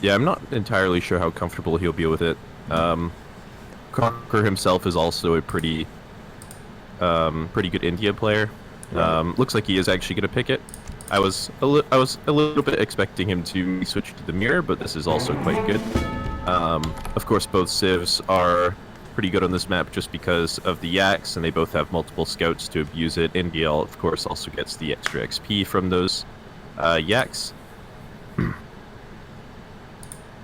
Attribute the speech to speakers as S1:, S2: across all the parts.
S1: Yeah, I'm not entirely sure how comfortable he'll be with it. Conqueror himself is also a pretty good India player.
S2: Right.
S1: Looks like he is actually going to pick it. I was a little bit expecting him to switch to the mirror, but this is also quite good. Of course, both civs are pretty good on this map just because of the yaks, and they both have multiple scouts to abuse it. India, of course, also gets the extra XP from those yaks.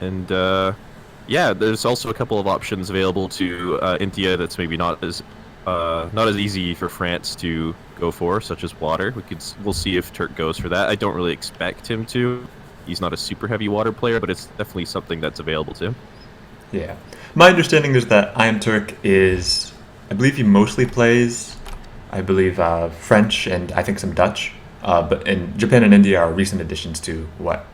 S1: And yeah, there's also a couple of options available to India that's maybe not as easy for France to go for, such as water. We'll see if Turk goes for that. I don't really expect him to. He's not a super heavy water player, but it's definitely something that's available to him.
S2: Yeah. My understanding is that iamturk is, I believe he mostly plays, I believe, French and I think some Dutch. But in Japan and India are recent additions to what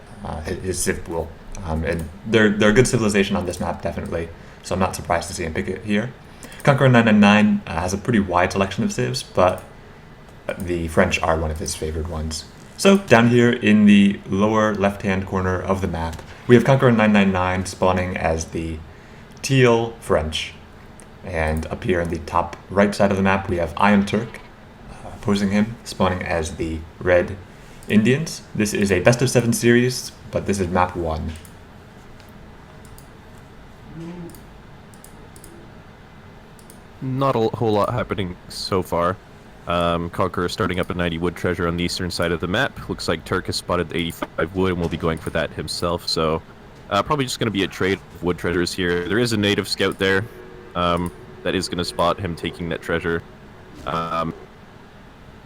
S2: his civ pool. And they're a good civilization on this map, definitely. So I'm not surprised to see him pick it here. Conquerer999 has a pretty wide selection of civs, but the French are one of his favored ones. So down here in the lower left-hand corner of the map, we have Conqueror999 spawning as the teal French. And up here in the top right side of the map, we have iamturk opposing him, spawning as the red Indians. This is a best of 7 series, but this is map 1.
S1: Not a whole lot happening so far. Conqueror starting up a 90 wood treasure on the eastern side of the map. Looks like Turk has spotted the 85 wood and will be going for that himself. So probably just going to be a trade of wood treasures here. There is a native scout there that is going to spot him taking that treasure.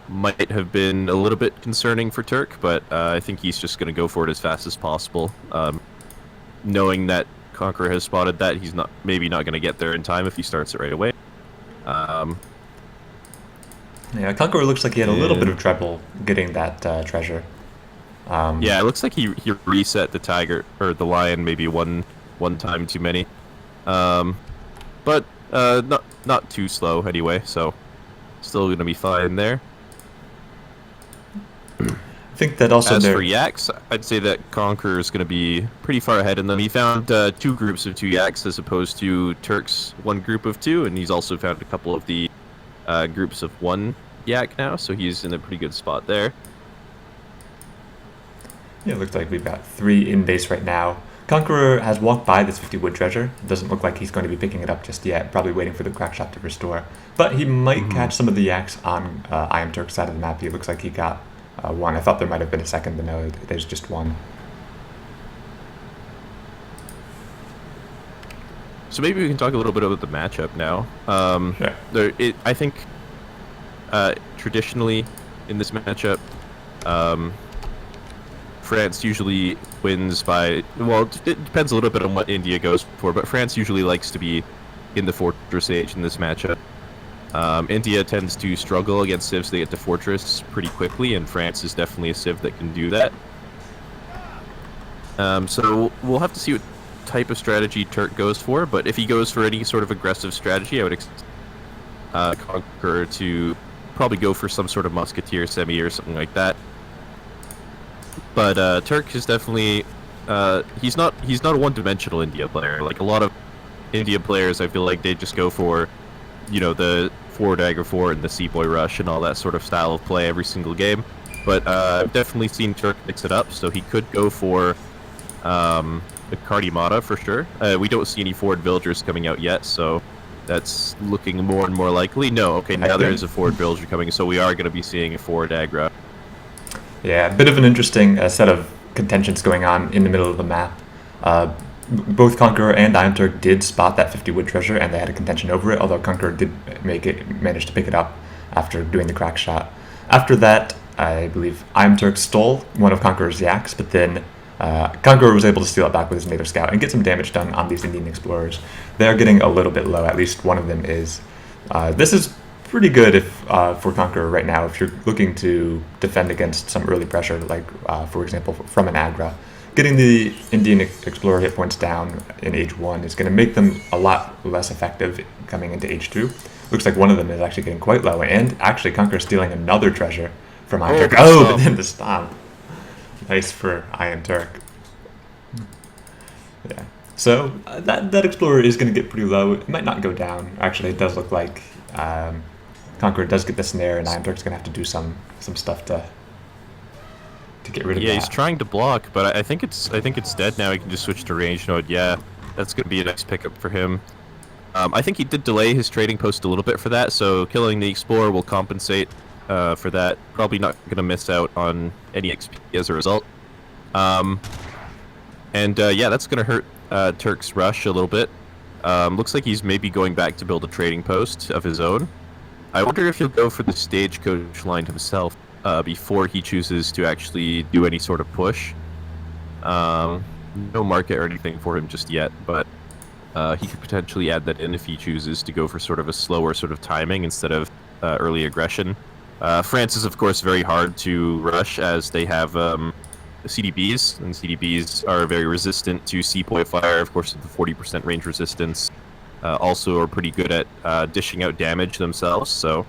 S1: Might have been a little bit concerning for Turk, but I think he's just going to go for it as fast as possible. Knowing that Conqueror has spotted that, he's maybe not going to get there in time if he starts it right away.
S2: Yeah, Conqueror looks like he had a little bit of trouble getting that treasure.
S1: Yeah, it looks like he reset the tiger or the lion maybe one time too many, but not too slow anyway. So still gonna be fine there.
S2: I think that also
S1: as for yaks, I'd say that Conqueror is going to be pretty far ahead in them. He found 2 groups of 2 yaks as opposed to Turk's 1 group of 2, and he's also found a couple of the groups of 1 yak now, so he's in a pretty good spot there.
S2: Yeah, it looks like we've got 3 in base right now. Conqueror has walked by this 50 wood treasure. It doesn't look like he's going to be picking it up just yet, probably waiting for the crack shot to restore. But he might catch some of the yaks on iamturk's side of the map. He looks like he got 1. I thought there might have been a second, but no, there's just 1.
S1: So maybe we can talk a little bit about the matchup now.
S2: Sure.
S1: I think traditionally in this matchup, France usually wins by, well, it depends a little bit on what India goes for, but France usually likes to be in the fortress age in this matchup. India tends to struggle against civs. They get to fortress pretty quickly, and France is definitely a civ that can do that. So we'll have to see what type of strategy Turk goes for, but if he goes for any sort of aggressive strategy, I would expect Conqueror to probably go for some sort of musketeer semi or something like that. But Turk is definitely he's not a one-dimensional India player. Like a lot of India players, I feel like they just go for, you know, the 4 dagger 4 and the Sea Boy Rush and all that sort of style of play every single game. But I've definitely seen Turk mix it up, so he could go for the Cardimata for sure. We don't see any forward villagers coming out yet, so that's looking more and more likely. No, okay, now there is a forward villager coming, so we are going to be seeing a forward aggro.
S2: Yeah, a bit of an interesting set of contentions going on in the middle of the map. Both Conqueror and iamturk did spot that 50 wood treasure, and they had a contention over it, although Conqueror did manage to pick it up after doing the crack shot. After that, I believe iamturk stole one of Conqueror's yaks, but then Conqueror was able to steal it back with his native scout and get some damage done on these Indian explorers. They're getting a little bit low, at least one of them is. This is pretty good if for Conqueror right now if you're looking to defend against some early pressure, like for example from an aggro. Getting the Indian explorer hit points down in age 1 is going to make them a lot less effective coming into age 2. Looks like one of them is actually getting quite low, and actually Conqueror stealing another treasure from iamturk. But then the stomp. Nice for iamturk. So that Explorer is going to get pretty low. It might not go down. Actually, it does look like Conqueror does get the snare, and iamturk's going to have to do some stuff to get rid of that.
S1: Yeah, he's trying to block, but I think it's dead now. He can just switch to range mode. Yeah, that's going to be a nice pickup for him. I think he did delay his trading post a little bit for that, so killing the Explorer will compensate for that. Probably not going to miss out on any XP as a result. Yeah, that's going to hurt Turk's rush a little bit. Looks like he's maybe going back to build a trading post of his own. I wonder if he'll go for the stagecoach line himself before he chooses to actually do any sort of push. No market or anything for him just yet, but he could potentially add that in if he chooses to go for sort of a slower sort of timing instead of early aggression. France is, of course, very hard to rush as they have CDBs, and CDBs are very resistant to sepoy fire, of course, with the 40% range resistance. Also are pretty good at dishing out damage themselves, so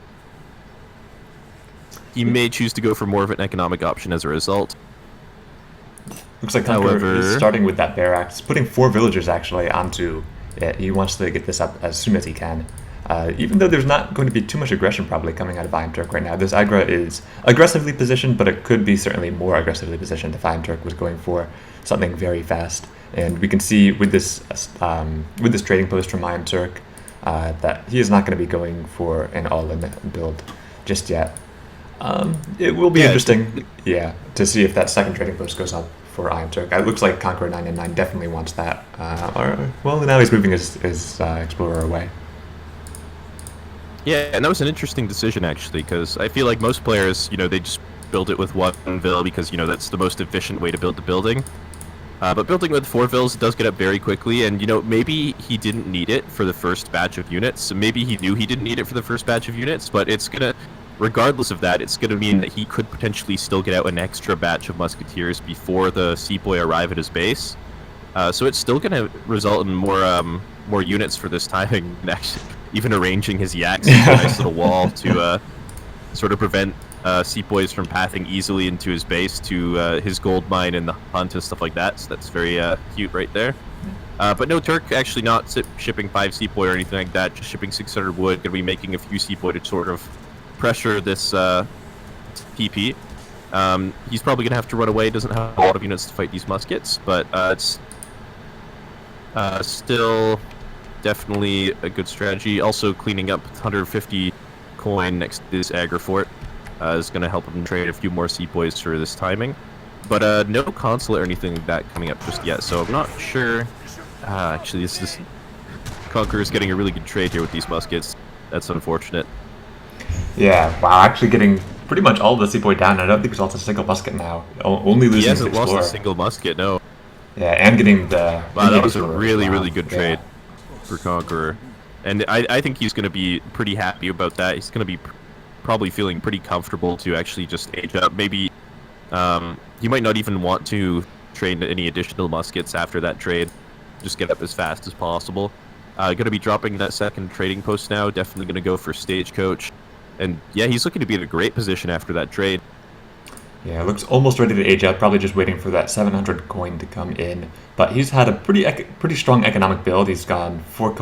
S1: he may choose to go for more of an economic option as a result.
S2: Looks like Conqueror is starting with that barracks, putting 4 villagers actually onto it. He wants to get this up as soon as he can. Even though there's not going to be too much aggression probably coming out of iamturk right now. This Agra is aggressively positioned, but it could be certainly more aggressively positioned if iamturk was going for something very fast. And we can see with this trading post from iamturk that he is not going to be going for an all-in build just yet. It will be interesting, to see if that second trading post goes up for iamturk. It looks like Conquerer999 definitely wants that. Well, now he's moving his Explorer away.
S1: Yeah, and that was an interesting decision, actually, because I feel like most players, they just build it with one vill because, that's the most efficient way to build the building. But building with 4 vills does get up very quickly, and, maybe he didn't need it for the first batch of units. So maybe he knew he didn't need it for the first batch of units, but it's going to, regardless of that, it's going to mean that he could potentially still get out an extra batch of musketeers before the sepoy arrive at his base. So it's still going to result in more units for this timing, and actually even arranging his yaks into a nice little wall to sort of prevent sepoys from pathing easily into his base to his gold mine and the hunt and stuff like that. So that's very cute right there. But no, Turk actually not shipping 5 sepoy or anything like that, just shipping 600 wood, going to be making a few sepoy to sort of pressure this PP. He's probably going to have to run away, doesn't have a lot of units to fight these muskets, but it's still definitely a good strategy. Also, cleaning up 150 coin next to this aggro fort is going to help him trade a few more sepoys for this timing. But no consulate or anything like that coming up just yet, so I'm not sure. Actually, this is Conqueror's getting a really good trade here with these muskets. That's unfortunate.
S2: Yeah, wow, actually getting pretty much all the sepoy down. I don't think he's lost a single musket now. Only losing.
S1: He hasn't
S2: his Explorer.
S1: lost a single musket, no.
S2: Yeah, and getting the...
S1: Wow, that was a really good trade for Conqueror. And I think he's going to be pretty happy about that. He's going to be probably feeling pretty comfortable to actually just age up. Maybe he might not even want to train any additional muskets after that trade. Just get up as fast as possible. Going to be dropping that second trading post now. Definitely going to go for stagecoach. And yeah, he's looking to be in a great position after that trade.
S2: Yeah, looks almost ready to age up, probably just waiting for that 700 coin to come in. But he's had a pretty strong economic build. He's gone 4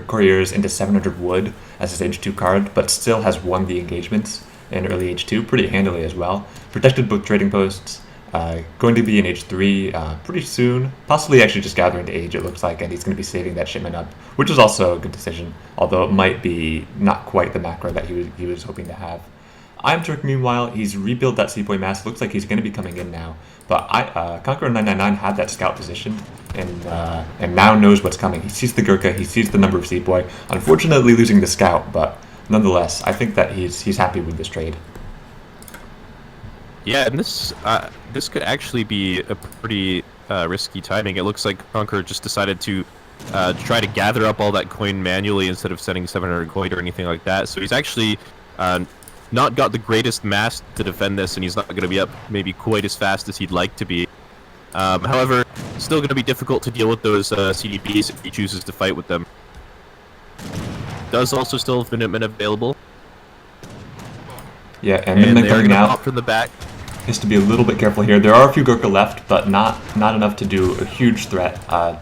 S2: couriers into 700 wood as his age 2 card, but still has won the engagements in early age 2 pretty handily as well. Protected both trading posts, going to be in age 3 pretty soon, possibly actually just gathering to age it looks like, and he's going to be saving that shipment up, which is also a good decision, although it might be not quite the macro that he was hoping to have. iamturk, meanwhile, he's rebuilt that sepoy mass. Looks like he's going to be coming in now. But Conqueror999 had that scout position and now knows what's coming. He sees the Gurkha, he sees the number of sepoy. Unfortunately, losing the scout, but nonetheless, I think that he's happy with this trade.
S1: Yeah, and this could actually be a pretty risky timing. It looks like Conqueror just decided to try to gather up all that coin manually instead of sending 700 coin or anything like that. So he's actually not got the greatest mass to defend this, and he's not going to be up maybe quite as fast as he'd like to be. However, still going to be difficult to deal with those CDPs if he chooses to fight with them. Does also still have Minutemen available.
S2: Yeah, and Minutemen coming out
S1: from the back.
S2: is to be a little bit careful here. There are a few Gurkha left, but not enough to do a huge threat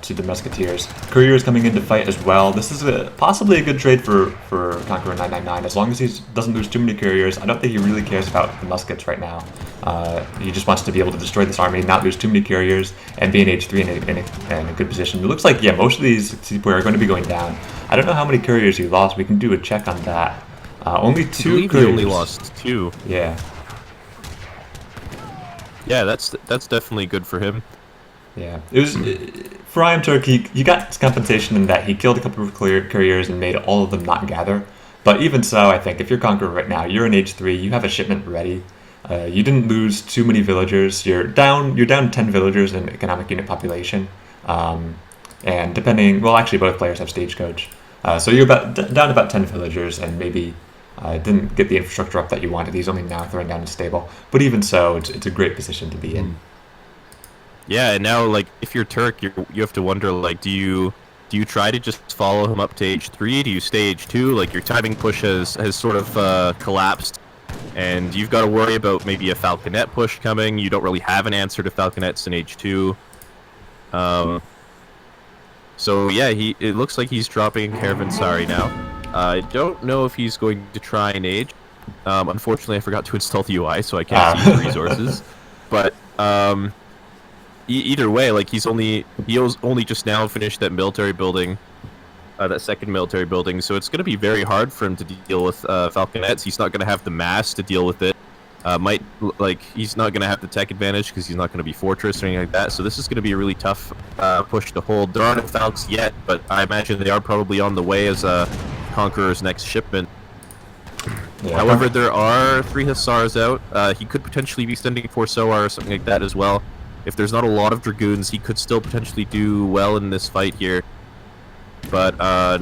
S2: to the Musketeers. Courier is coming in to fight as well. This is possibly a good trade for Conqueror999, as long as he doesn't lose too many couriers. I don't think he really cares about the muskets right now. He just wants to be able to destroy this army, not lose too many couriers, and be in H3 in a good position. It looks like, yeah, most of these sepoy are going to be going down. I don't know how many couriers he lost. We can do a check on that. Only 2 couriers.
S1: He only lost 2.
S2: Yeah.
S1: Yeah, that's definitely good for him.
S2: Yeah, it was for iamturk. He got compensation in that he killed a couple of couriers and made all of them not gather. But even so, I think if you're Conqueror right now, you're in H3. You have a shipment ready. You didn't lose too many villagers. You're down 10 villagers in economic unit population. And depending, well, actually both players have stagecoach. So you're down about 10 villagers, and maybe didn't get the infrastructure up that you wanted. He's only now throwing down a stable. But even so, it's a great position to be in.
S1: Yeah, and now, like, if you're Turk, you have to wonder, like, do you try to just follow him up to H3? Do you stay H2? Like, your timing push has sort of collapsed, and you've got to worry about maybe a Falconet push coming. You don't really have an answer to Falconets in H2. So yeah, it looks like he's dropping Caravanserai now. I don't know if he's going to try and age. Unfortunately, I forgot to install the UI, so I can't see the resources. But either way, like he only just now finished that military building, that second military building. So it's going to be very hard for him to deal with Falconets. He's not going to have the mass to deal with it. He's not going to have the tech advantage because he's not going to be fortress or anything like that. So this is going to be a really tough push to hold. There aren't Falcons yet, but I imagine they are probably on the way as Conqueror's next shipment. Yeah. However, there are 3 Hussars out. He could potentially be sending 4 Soar or something like that as well. If there's not a lot of Dragoons, he could still potentially do well in this fight here. But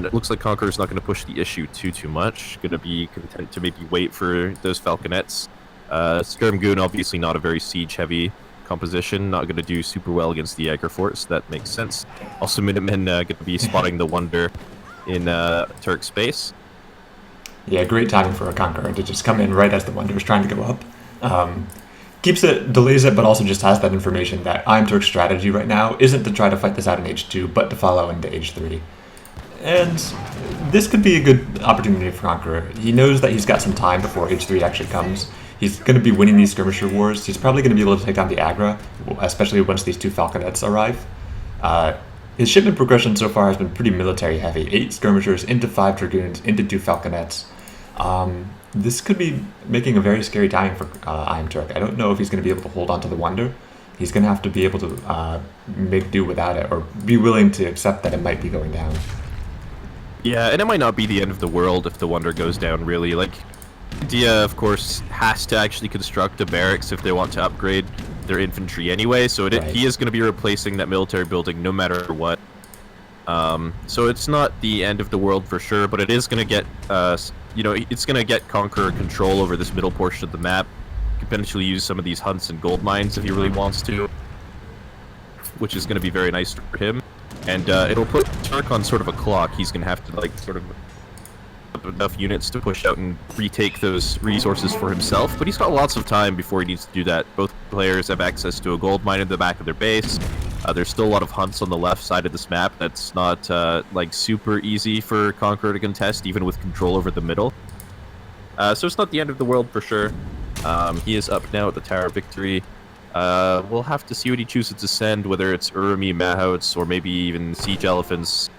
S1: it looks like Conqueror's not going to push the issue too much. Going to be content to maybe wait for those Falconets. Skirm Goon, obviously not a very siege-heavy composition, not going to do super well against the Aggro Fort, so that makes sense. Also, Minutemen going to be spotting the Wonder in Turk space.
S2: Yeah, great timing for a Conqueror to just come in right as the Wonder is trying to go up. Keeps it, delays it, but also just has that information that iamturk's strategy right now isn't to try to fight this out in H2, but to follow into H3. And this could be a good opportunity for Conqueror. He knows that he's got some time before H3 actually comes. He's going to be winning these skirmisher wars. He's probably going to be able to take down the Agra, especially once these 2 Falconets arrive. His shipment progression so far has been pretty military heavy. 8 skirmishers into 5 Dragoons into 2 Falconets. This could be making a very scary timing for iamturk. I don't know if he's going to be able to hold on to the Wonder. He's going to have to be able to make do without it, or be willing to accept that it might be going down.
S1: Yeah, and it might not be the end of the world if the Wonder goes down, really. Like, India, of course, has to actually construct a barracks if they want to upgrade their infantry anyway, so he is going to be replacing that military building no matter what. So it's not the end of the world for sure, but it is going to get, it's going to get Conqueror control over this middle portion of the map. Could potentially use some of these hunts and gold mines if he really wants to, which is going to be very nice for him. And it'll put Turk on sort of a clock. He's going to have to, like, sort of enough units to push out and retake those resources for himself, but he's got lots of time before he needs to do that. Both players have access to a gold mine in the back of their base. There's still a lot of hunts on the left side of this map that's not like super easy for Conqueror to contest, even with control over the middle. So it's not the end of the world for sure. He is up now at the Tower of Victory. We'll have to see what he chooses to send, whether it's Urumi Mahouts or maybe even Siege Elephants.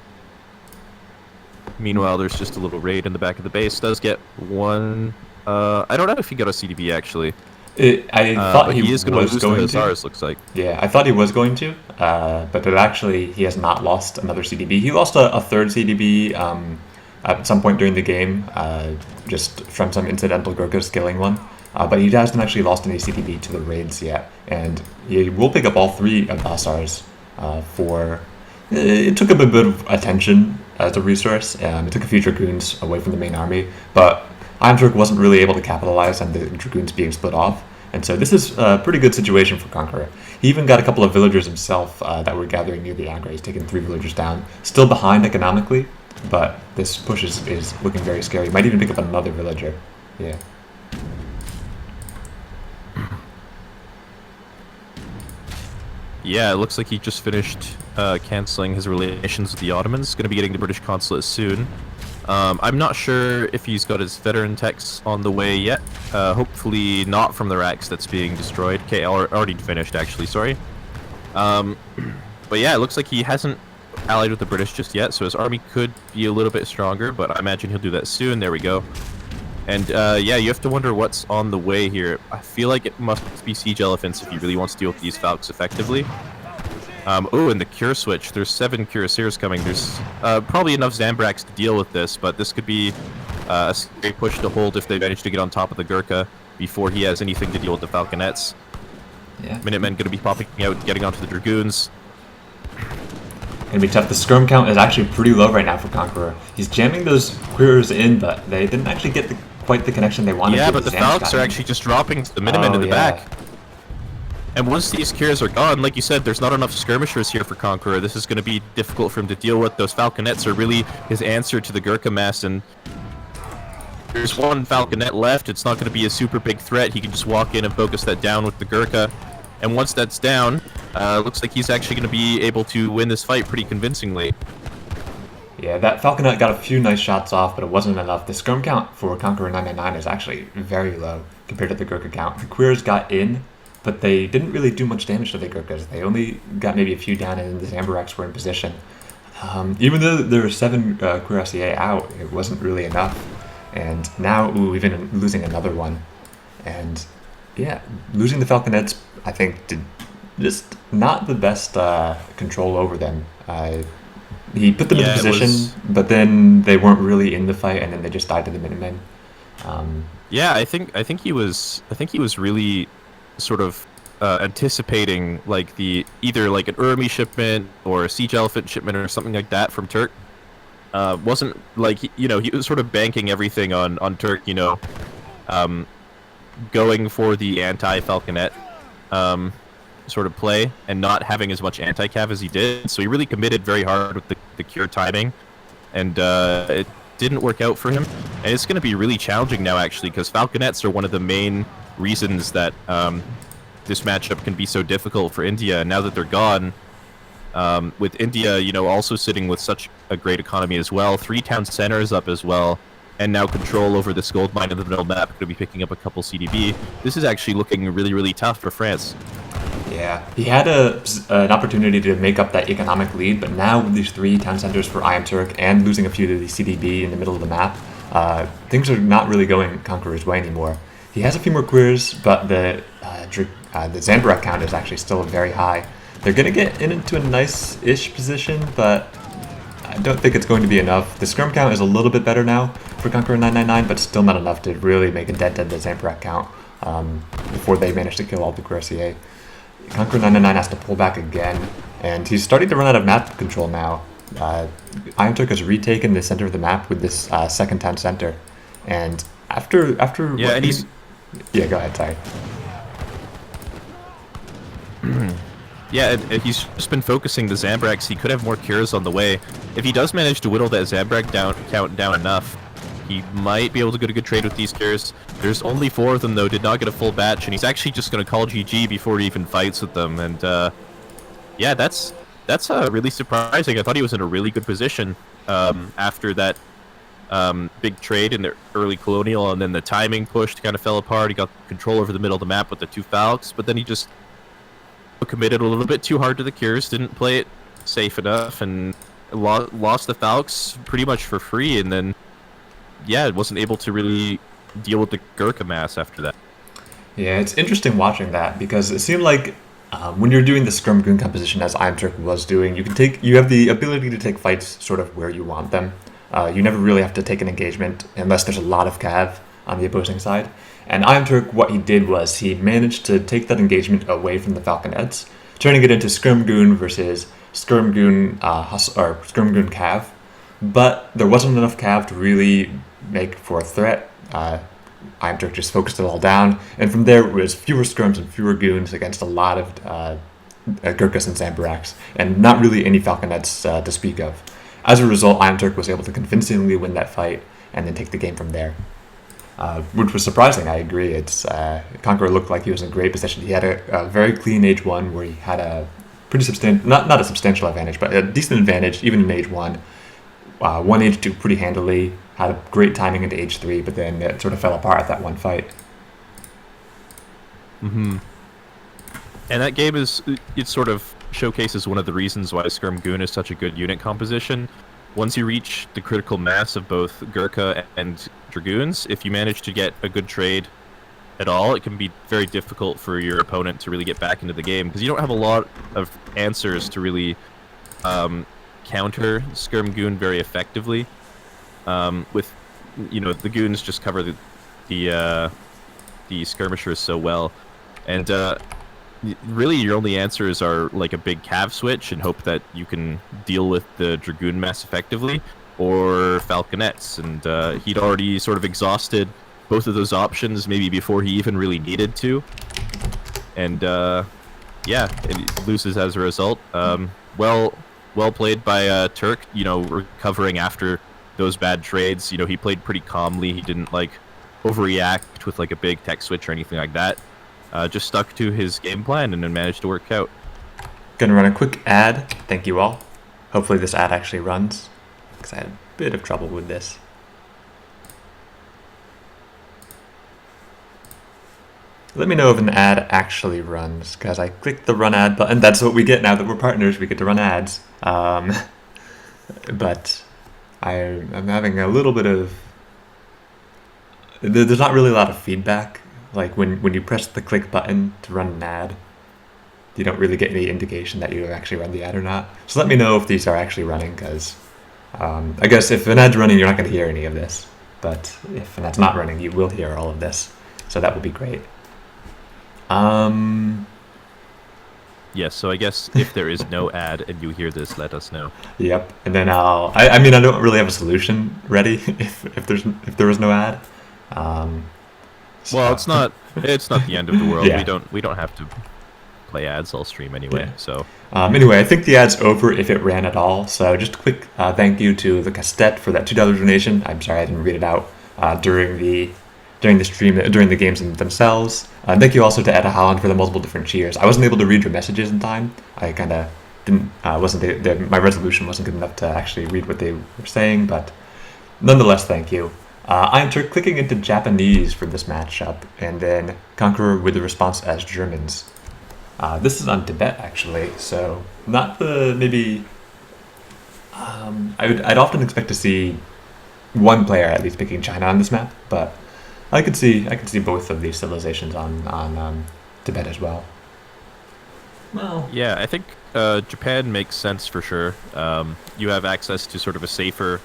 S1: Meanwhile, there's just a little raid in the back of the base. Does get one. I don't know if he got a CDB actually.
S2: I thought he
S1: is going to lose the Hussars, looks like.
S2: Yeah, I thought he was going to, but actually he has not lost another CDB. He lost a third CDB at some point during the game, just from some incidental Gurkha skilling one. But he hasn't actually lost any CDB to the raids yet, and he will pick up all 3 of the Hussars for... It took up a bit of attention as a resource. It took a few Dragoons away from the main army, but iamturk wasn't really able to capitalize on the Dragoons being split off, and so this is a pretty good situation for Conqueror. He even got a couple of villagers himself that were gathering near the Agra. He's taken 3 villagers down. Still behind economically, but this push is looking very scary. Might even pick up another villager. Yeah.
S1: Yeah, it looks like he just finished canceling his relations with the Ottomans. Going to be getting the British consulate soon. I'm not sure if he's got his veteran techs on the way yet. Hopefully not from the racks that's being destroyed. Okay, already finished, actually, sorry. But yeah, it looks like he hasn't allied with the British just yet, so his army could be a little bit stronger, but I imagine he'll do that soon. There we go. And yeah, you have to wonder what's on the way here. I feel like it must be siege elephants if he really wants to deal with these Falcons effectively. Oh, and the cure switch. There's 7 cuirassiers coming. There's probably enough Zambraks to deal with this, but this could be a scary push to hold if they manage to get on top of the Gurkha before he has anything to deal with the Falconets.
S2: Yeah.
S1: Minutemen going to be popping out, getting onto the Dragoons.
S2: Gonna be tough. The skirm count is actually pretty low right now for Conqueror. He's jamming those queers in, but they didn't actually get quite the connection they wanted.
S1: Yeah, but the Falcons are actually just dropping the Minutemen in the back. And once these cures are gone, like you said, there's not enough skirmishers here for Conqueror. This is going to be difficult for him to deal with. Those Falconets are really his answer to the Gurkha mass, and there's one Falconet left. It's not going to be a super big threat. He can just walk in and focus that down with the Gurkha. And once that's down, looks like he's actually going to be able to win this fight pretty convincingly.
S2: Yeah, that Falconet got a few nice shots off, but it wasn't enough. The skirm count for Conqueror999 is actually very low compared to the Gurkha count. The queers got in, but they didn't really do much damage to the Gurkhas. They only got maybe a few down, and the Zambraks were in position. Even though there were 7 cuirassiers out, it wasn't really enough. And now, even losing another one. And yeah, losing the Falconets, I think, did just not the best control over them. He put them in position, but then they weren't really in the fight, and then they just died to the Minutemen.
S1: Yeah, I think he was really sort of anticipating like either like an Urmi shipment or a siege elephant shipment or something like that from Turk. Wasn't like he was sort of banking everything on Turk, going for the anti-Falconet sort of play and not having as much anti-cav as he did. So he really committed very hard with the cure timing, and it didn't work out for him. And it's going to be really challenging now, actually, because Falconets are one of the main reasons that this matchup can be so difficult for India. And now that they're gone, with India, also sitting with such a great economy as well, 3 town centers up as well, and now control over this gold mine in the middle map, going to be picking up a couple CDB. This is actually looking really, really tough for France.
S2: Yeah, he had an opportunity to make up that economic lead, but now with these 3 town centers for iamturk and losing a few to the CDB in the middle of the map, things are not really going Conqueror's way anymore. He has a few more queers, but the Zambrak count is actually still very high. They're going to get into a nice-ish position, but I don't think it's going to be enough. The skirm count is a little bit better now for Conqueror999, but still not enough to really make a dent in the Zambrak count before they manage to kill all the cuirassiers. Conqueror999 has to pull back again, and he's starting to run out of map control now. iamturk has retaken the center of the map with this second town center, and after
S1: yeah, and he's
S2: yeah, go ahead, sorry.
S1: Yeah, he's just been focusing the Zambraks. He could have more cures on the way. If he does manage to whittle that Zambrak count down enough, he might be able to get a good trade with these cures. There's only 4 of them, though, did not get a full batch, and he's actually just going to call GG before he even fights with them. And yeah, that's really surprising. I thought he was in a really good position after that big trade in the early colonial, and then the timing pushed kind of fell apart. He got control over the middle of the map with the 2 Falcons, but then he just committed a little bit too hard to the cures, didn't play it safe enough, and lost the Falcons pretty much for free, and then yeah, it wasn't able to really deal with the Gurkha mass after that.
S2: Yeah, it's interesting watching that, because it seemed like when you're doing the scrum goon composition as iamturk was doing, you have the ability to take fights sort of where you want them. You never really have to take an engagement unless there's a lot of cav on the opposing side. And iamturk, what he did was he managed to take that engagement away from the Falconets, turning it into skirm goon versus skirm goon or skirm goon cav. But there wasn't enough cav to really make for a threat. iamturk just focused it all down, and from there it was fewer skirms and fewer goons against a lot of Gurkhas and Zambraks, and not really any Falconets to speak of. As a result, iamturk was able to convincingly win that fight and then take the game from there. Which was surprising, I agree. Conqueror looked like he was in great position. He had a very clean H1 where he had pretty substantial, not a substantial advantage, but a decent advantage even in age 1. Won age 2 pretty handily, had a great timing into age 3, but then it sort of fell apart at that one fight.
S1: Mm-hmm. And that game it sort of showcases one of the reasons why Skirmgoon is such a good unit composition. Once you reach the critical mass of both Gurkha and Dragoons, if you manage to get a good trade at all, it can be very difficult for your opponent to really get back into the game, because you don't have a lot of answers to really counter Skirmgoon very effectively. With, the goons just cover the skirmishers so well, and really your only answers are like a big cav switch and hope that you can deal with the Dragoon mass effectively, or falconets, and he'd already sort of exhausted both of those options maybe before he even really needed to, and yeah, and he loses as a result. Well played by Turk, recovering after those bad trades. He played pretty calmly. He didn't overreact with a big tech switch or anything like that. Just stuck to his game plan and then managed to work out.
S2: Gonna run a quick ad. Thank you all. Hopefully this ad actually runs, because I had a bit of trouble with this. Let me know if an ad actually runs, because I clicked the run ad button. That's what we get now that we're partners. We get to run ads. But I'm having a little bit of... There's not really a lot of feedback. Like when you press the click button to run an ad, you don't really get any indication that you have actually run the ad or not. So let me know if these are actually running, because I guess if an ad's running, you're not going to hear any of this. But if an ad's not running, you will hear all of this. So that would be great.
S1: Yes, so I guess if there is no ad and you hear this, let us know.
S2: Yep, and then I mean, I don't really have a solution ready if there was no ad.
S1: Well, it's not the end of the world.
S2: Yeah.
S1: We don't have to play ads all stream anyway. Yeah. So
S2: anyway, I think the ad's over if it ran at all. So just a quick thank you to the Castet for that $2 donation. I'm sorry I didn't read it out during the stream, during the games themselves. Thank you also to Etta Holland for the multiple different cheers. I wasn't able to read your messages in time. I kind of didn't, my resolution wasn't good enough to actually read what they were saying, but nonetheless, thank you. iamturk clicking into Japanese for this matchup, and then Conqueror with the response as Germans. This is on Tibet, actually, so not the, maybe, I'd often expect to see one player at least picking China on this map, but I could see both of these civilizations on Tibet as well. Well,
S1: yeah, I think Japan makes sense for sure. You have access to sort of a safer,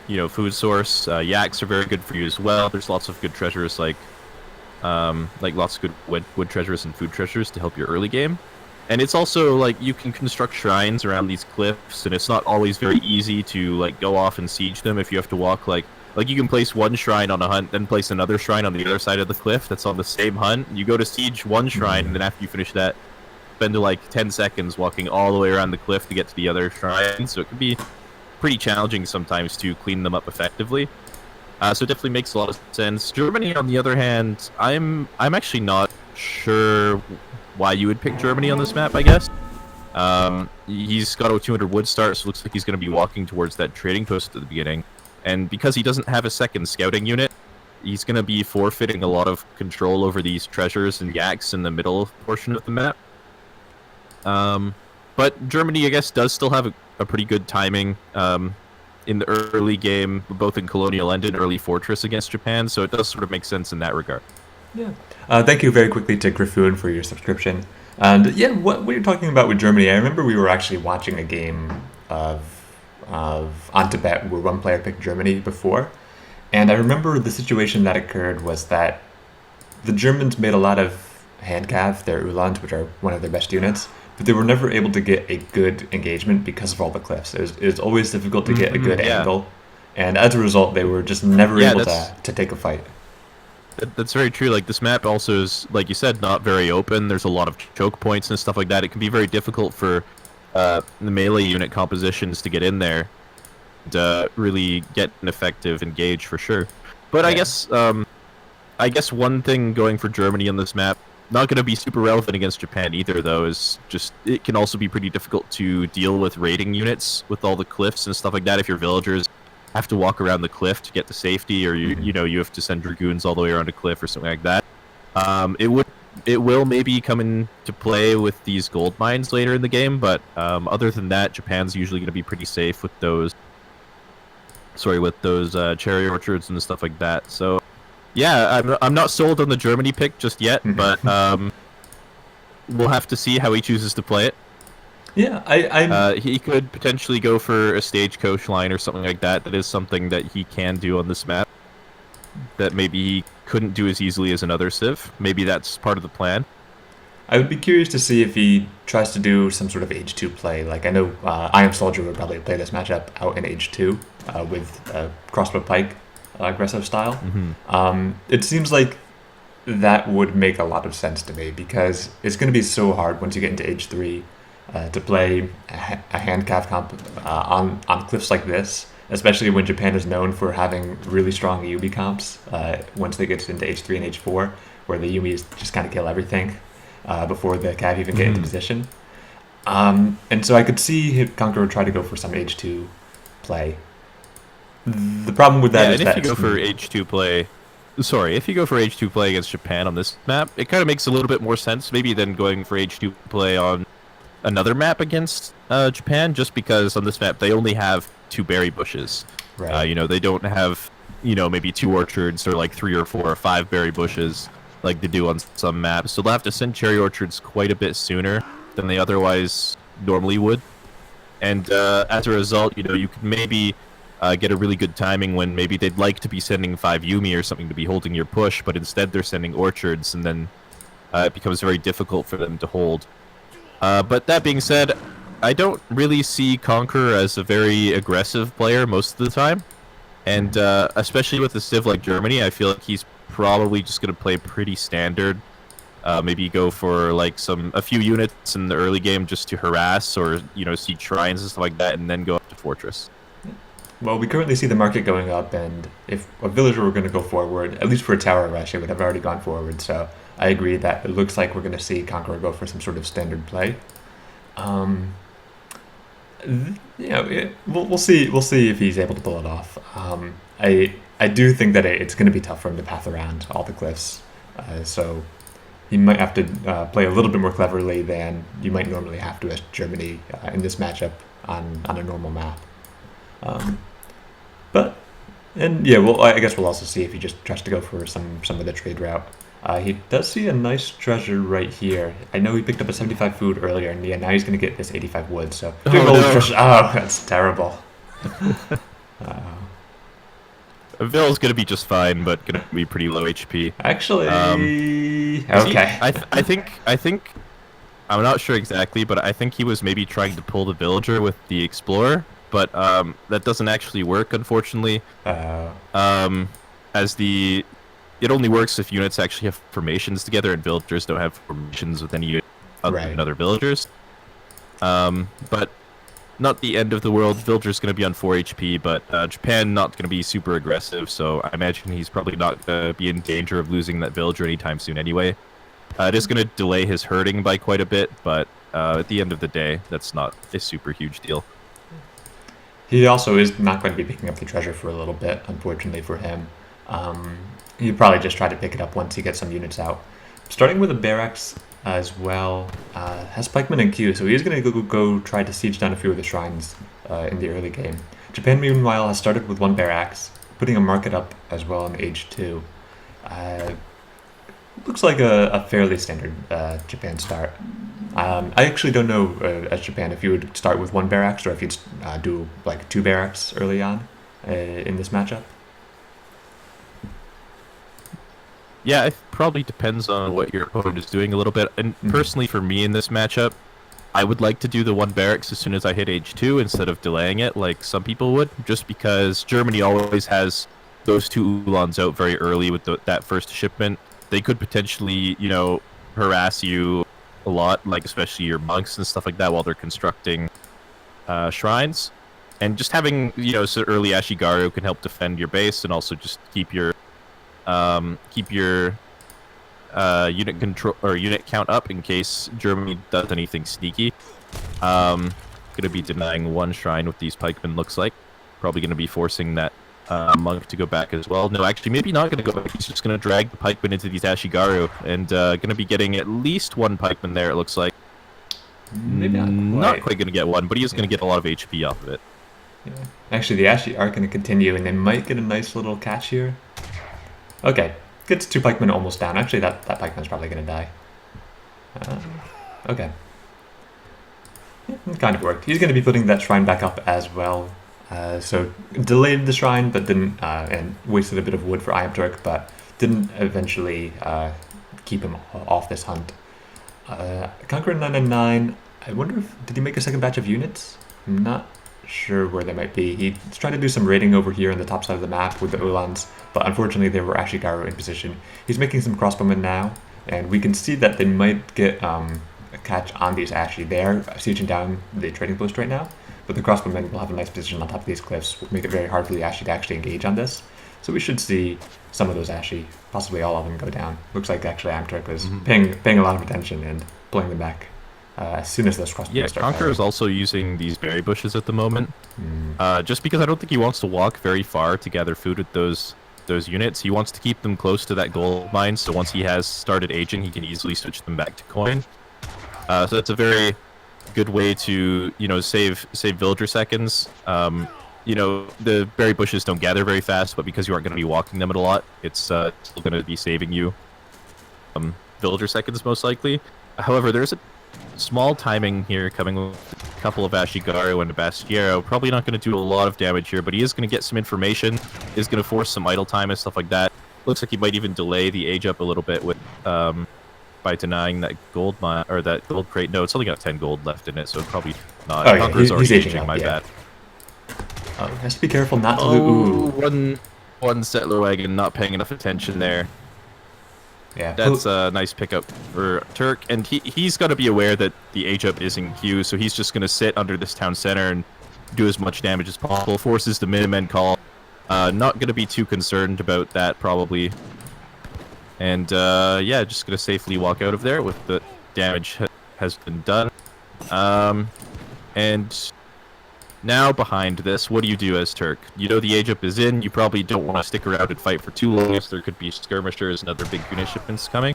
S1: food source. Yaks are very good for you as well. There's lots of good treasures, like lots of good wood treasures and food treasures to help your early game. And it's also you can construct shrines around these cliffs, and it's not always very easy to go off and siege them if you have to walk you can place one shrine on a hunt, then place another shrine on the other side of the cliff that's on the same hunt. You go to siege one shrine, and then after you finish that, spend 10 seconds walking all the way around the cliff to get to the other shrine. So it can be pretty challenging sometimes to clean them up effectively. So it definitely makes a lot of sense. Germany, on the other hand, I'm actually not sure why you would pick Germany on this map, I guess. He's got a 200 wood start, so it looks like he's going to be walking towards that trading post at the beginning. And because he doesn't have a second scouting unit, he's going to be forfeiting a lot of control over these treasures and yaks in the middle portion of the map. But Germany, I guess, does still have a pretty good timing in the early game, both in Colonial and in early Fortress against Japan, so it does sort of make sense in that regard.
S2: Yeah. Thank you very quickly to Griffoon for your subscription. And yeah, what you're talking about with Germany, I remember we were actually watching a game of on Tibet where one player picked Germany before, and I remember the situation that occurred was that the Germans made a lot of handcav, their Uhlans, which are one of their best units, but they were never able to get a good engagement because of all the cliffs. It was always difficult to get a good angle, and as a result, they were just never able to take a fight.
S1: That's very true. This map also is, like you said, not very open. There's a lot of choke points and stuff like that. It can be very difficult for the melee unit compositions to get in there and really get an effective engage for sure. But yeah. I guess one thing going for Germany on this map not going to be super relevant against Japan either, though. Is just it can also be pretty difficult to deal with raiding units with all the cliffs and stuff like that. If your villagers have to walk around the cliff to get to safety, or you have to send dragoons all the way around a cliff or something like that. It will maybe come into play with these gold mines later in the game, but other than that, Japan's usually going to be pretty safe with those. With those cherry orchards and stuff like that. So, yeah, I'm not sold on the Germany pick just yet, but we'll have to see how he chooses to play it.
S2: Yeah,
S1: he could potentially go for a stagecoach line or something like that. That is something that he can do on this map that maybe he couldn't do as easily as another Civ. Maybe that's part of the plan.
S2: I would be curious to see if he tries to do some sort of H2 play. Like, I know I Am Soldier would probably play this matchup out in H2 with crossbow pike aggressive style. It seems like that would make a lot of sense to me, because it's going to be so hard once you get into H3 to play a handcaf comp on cliffs like this, especially when Japan is known for having really strong Yumi comps once they get into H3 and H4, where the Yumis just kind of kill everything before the cav even get into position. And so I could see Conqueror try to go for some H2 play. The problem with that is that
S1: if you go for H2 play, if you go for H2 play against Japan on this map, it kind of makes a little bit more sense maybe than going for H2 play on another map against Japan, just because on this map they only have 2 berry bushes.
S2: Right.
S1: They don't have, maybe 2 orchards or like 3 or 4 or 5 berry bushes like they do on some maps. So they'll have to send cherry orchards quite a bit sooner than they otherwise normally would. And as a result, you could maybe get a really good timing when maybe they'd like to be sending 5 Yumi or something to be holding your push, but instead they're sending orchards, and then it becomes very difficult for them to hold. But that being said, I don't really see Conqueror as a very aggressive player most of the time. And especially with a civ like Germany, I feel like he's probably just going to play pretty standard. Maybe go for like a few units in the early game just to harass or, see shrines and stuff like that, and then go up to Fortress.
S2: Well, we currently see the market going up, and if a villager were going to go forward, at least for a tower rush, it would have already gone forward. So I agree that it looks like we're going to see Conqueror go for some sort of standard play. We'll see. We'll see if he's able to pull it off. I do think that it's going to be tough for him to path around all the cliffs. So he might have to play a little bit more cleverly than you might normally have to as Germany in this matchup on a normal map. I guess we'll also see if he just tries to go for some of the trade route. He does see a nice treasure right here. I know he picked up a 75 food earlier, and now he's going to get this 85 wood. So that's terrible.
S1: Vil's going to be just fine, but going to be pretty low HP.
S2: Actually, okay.
S1: I think I'm not sure exactly, but I think he was maybe trying to pull the villager with the explorer. But that doesn't actually work, unfortunately. It only works if units actually have formations together, and villagers don't have formations with any other villagers. But not the end of the world. Villager's going to be on 4 HP, but Japan not going to be super aggressive, so I imagine he's probably not going to be in danger of losing that villager anytime soon anyway. It is going to delay his herding by quite a bit, but at the end of the day, that's not a super huge deal.
S2: He also is not going to be picking up the treasure for a little bit, unfortunately for him. He'll probably just try to pick it up once he gets some units out. Starting with a barracks as well, has pikemen and Q, so he's going to go try to siege down a few of the shrines in the early game. Japan, meanwhile, has started with 1 barracks, putting a market up as well in H2. Looks like a fairly standard Japan start. I actually don't know, as Japan, if you would start with 1 barracks or if you'd do like 2 barracks early on in this matchup.
S1: Yeah, it probably depends on what your opponent is doing a little bit. And personally, for me in this matchup, I would like to do the 1 barracks as soon as I hit H2 instead of delaying it like some people would, just because Germany always has those 2 Ulans out very early with that first shipment. They could potentially, harass you a lot, like especially your monks and stuff like that while they're constructing shrines. And just having, so early Ashigaru can help defend your base and also just keep your unit control or unit count up in case Germany does anything sneaky. Gonna be denying one shrine with these pikemen. Looks like probably gonna be forcing that monk to go back as well. No, actually, maybe not gonna go back. He's just gonna drag the pikemen into these Ashigaru and gonna be getting at least one pikeman there. It looks like.
S2: Maybe
S1: not quite gonna get one, but he is gonna get a lot of HP off of it.
S2: Yeah. Actually, the Ashi are going to continue, and they might get a nice little catch here. Okay, gets 2 pikemen almost down. Actually, that pikeman's probably going to die. Okay. Yeah, it kind of worked. He's going to be putting that shrine back up as well. So delayed the shrine, but didn't, and wasted a bit of wood for iamturk, but didn't eventually keep him off this hunt. Conquerer999, I wonder if, did he make a second batch of units? I'm not sure where they might be. He's trying to do some raiding over here on the top side of the map with the Uhlans, but unfortunately there were Ashigaru in position. He's making some crossbowmen now, and we can see that they might get a catch on these Ashi. They are sieging down the trading post right now, but the crossbowmen will have a nice position on top of these cliffs, which will make it very hard for the Ashi to actually engage on this. So we should see some of those Ashi, possibly all of them, go down. Looks like actually iamturk was paying a lot of attention and pulling them back. As soon as those crossbows start
S1: Conqueror
S2: firing.
S1: is also using these berry bushes at the moment, just because I don't think he wants to walk very far to gather food with those units. He wants to keep them close to that gold mine, so once he has started aging, he can easily switch them back to coin. So that's a very good way to save villager seconds. The berry bushes don't gather very fast, but because you aren't going to be walking them a lot, it's still going to be saving you villager seconds most likely. However, there's a small timing here coming with a couple of Ashigaru and a Bastiero. Probably not going to do a lot of damage here, but he is going to get some information, is going to force some idle time and stuff like that. Looks like he might even delay the age up a little bit with by denying that gold mine or that gold crate. No, it's only got 10 gold left in it, so probably not.
S2: Oh, yeah,
S1: Conqueror's already
S2: aging
S1: aging,
S2: up,
S1: my
S2: yeah.
S1: bad.
S2: Has to be careful not to lose.
S1: One settler wagon not paying enough attention there.
S2: Yeah,
S1: That's a nice pickup for Turk, and he's got to be aware that the age up is in queue, so he's just going to sit under this town center and do as much damage as possible. Forces the Minutemen call. Not going to be too concerned about that, probably. And, yeah, just going to safely walk out of there with the damage has been done. And now behind this, what do you do as Turk? You know the age up is in. You probably don't want to stick around and fight for too long, as there could be skirmishers and other big unit shipments coming.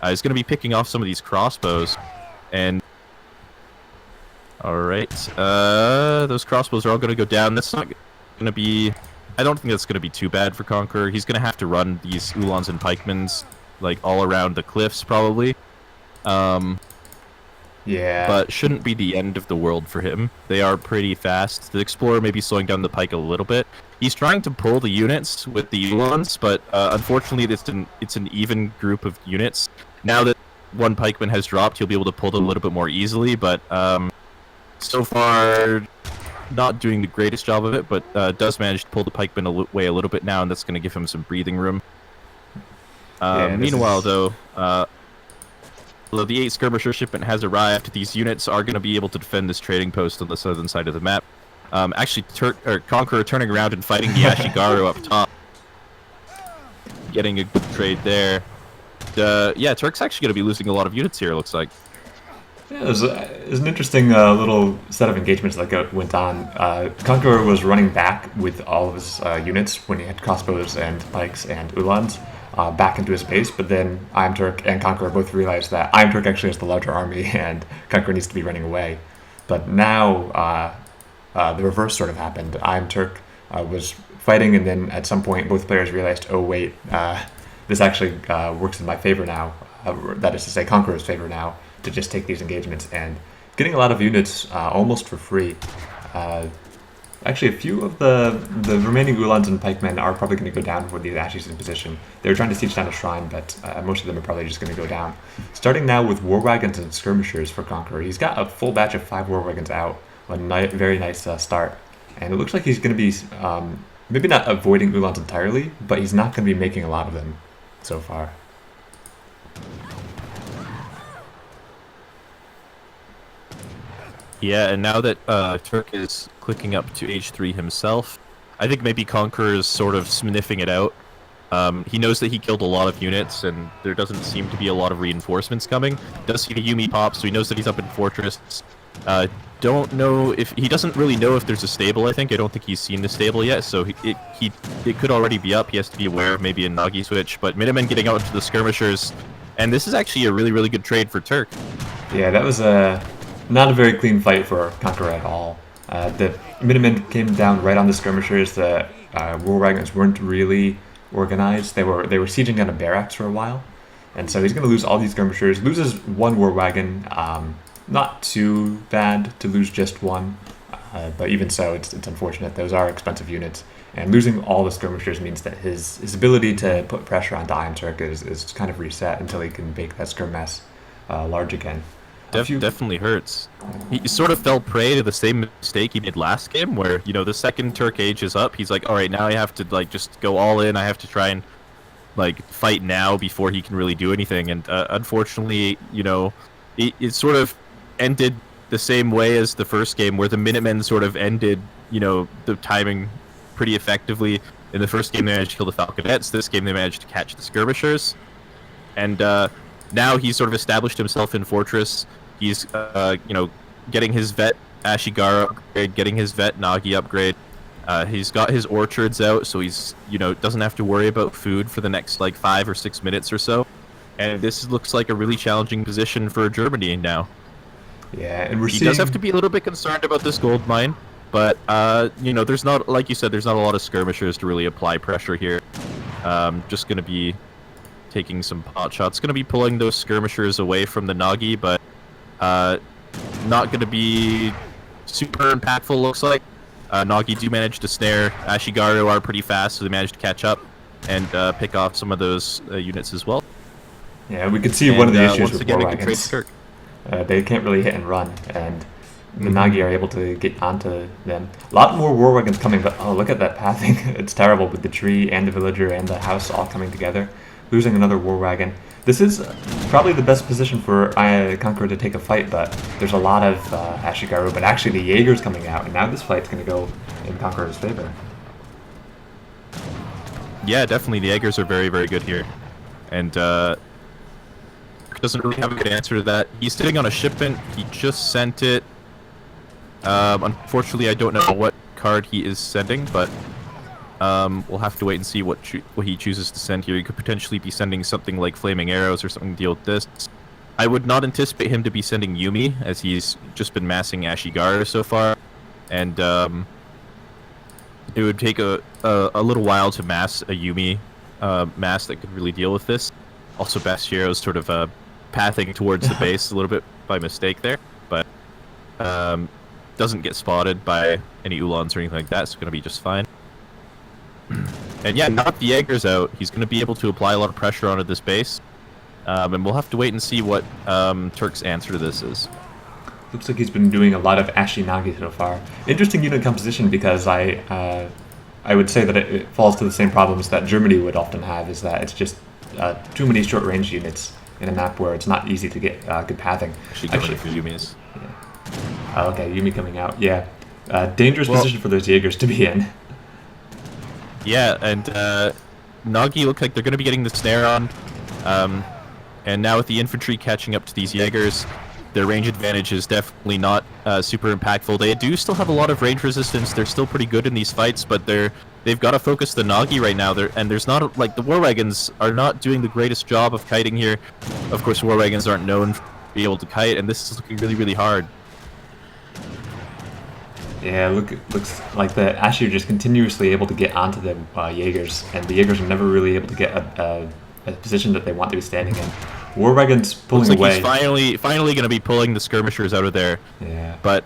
S1: He's going to be picking off some of these crossbows, and all right, those crossbows are all going to go down. That's not going to be. I don't think that's going to be too bad for Conqueror. He's going to have to run these Uhlans and pikemans like all around the cliffs, probably.
S2: Yeah.
S1: But shouldn't be the end of the world for him. They are pretty fast. The Explorer may be slowing down the pike a little bit. He's trying to pull the units with the Uhlans, but unfortunately it's an even group of units. Now that one pikeman has dropped, he'll be able to pull them a little bit more easily, but so far not doing the greatest job of it, but does manage to pull the pikeman away a little bit now, and that's going to give him some breathing room. Meanwhile, though, although the 8 skirmisher shipment has arrived, these units are going to be able to defend this trading post on the southern side of the map. Actually, Conqueror turning around and fighting the Ashigaru up top. Getting a good trade there. Yeah, Turk's actually going to be losing a lot of units here, it looks like.
S2: Yeah, it was an interesting little set of engagements that went on. Conqueror was running back with all of his units when he had crossbows and pikes and Uhlans back into his base, but then iamturk and Conqueror both realized that iamturk actually has the larger army and Conqueror needs to be running away. But now the reverse sort of happened. iamturk was fighting, and then at some point both players realized, oh wait, this actually works in my favor now. That is to say, Conqueror's favor now, to just take these engagements, and getting a lot of units almost for free. Actually, a few of the remaining Uhlans and pikemen are probably going to go down with these Ashis in position. They were trying to siege down a shrine, but most of them are probably just going to go down. Starting now with war wagons and skirmishers for Conqueror. He's got a full batch of 5 war wagons out. A very nice start. And it looks like he's going to be maybe not avoiding Uhlans entirely, but he's not going to be making a lot of them so far.
S1: Yeah, and now that Turk is clicking up to H3 himself, I think maybe Conqueror is sort of sniffing it out. He knows that he killed a lot of units, and there doesn't seem to be a lot of reinforcements coming. Does see the Yumi pop, so he knows that he's up in Fortress. Don't know if he doesn't really know if there's a stable. I don't think he's seen the stable yet, so it could already be up. He has to be aware of maybe a Nagi switch. But Minutemen getting out into the skirmishers, and this is actually a really good trade for Turk.
S2: Yeah, that was not a very clean fight for Conqueror at all. The Minutemen came down right on the skirmishers. The war wagons weren't really organized. They were sieging down a barracks for a while, and so he's going to lose all these skirmishers. Loses one war wagon. Not too bad to lose just one, but even so, it's unfortunate. Those are expensive units, and losing all the skirmishers means that his ability to put pressure on iamturk is kind of reset until he can make that skirm mass large again.
S1: Definitely hurts. He sort of fell prey to the same mistake he made last game, where the second Turk age is up, he's like, all right, now I have to just go all in. I have to try and fight now before he can really do anything. And unfortunately, it sort of ended the same way as the first game, where the Minutemen sort of ended, the timing pretty effectively. In the first game, they managed to kill the Falconets. This game, they managed to catch the skirmishers. And now he's sort of established himself in Fortress. He's, getting his vet Ashigaru upgrade, getting his vet Nagi upgrade. He's got his orchards out, so he's, doesn't have to worry about food for the next 5 or 6 minutes or so. And this looks like a really challenging position for Germany now.
S2: Yeah, and
S1: he does have to be a little bit concerned about this gold mine, but there's not, like you said, there's not a lot of skirmishers to really apply pressure here. Just going to be taking some pot shots. Going to be pulling those skirmishers away from the Nagi, but not going to be super impactful, looks like. Nagi do manage to snare. Ashigaru are pretty fast, so they manage to catch up and pick off some of those units as well.
S2: Yeah, we could see one of the issues with war
S1: again,
S2: wagons. They can't really hit and run, and the Nagi are able to get onto them. A lot more war wagons coming, but oh, look at that pathing. It's terrible with the tree and the villager and the house all coming together. Losing another war wagon. This is probably the best position for Conqueror to take a fight, but there's a lot of Ashigaru, but actually the Jaeger's coming out, and now this fight's going to go in Conqueror's favor.
S1: Yeah, definitely the Jaegers are very good here. And doesn't really have a good answer to that. He's sitting on a shipment. He just sent it. Unfortunately, I don't know what card he is sending, but we'll have to wait and see what he chooses to send here. He could potentially be sending something like Flaming Arrows or something to deal with this. I would not anticipate him to be sending Yumi, as he's just been massing Ashigaru so far. And it would take a little while to mass a Yumi mass that could really deal with this. Also, Bashiro's sort of pathing towards the base a little bit by mistake there, but doesn't get spotted by any Ulans or anything like that, so going to be just fine. And yeah, now that the Jaeger's out, he's going to be able to apply a lot of pressure onto this base, and we'll have to wait and see what Turk's answer to this is.
S2: Looks like he's been doing a lot of Ashi Nagi so far. Interesting unit composition, because I would say that it falls to the same problems that Germany would often have, is that it's just too many short-range units in a map where it's not easy to get good pathing.
S1: Actually, for Yumi's.
S2: Yeah. Oh, okay, Yumi coming out. Yeah, dangerous position for those Jaegers to be in.
S1: Yeah, and Nagi look like they're going to be getting the snare on. And now with the infantry catching up to these Jaegers, their range advantage is definitely not super impactful. They do still have a lot of range resistance. They're still pretty good in these fights, but they've got to focus the Nagi right now. And there's not, the war wagons are not doing the greatest job of kiting here. Of course, war wagons aren't known for being able to kite, and this is looking really hard.
S2: Yeah, looks like the Ashi are just continuously able to get onto the Jaegers, and the Jaegers are never really able to get a position that they want to be standing in. War wagons pulling
S1: looks like
S2: away.
S1: He's finally going to be pulling the skirmishers out of there.
S2: Yeah.
S1: But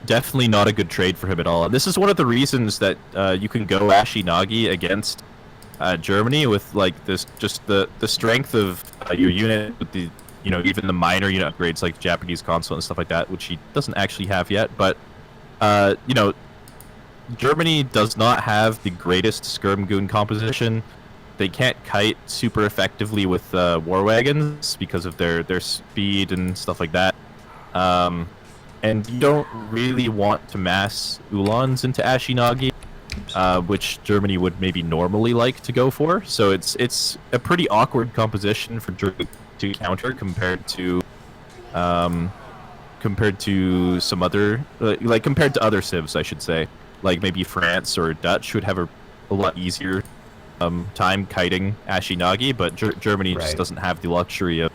S1: definitely not a good trade for him at all. And this is one of the reasons that you can go Ashi Nagi against Germany with the strength of your unit with the even the minor unit upgrades like Japanese console and stuff like that, which he doesn't actually have yet. But Germany does not have the greatest skirm goon composition. They can't kite super effectively with war wagons because of their speed and stuff like that. And you don't really want to mass Ulans into Ashi Nagi. which Germany would maybe normally like to go for. So it's a pretty awkward composition for Germany to counter compared to some other like compared to other civs, I should say. Like maybe France or Dutch would have a lot easier time kiting Ashinagi, but Germany just doesn't have the luxury of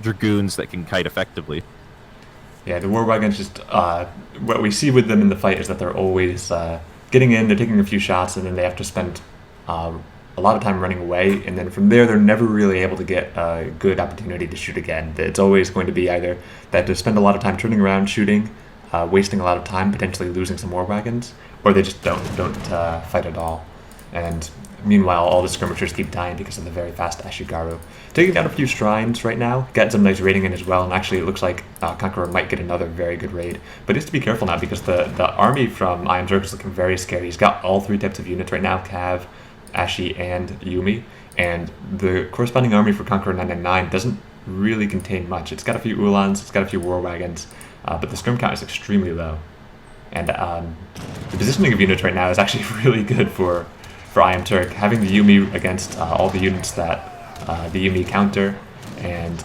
S1: dragoons that can kite effectively.
S2: Yeah, the war wagons just what we see with them in the fight is that they're always getting in, they're taking a few shots, and then they have to spend a lot of time running away, and then from there they're never really able to get a good opportunity to shoot again. It's always going to be either they have to spend a lot of time turning around shooting, wasting a lot of time, potentially losing some war wagons, or they just don't fight at all. And meanwhile, all the skirmishers keep dying because of the very fast Ashigaru. Taking down a few shrines right now, getting some nice raiding in as well, and actually it looks like Conqueror might get another very good raid. But he has to be careful now because the army from iamturk is looking very scary. He's got all three types of units right now, Cav, Ashi, and Yumi, and the corresponding army for Conqueror999 doesn't really contain much. It's got a few Uhlans, it's got a few war wagons, but the skirm count is extremely low. And the positioning of units right now is actually really good for iamturk, having the Yumi against all the units that the Yumi counter, and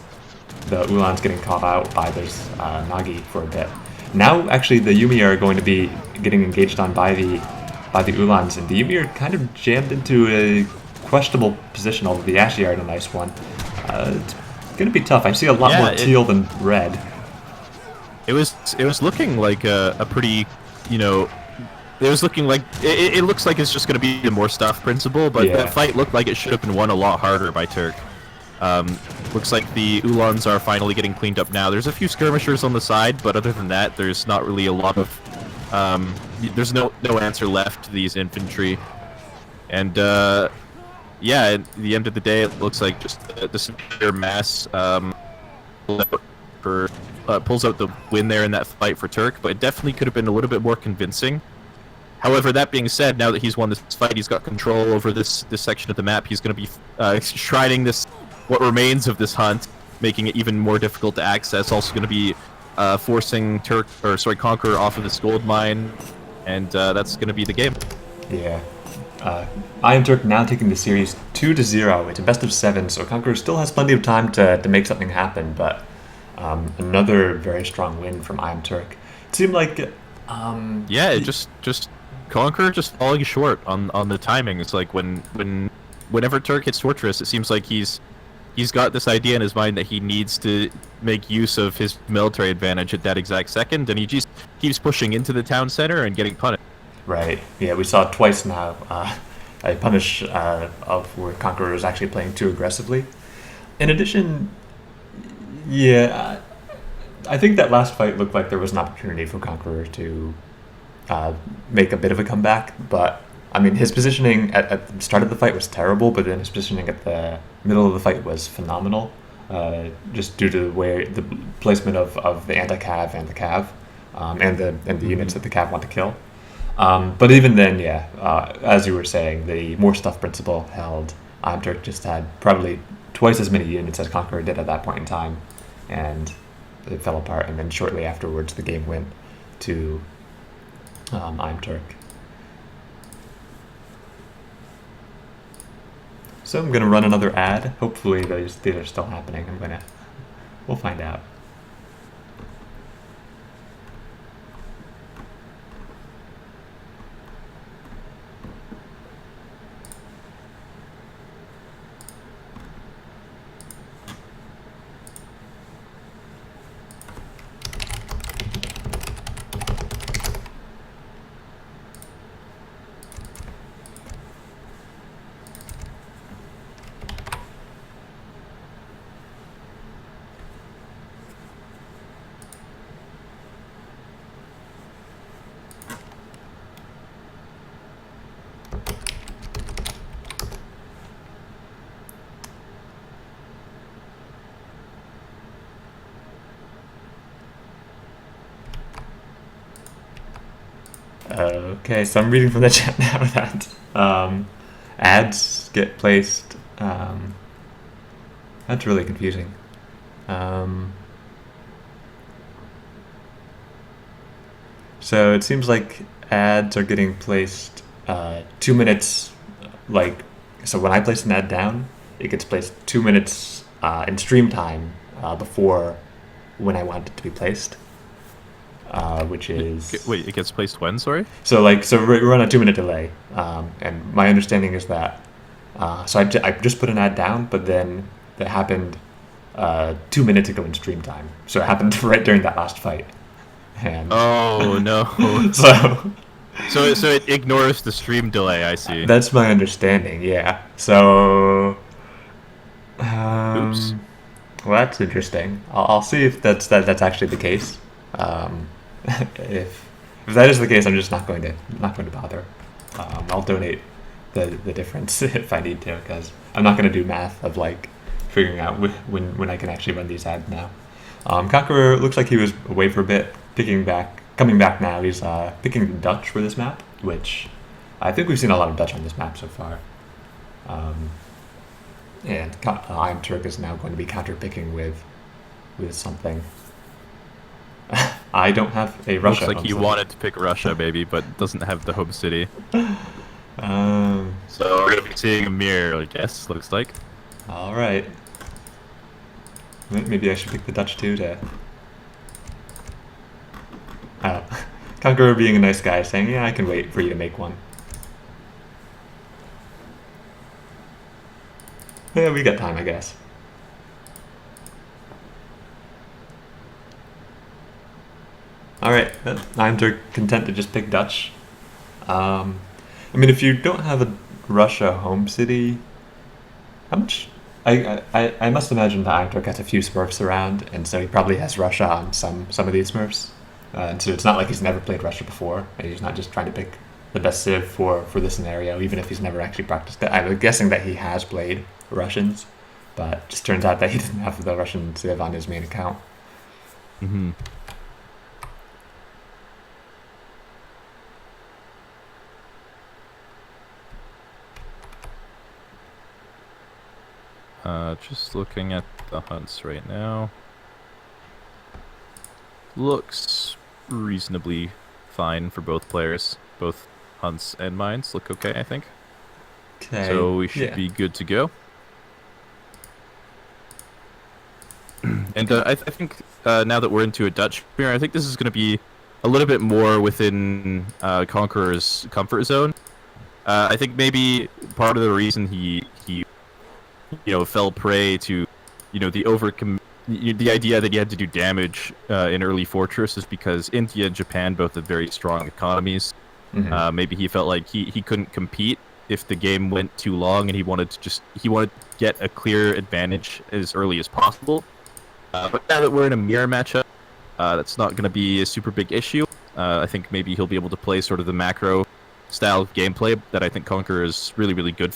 S2: the Uhlans getting caught out by this Nagi for a bit. Now, actually, the Yumi are going to be getting engaged on by the Uhlans, and the Yumi are kind of jammed into a questionable position, although the Ashi are in a nice one. It's going to be tough. I see a lot more teal than red.
S1: It was looking like a pretty, it was looking like it looks like it's just going to be the more stuff principle, but the fight looked like it should have been won a lot harder by Turk. Looks like the Uhlans are finally getting cleaned up now. There's a few skirmishers on the side, but other than that, there's not really a lot of there's no answer left to these infantry. And yeah, at the end of the day, it looks like just the severe mass pulls out the win there in that fight for Turk, but it definitely could have been a little bit more convincing. However, that being said, now that he's won this fight, he's got control over this section of the map. He's going to be shrining what remains of this hunt, making it even more difficult to access. Also going to be forcing Conqueror off of this gold mine, and that's going to be the game.
S2: Yeah. iamturk now taking the series 2-0. It's a best of 7, so Conqueror still has plenty of time to make something happen, but another very strong win from iamturk. It seemed like
S1: yeah, it just Conqueror just falling short on the timing. It's like whenever Turk hits Fortress, it seems like he's got this idea in his mind that he needs to make use of his military advantage at that exact second, and he just keeps pushing into the town center and getting punished.
S2: Right. Yeah, we saw twice now a punish of where Conqueror is actually playing too aggressively. In addition, yeah, I think that last fight looked like there was an opportunity for Conqueror to make a bit of a comeback, but I mean, his positioning at the start of the fight was terrible, but then his positioning at the middle of the fight was phenomenal, just due to the placement of the anti-cav and the cav, and the units that the cav want to kill. But even then, yeah, as you were saying, the more stuff principle held. iamturk just had probably twice as many units as Conqueror did at that point in time, and it fell apart, and then shortly afterwards the game went to iamturk. So I'm going to run another ad. Hopefully these are still happening. We'll find out. Okay, so I'm reading from the chat now that ads get placed. That's really confusing. So it seems like ads are getting placed 2 minutes, like, so when I place an ad down, it gets placed 2 minutes in stream time before when I want it to be placed, which is...
S1: Wait, it gets placed when, sorry?
S2: So we're on a 2 minute delay, and my understanding is that, so I just put an ad down, but then that happened 2 minutes ago in stream time. So it happened right during that last fight. And
S1: oh no. So it ignores the stream delay, I see.
S2: That's my understanding, yeah. So
S1: Oops.
S2: Well, that's interesting. I'll see if that's actually the case. If that is the case, I'm just not going to bother. I'll donate the difference if I need to, because I'm not going to do math of like figuring out when I can actually run these ads now. Conqueror looks like he was away for a bit, coming back now. He's picking Dutch for this map, which I think we've seen a lot of Dutch on this map so far. And iamturk is now going to be counter-picking with something. I don't have a Russia.
S1: Looks like he wanted to pick Russia, maybe, but doesn't have the home city. So we're gonna be seeing a mirror, I guess. Looks like.
S2: All right. Maybe I should pick the Dutch too to... Conqueror being a nice guy, saying, yeah, I can wait for you to make one. Yeah, we got time, I guess. Alright, I'm content to just pick Dutch. I mean, if you don't have a Russia home city, how much... I must imagine that iamturk has a few Smurfs around, and so he probably has Russia on some of these Smurfs. And so it's not like he's never played Russia before, and he's not just trying to pick the best civ for this scenario, even if he's never actually practiced it. I'm guessing that he has played Russians, but just turns out that he doesn't have the Russian civ on his main account.
S1: Mm-hmm. Just looking at the hunts right now. Looks reasonably fine for both players. Both hunts and mines look okay, I think.
S2: Okay.
S1: So we should be good to go. And I think now that we're into a Dutch mirror, I think this is going to be a little bit more within Conqueror's comfort zone. I think maybe part of the reason he fell prey to, the idea that he had to do damage in early Fortress is because India and Japan both have very strong economies.
S2: Mm-hmm.
S1: Maybe he felt like he couldn't compete if the game went too long, and he wanted to get a clear advantage as early as possible. But now that we're in a mirror matchup, that's not going to be a super big issue. I think maybe he'll be able to play sort of the macro style of gameplay that I think Conqueror is really, really good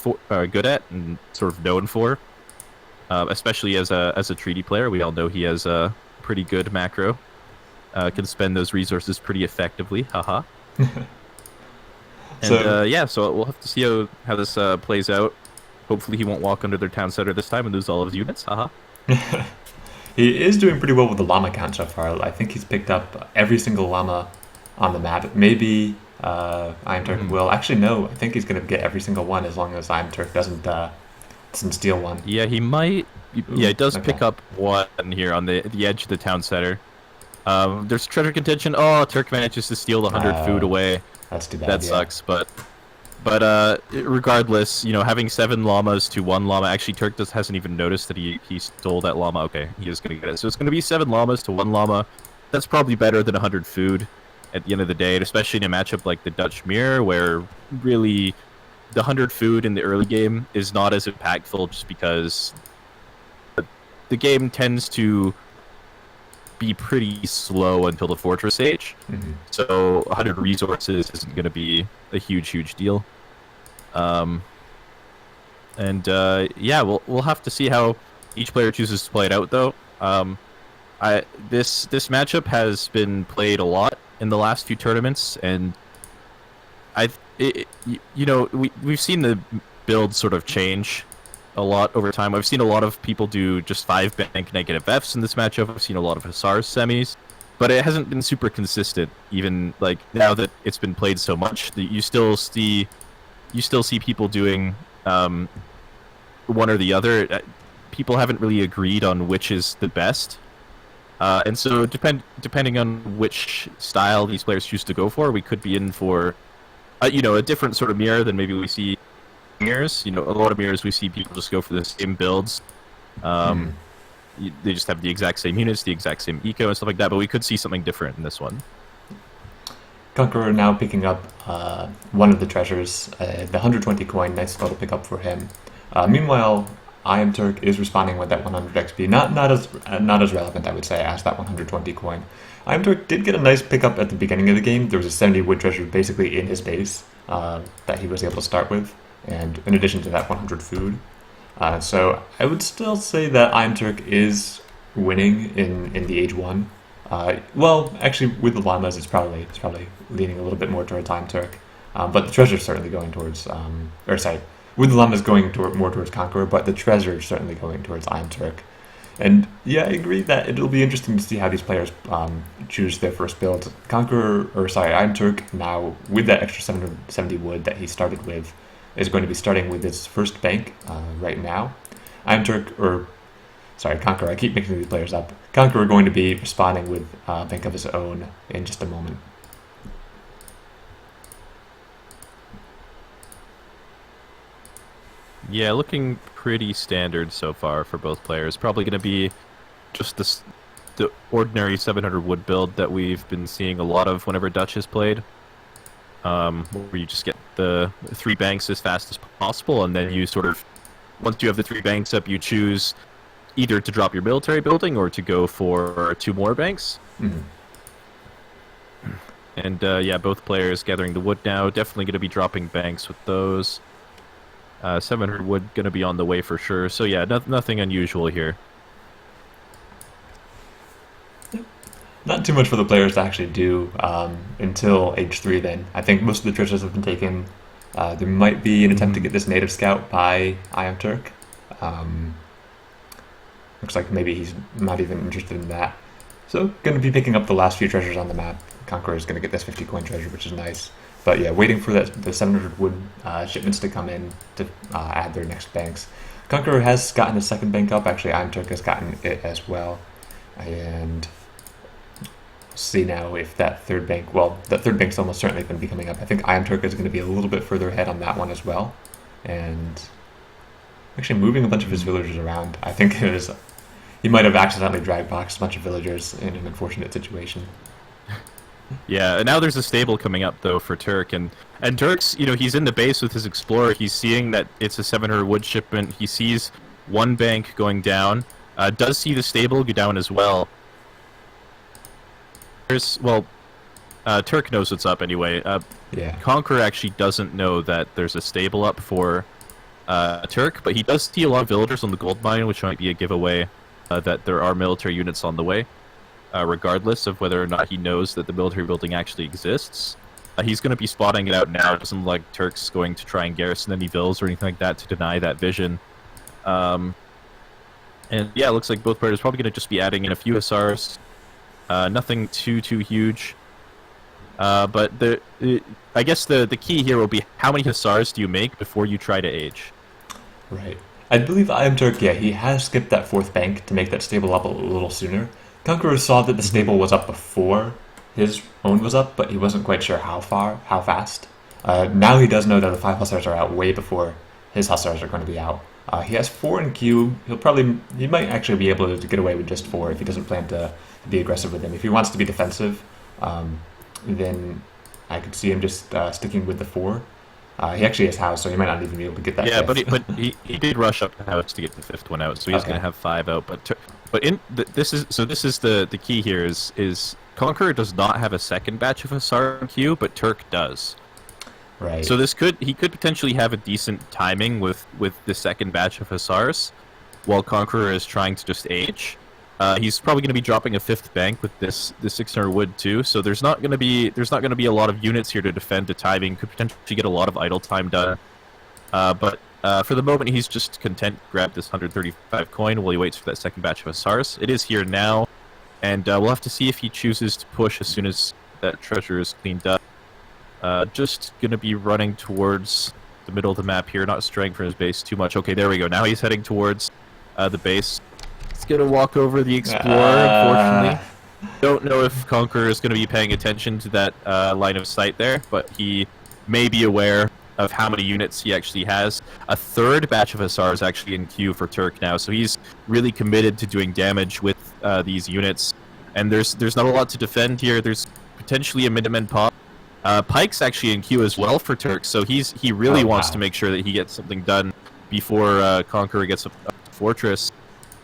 S1: at and sort of known for. Especially as a treaty player, we all know he has a pretty good macro. Can spend those resources pretty effectively. Haha. And so we'll have to see how this plays out. Hopefully he won't walk under their town center this time and lose all of his units. Haha.
S2: He is doing pretty well with the llama count so far. I think he's picked up every single llama on the map. Maybe iamturk will. Actually, no. I think he's going to get every single one as long as iamturk doesn't steal one.
S1: Yeah, he might. Yeah, it does
S2: okay.
S1: pick up one here on the edge of the town center. There's treasure contention. Oh, Turk manages to steal the 100 food away.
S2: That's too bad.
S1: That sucks, but regardless, having 7 llamas to 1 llama. Actually, Turk hasn't even noticed that he stole that llama. Okay, he is gonna get it. So it's gonna be 7 llamas to 1 llama. That's probably better than 100 food at the end of the day, and especially in a matchup like the Dutch Mirror, where really the 100 food in the early game is not as impactful, just because the game tends to be pretty slow until the fortress stage.
S2: Mm-hmm.
S1: So 100 resources isn't going to be a huge deal. We'll have to see how each player chooses to play it out, though. This matchup has been played a lot in the last few tournaments, and we've seen the build sort of change a lot over time. I've seen a lot of people do just 5 bank negative Fs in this matchup. I've seen a lot of Hussars semis. but it hasn't been super consistent. Even like now that it's been played so much, that you still see people doing one or the other. People haven't really agreed on which is the best, and so depending on which style these players choose to go for, we could be in for a different sort of mirror than maybe we see mirrors. A lot of mirrors we see people just go for the same builds. They just have the exact same units, the exact same eco and stuff like that, but we could see something different in this one.
S2: Conqueror now picking up one of the treasures, the 120 coin, nice spell to pick up for him. Meanwhile, iamturk is responding with that 100 XP, not as relevant, I would say, as that 120 coin. iamturk did get a nice pickup at the beginning of the game. There was a 70 wood treasure basically in his base that he was able to start with, and in addition to that 100 food. So I would still say that iamturk is winning in the Age 1. Well, actually, with the llamas, it's probably leaning a little bit more towards iamturk, but the treasure's certainly going towards, with the llamas going more towards Conqueror, but the treasure's certainly going towards iamturk. And yeah, I agree that it'll be interesting to see how these players choose their first build. iamturk now, with that extra 770 wood that he started with, is going to be starting with his first bank right now. Conqueror, I keep mixing these players up. Conqueror going to be responding with a bank of his own in just a moment.
S1: Yeah, looking pretty standard so far for both players. Probably going to be just the ordinary 700 wood build that we've been seeing a lot of whenever Dutch has played. Where you just get the 3 banks as fast as possible, and then you sort of, once you have the 3 banks up, you choose either to drop your military building or to go for 2 more banks.
S2: Mm-hmm.
S1: And yeah, both players gathering the wood now. Definitely going to be dropping banks with those. 700 wood going to be on the way for sure. So yeah, nothing unusual here.
S2: Not too much for the players to actually do until Age 3 then. I think most of the treasures have been taken. There might be an attempt to get this native scout by iamturk. Looks like maybe he's not even interested in that. So going to be picking up the last few treasures on the map. Conqueror is going to get this 50 coin treasure, which is nice. But yeah, waiting for the 700 wood shipments to come in to add their next banks. Conqueror has gotten his second bank up. Actually, iamturk has gotten it as well. And see now if that third bank's almost certainly going to be coming up. I think iamturk is going to be a little bit further ahead on that one as well. And actually moving a bunch of his villagers around. I think he might have accidentally drag boxed a bunch of villagers in an unfortunate situation.
S1: Yeah, and now there's a stable coming up though for Turk, and Turk's, he's in the base with his explorer. He's seeing that it's a 700 wood shipment. He sees one bank going down. Does see the stable go down as well. Turk knows what's up anyway.
S2: Yeah.
S1: Conqueror actually doesn't know that there's a stable up for Turk, but he does see a lot of villagers on the gold mine, which might be a giveaway that there are military units on the way. Regardless of whether or not he knows that the military building actually exists. He's going to be spotting it out now. It doesn't look like Turk's going to try and garrison any villas or anything like that to deny that vision. And yeah, it looks like both players are probably going to just be adding in a few SRs. Nothing too huge. But I guess the key here will be how many Hussars do you make before you try to age?
S2: Right. I believe iamturk, he has skipped that 4th bank to make that stable up a little sooner. Conqueror saw that the stable was up before his own was up, but he wasn't quite sure how fast. Now he does know that the 5 Hussars are out way before his Hussars are going to be out. He has 4 in queue. He might actually be able to get away with just 4 if he doesn't plan to be aggressive with them. If he wants to be defensive, then I could see him just sticking with the 4. He actually has house, so he might not even be able to get that.
S1: Yeah,
S2: fifth.
S1: but he did rush up the house to get the 5th one out, so he's going to have 5 out. This is the key here is Conqueror does not have a second batch of Hussar in queue, but Turk does.
S2: Right.
S1: So he could potentially have a decent timing with the second batch of Hussars, while Conqueror is trying to just age. He's probably going to be dropping a 5th bank with this 600 wood too. So there's not going to be a lot of units here to defend the timing. Could potentially get a lot of idle time done. But for the moment, he's just content to grab this 135 coin while he waits for that second batch of Hussars. It is here now, And we'll have to see if he chooses to push as soon as that treasure is cleaned up. Just going to be running towards the middle of the map here, not straying from his base too much. Okay, there we go. Now he's heading towards the base. He's going to walk over the Explorer, unfortunately. Don't know if Conqueror is going to be paying attention to that line of sight there, but he may be aware of how many units he actually has. A third batch of Hussars actually in queue for Turk now, so he's really committed to doing damage with these units. And there's not a lot to defend here. There's potentially a Minutemen pop. Pike's actually in queue as well for Turk, so he really wants to make sure that he gets something done before Conqueror gets a fortress.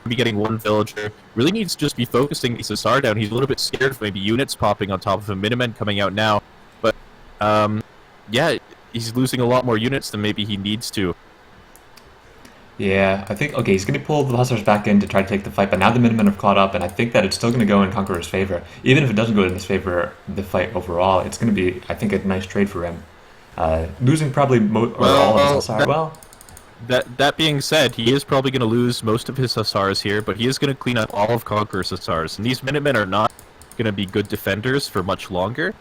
S1: Be getting one villager. Really needs to just be focusing these Hussar down. He's a little bit scared of maybe units popping on top of him. Minutemen coming out now, but yeah, he's losing a lot more units than maybe he needs to.
S2: Yeah, I think, okay, he's going to pull the Hussars back in to try to take the fight, but now the Minutemen have caught up, and I think that it's still going to go in Conqueror's favor. Even if it doesn't go in his favor, the fight overall, it's going to be, I think, a nice trade for him. Losing probably all of his Hussars.
S1: That being said, he is probably going to lose most of his Hussars here, but he is going to clean up all of Conqueror's Hussars. And these Minutemen are not going to be good defenders for much longer.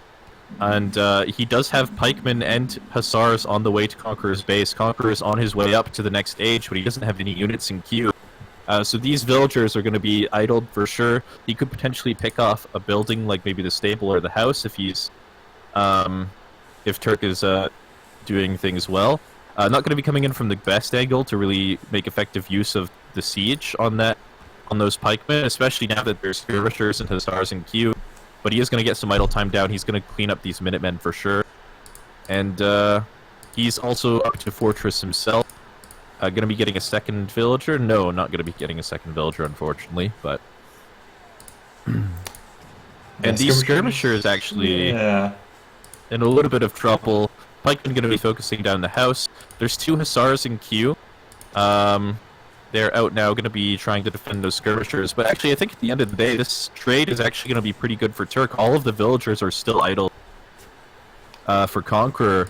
S1: And he does have pikemen and Hussars on the way to Conqueror's base. Conqueror is on his way up to the next stage, but he doesn't have any units in queue. So these villagers are going to be idled for sure. He could potentially pick off a building like maybe the stable or the house if he's if Turk is doing things well. Not going to be coming in from the best angle to really make effective use of the siege on those pikemen, especially now that there's skirmishers and Hussars in queue. But he is going to get some idle time down. He's going to clean up these Minutemen for sure. And he's also up to Fortress himself. Going to be getting a second villager? No, not going to be getting a second villager, unfortunately. But and these skirmishers actually in a little bit of trouble. Pikemen going to be focusing down the house. There's two Hussars in queue. They're out now, going to be trying to defend those skirmishers. But actually, I think at the end of the day, this trade is actually going to be pretty good for Turk. All of the villagers are still idle for Conqueror.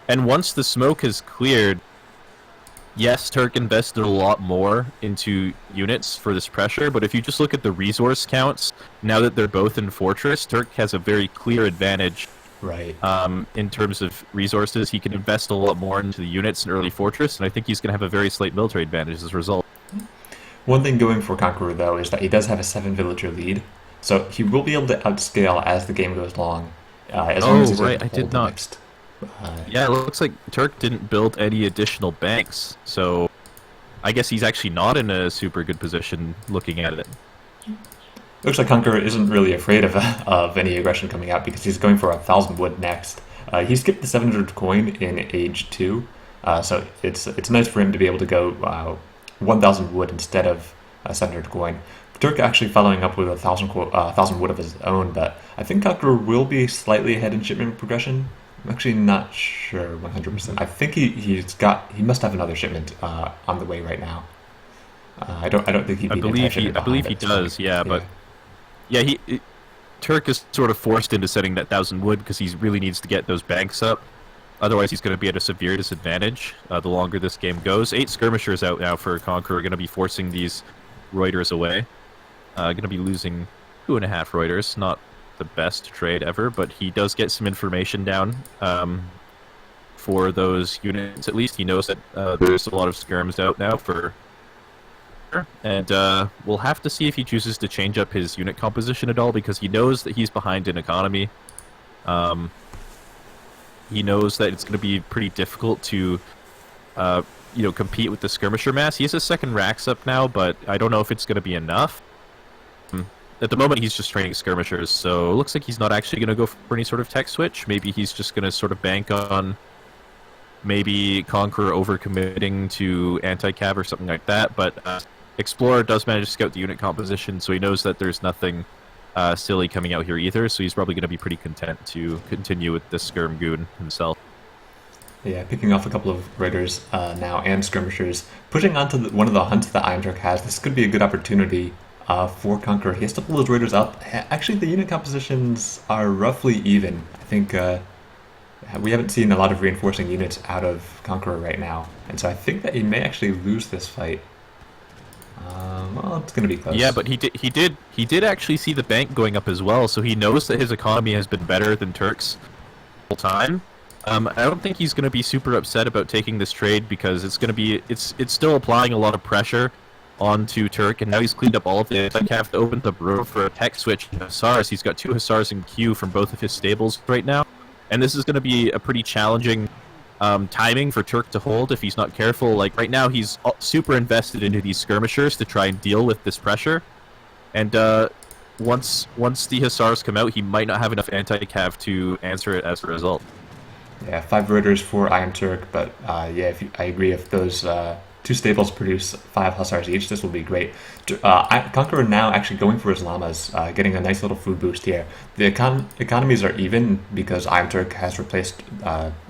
S1: And once the smoke is cleared, yes, Turk invested a lot more into units for this pressure. But if you just look at the resource counts, now that they're both in Fortress, Turk has a very clear advantage.
S2: Right.
S1: In terms of resources, he can invest a lot more into the units in early Fortress, and I think he's going to have a very slight military advantage as a result.
S2: One thing going for Conqueror, though, is that he does have a 7-villager lead, so he will be able to outscale as the game goes along. As long as he's
S1: right, I did not. Yeah, it looks like Turk didn't build any additional banks, so I guess he's actually not in a super good position looking at it.
S2: Looks like Conqueror isn't really afraid of any aggression coming out because he's going for 1,000 wood next. He skipped the 700 coin in Age 2, so it's nice for him to be able to go 1,000 wood instead of 700 coin. Turk actually following up with 1,000 wood of his own, but I think Conqueror will be slightly ahead in shipment progression. I'm actually not sure 100%. I think he must have another shipment on the way right now. I don't think he'd be
S1: I believe he does, yeah, but. Yeah, Turk is sort of forced into setting that 1,000 wood because he really needs to get those banks up. Otherwise, he's going to be at a severe disadvantage the longer this game goes. 8 skirmishers out now for Conqueror, going to be forcing these Reuters away. Going to be losing 2.5 Reuters. Not the best trade ever, but he does get some information down for those units. At least he knows that there's a lot of skirms out now for... And we'll have to see if he chooses to change up his unit composition at all, because he knows that he's behind in economy. He knows that it's going to be pretty difficult to, compete with the skirmisher mass. He has a second racks up now, but I don't know if it's going to be enough. At the moment, he's just training skirmishers, so it looks like he's not actually going to go for any sort of tech switch. Maybe he's just going to sort of bank on maybe Conqueror overcommitting to anti-cav or something like that, but Explorer does manage to scout the unit composition, so he knows that there's nothing silly coming out here either, so he's probably going to be pretty content to continue with the skirm goon himself.
S2: Yeah, picking off a couple of raiders now and skirmishers, pushing onto one of the hunts that iamturk has. This could be a good opportunity for Conqueror. He has to pull his raiders up. Actually, the unit compositions are roughly even. I think we haven't seen a lot of reinforcing units out of Conqueror right now, and so I think that he may actually lose this fight. Well, it's going to be close.
S1: Yeah, but he did actually see the bank going up as well, so he knows that his economy has been better than Turk's the whole time. I don't think he's going to be super upset about taking this trade because it's going to be it's still applying a lot of pressure onto Turk, and now he's cleaned up all of it. Like, have to open up room for a tech switch in Hussars. He's got 2 Hussars in queue from both of his stables right now, and this is going to be a pretty challenging timing for Turk to hold if he's not careful. Like, right now he's super invested into these skirmishers to try and deal with this pressure, and once the Hussars come out, he might not have enough anti-cav to answer it as a result.
S2: Yeah, 5 Raiders, 4 iamturk, but yeah, I agree, if those 2 stables produce 5 Hussars each, this will be great. Conqueror now actually going for his llamas, getting a nice little food boost here. The economies are even because iamturk has replaced,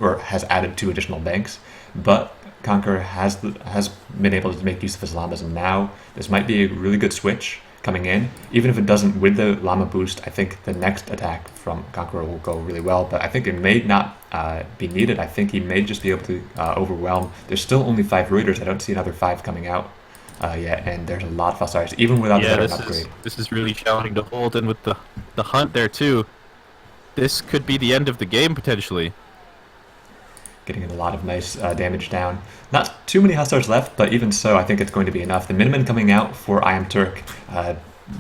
S2: or has added 2 additional banks, but Conqueror has been able to make use of his llamas, and now this might be a really good switch coming in. Even if it doesn't with the llama boost, I think the next attack from Conqueror will go really well, but I think it may not be needed. I think he may just be able to overwhelm. There's still only 5 Raiders. I don't see another 5 coming out yet, and there's a lot of Hussars, even without the veteran upgrade.
S1: This is really challenging to hold, and with the hunt there too, this could be the end of the game potentially.
S2: Getting a lot of nice damage down. Not too many Hussars left, but even so, I think it's going to be enough. The Minutemen coming out for iamturk.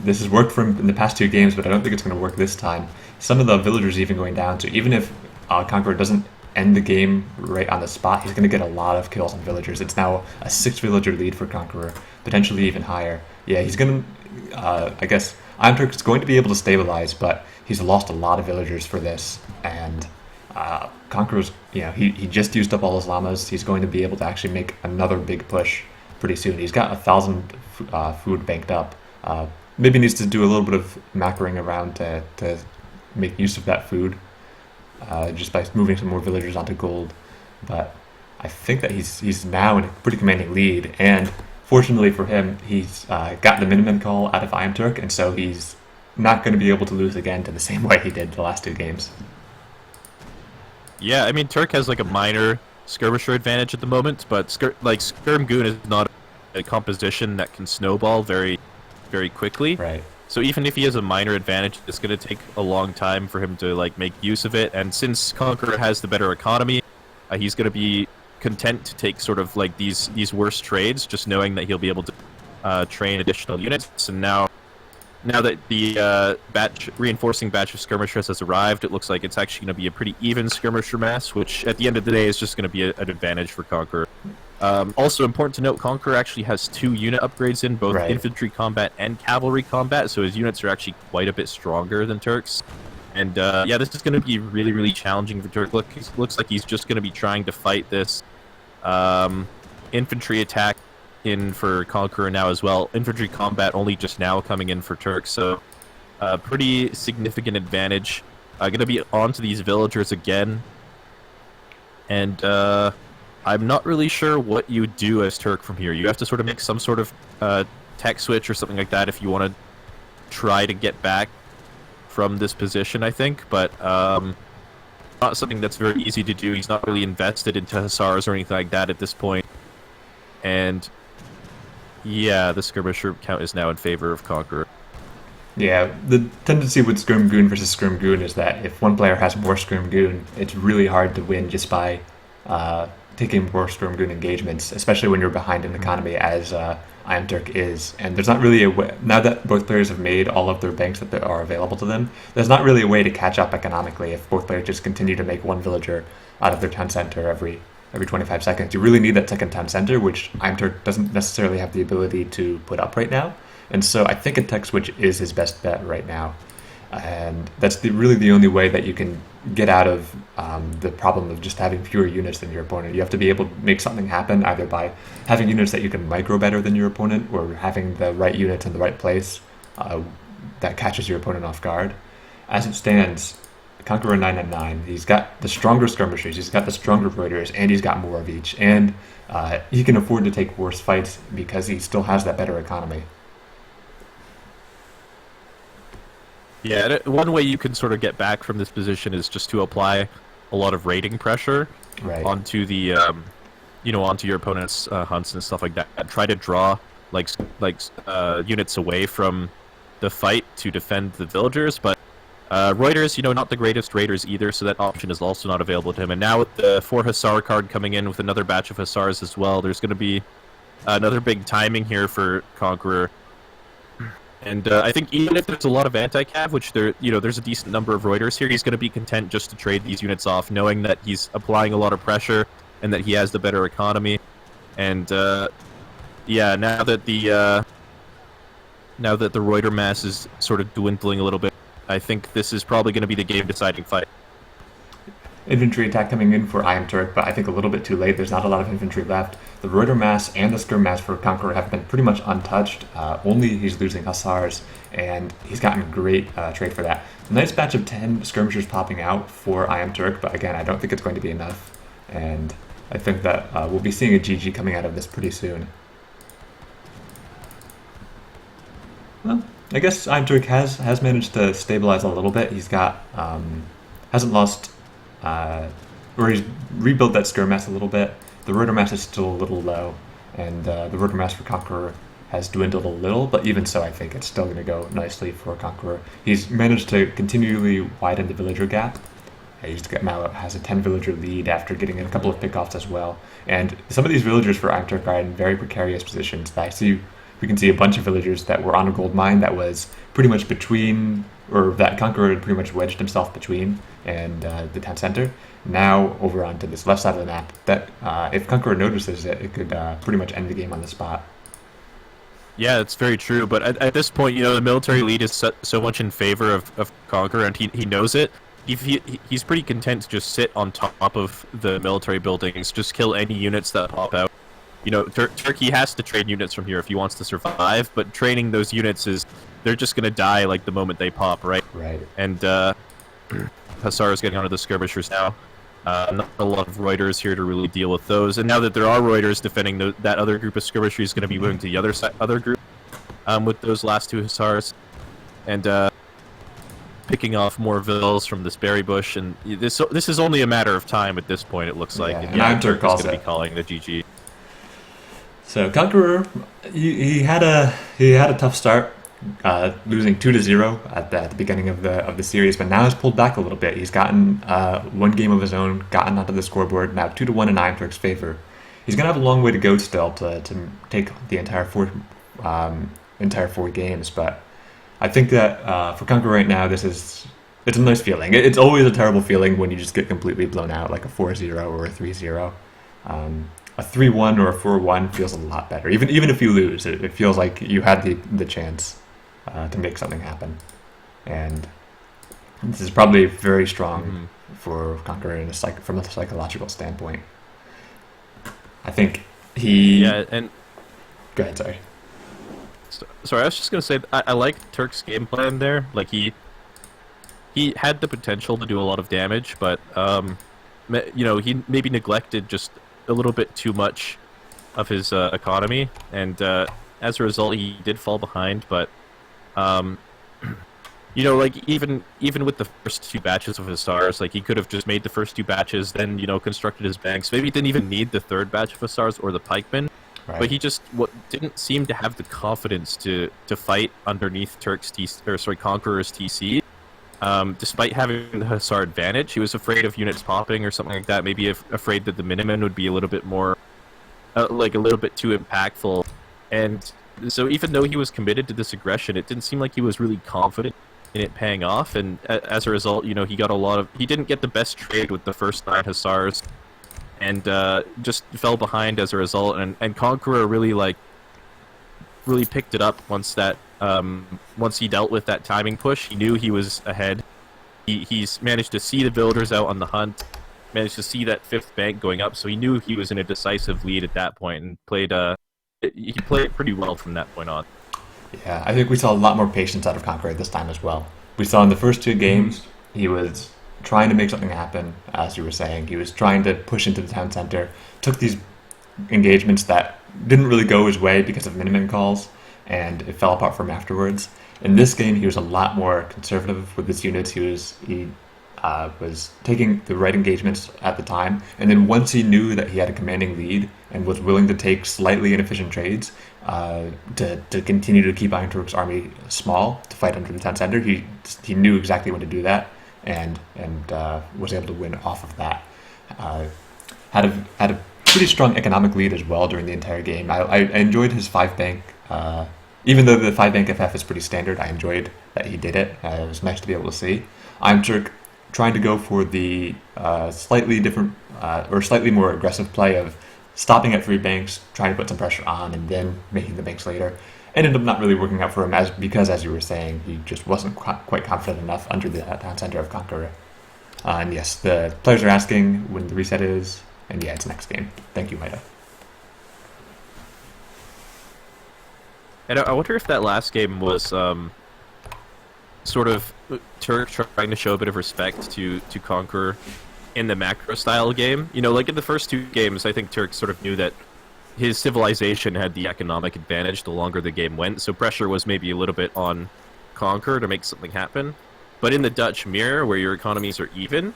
S2: This has worked for him in the past 2 games, but I don't think it's going to work this time. Some of the villagers even going down, so even if Conqueror doesn't end the game right on the spot, he's going to get a lot of kills on villagers. It's now a 6 villager lead for Conqueror, potentially even higher. Yeah, he's going to, I guess, iamturk is going to be able to stabilize, but he's lost a lot of villagers for this, and Conqueror's, he just used up all his llamas. He's going to be able to actually make another big push pretty soon. He's got 1,000 food banked up. Maybe needs to do a little bit of macroing around to make use of that food, just by moving some more villagers onto gold. But I think that he's now in a pretty commanding lead, and fortunately for him, he's got the Minutemen call out of iamturk, and so he's not going to be able to lose again to the same way he did the last 2 games.
S1: Yeah, I mean, Turk has like a minor skirmisher advantage at the moment, but Skirm Goon is not a composition that can snowball very, very quickly.
S2: Right.
S1: So even if he has a minor advantage, it's going to take a long time for him to like make use of it. And since Conqueror has the better economy, he's going to be content to take sort of like these worse trades, just knowing that he'll be able to train additional units. And now that the reinforcing batch of skirmishers has arrived, it looks like it's actually going to be a pretty even skirmisher mass, which at the end of the day is just going to be an advantage for Conqueror. Also important to note, Conqueror actually has 2 unit upgrades in both infantry combat and cavalry combat, so his units are actually quite a bit stronger than Turk's. And yeah, this is going to be really, really challenging for Turk. Looks like he's just going to be trying to fight this infantry attack in for Conqueror now as well. Infantry combat only just now coming in for Turk, so pretty significant advantage. Going to be onto these villagers again, and I'm not really sure what you do as Turk from here. You have to sort of make some sort of tech switch or something like that if you want to try to get back from this position, I think, but not something that's very easy to do. He's not really invested into Hussars or anything like that at this point, and yeah, the skirmisher count is now in favor of Conqueror.
S2: Yeah, the tendency with Skirm Goon versus Skirm Goon is that if one player has more Skirm Goon, it's really hard to win just by taking more Skirm Goon engagements, especially when you're behind in economy as iamturk is. And there's not really a way, now that both players have made all of their banks that are available to them, there's not really a way to catch up economically if both players just continue to make 1 villager out of their town center every 25 seconds. You really need that second town center, which iamturk doesn't necessarily have the ability to put up right now. And so I think a tech switch is his best bet right now. And that's really the only way that you can get out of the problem of just having fewer units than your opponent. You have to be able to make something happen either by having units that you can micro better than your opponent, or having the right units in the right place that catches your opponent off guard. As it stands, Conquerer999, he's got the stronger skirmishers, he's got the stronger raiders, and he's got more of each. And he can afford to take worse fights because he still has that better economy.
S1: Yeah, one way you can sort of get back from this position is just to apply a lot of raiding pressure onto the, onto your opponent's hunts and stuff like that. And try to draw units away from the fight to defend the villagers, but Reuters, not the greatest raiders either, so that option is also not available to him. And now with the 4 Hussar card coming in with another batch of Hussars as well, there's going to be another big timing here for Conqueror. And I think even if there's a lot of anti-cav, which there's a decent number of Reuters here, he's going to be content just to trade these units off, knowing that he's applying a lot of pressure and that he has the better economy. And yeah, now that the Reuter mass is sort of dwindling a little bit, I think this is probably going to be the game-deciding fight.
S2: Infantry attack coming in for iamturk, but I think a little bit too late. There's not a lot of infantry left. The Reuter mass and the skirm mass for Conqueror have been pretty much untouched. Only he's losing Hussars, and he's gotten great trade for that. A nice batch of 10 skirmishers popping out for iamturk, but again, I don't think it's going to be enough. And I think that we'll be seeing a GG coming out of this pretty soon. Well, I guess iamturk has managed to stabilize a little bit. He's got hasn't lost, or he's rebuilt that skirm mass a little bit. The Reuter mass is still a little low, and the Reuter mass for Conqueror has dwindled a little, but even so, I think it's still going to go nicely for Conqueror. He's managed to continually widen the villager gap. Now has a 10 villager lead after getting in a couple of pickoffs as well. And some of these villagers for iamturk are in very precarious positions. We can see a bunch of villagers that were on a gold mine that was pretty much between, or that Conqueror had pretty much wedged himself between, and the town center. Now over onto this left side of the map, that if Conqueror notices it, it could pretty much end the game on the spot.
S1: Yeah, it's very true, but at this point, the military lead is so much in favor of Conqueror, and he knows it. He's pretty content to just sit on top of the military buildings, just kill any units that pop out. Turkey has to train units from here if he wants to survive, but training those units they're just going to die like the moment they pop, right?
S2: Right.
S1: And Hussar is getting onto the skirmishers now. Not a lot of Reuters here to really deal with those. And now that there are Reuters defending that other group of skirmishers, is going to be moving to the other group with those last 2 Hussars. And picking off more vills from this berry bush. And this is only a matter of time at this point, it looks like.
S2: Yeah, and iamturk
S1: is going to be calling the GG.
S2: So Conqueror, he had a tough start, losing 2-0 at the beginning of the series, but now he's pulled back a little bit. He's gotten one game of his own, gotten onto the scoreboard, now 2-1 in iamturk's favor. He's gonna have a long way to go still to take the entire four games, but I think that for Conqueror right now, it's a nice feeling. It's always a terrible feeling when you just get completely blown out, like a 4-0 or a 3-0. A 3-1 or a 4-1 feels a lot better. Even if you lose, it feels like you had the chance to make something happen. And this is probably very strong for Conqueror from a psychological standpoint. I think he...
S1: Yeah, and...
S2: Go ahead, sorry.
S1: Sorry, I was just going to say, I like Turk's game plan there. Like, he had the potential to do a lot of damage, but, he maybe neglected just a little bit too much of his economy, and as a result, he did fall behind. But even with the first 2 batches of his stars, like he could have just made the first 2 batches, then constructed his banks. Maybe he didn't even need the 3rd batch of his stars or the pikemen, right. But he just didn't seem to have the confidence to fight underneath Conqueror's TC. Despite having the Hussar advantage, he was afraid of units popping or something like that. Maybe afraid that the Miniman would be a little bit more, a little bit too impactful. And so even though he was committed to this aggression, it didn't seem like he was really confident in it paying off. And as a result, he didn't get the best trade with the first 9 Hussars, and just fell behind as a result. And Conqueror really picked it up once he dealt with that timing push. He knew he was ahead. He's managed to see the villagers out on the hunt, managed to see that 5th bank going up, so he knew he was in a decisive lead at that point, and he played pretty well from that point on.
S2: Yeah, I think we saw a lot more patience out of Conqueror this time as well. We saw in the first 2 games, he was trying to make something happen, as you were saying. He was trying to push into the town center, took these engagements that didn't really go his way because of Miniman calls, and it fell apart for him afterwards. In this game, he was a lot more conservative with his units. He was taking the right engagements at the time, and then once he knew that he had a commanding lead and was willing to take slightly inefficient trades to continue to keep Iron army small to fight under the town center, he knew exactly when to do that, and was able to win off of that. Had a pretty strong economic lead as well during the entire game. I enjoyed his 5-bank. Even though the 5-bank FF is pretty standard, I enjoyed that he did it. It was nice to be able to see. Iamturk trying to go for the slightly different or slightly more aggressive play of stopping at 3 banks, trying to put some pressure on, and then making the banks later. Ended up not really working out for him because, as you were saying, he just wasn't quite confident enough under the town center of Conqueror. And yes, the players are asking when the reset is, and yeah, it's next game. Thank you, Mitoe.
S1: And I wonder if that last game was sort of Turk trying to show a bit of respect to Conqueror in the macro style game. You know, like in the first 2 games, I think Turk sort of knew that his civilization had the economic advantage the longer the game went, so pressure was maybe a little bit on Conqueror to make something happen. But in the Dutch mirror, where your economies are even,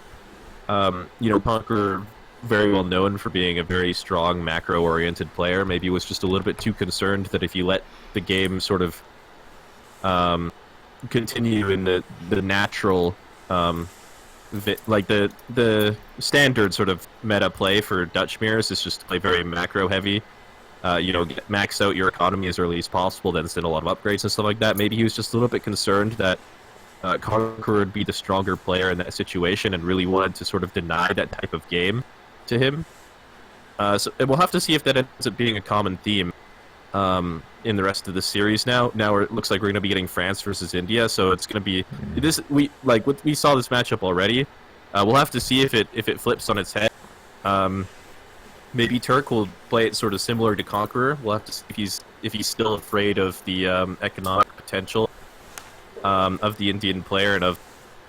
S1: you know, Conqueror, very well known for being a very strong macro-oriented player, maybe was just a little bit too concerned that if you let the game sort of continue in the natural, like the standard sort of meta play for Dutch mirrors is just to play very macro-heavy. You know, get max out your economy as early as possible, then send a lot of upgrades and stuff like that. Maybe he was just a little bit concerned that Conqueror would be the stronger player in that situation and really wanted to sort of deny that type of game to him. So we'll have to see if that ends up being a common theme in the rest of the series now. Now it looks like we're going to be getting France versus India, so it's going to be we saw this matchup already. We'll have to see if it flips on its head. Maybe Turk will play it sort of similar to Conqueror. We'll have to see if he's still afraid of the economic potential of the Indian player and of,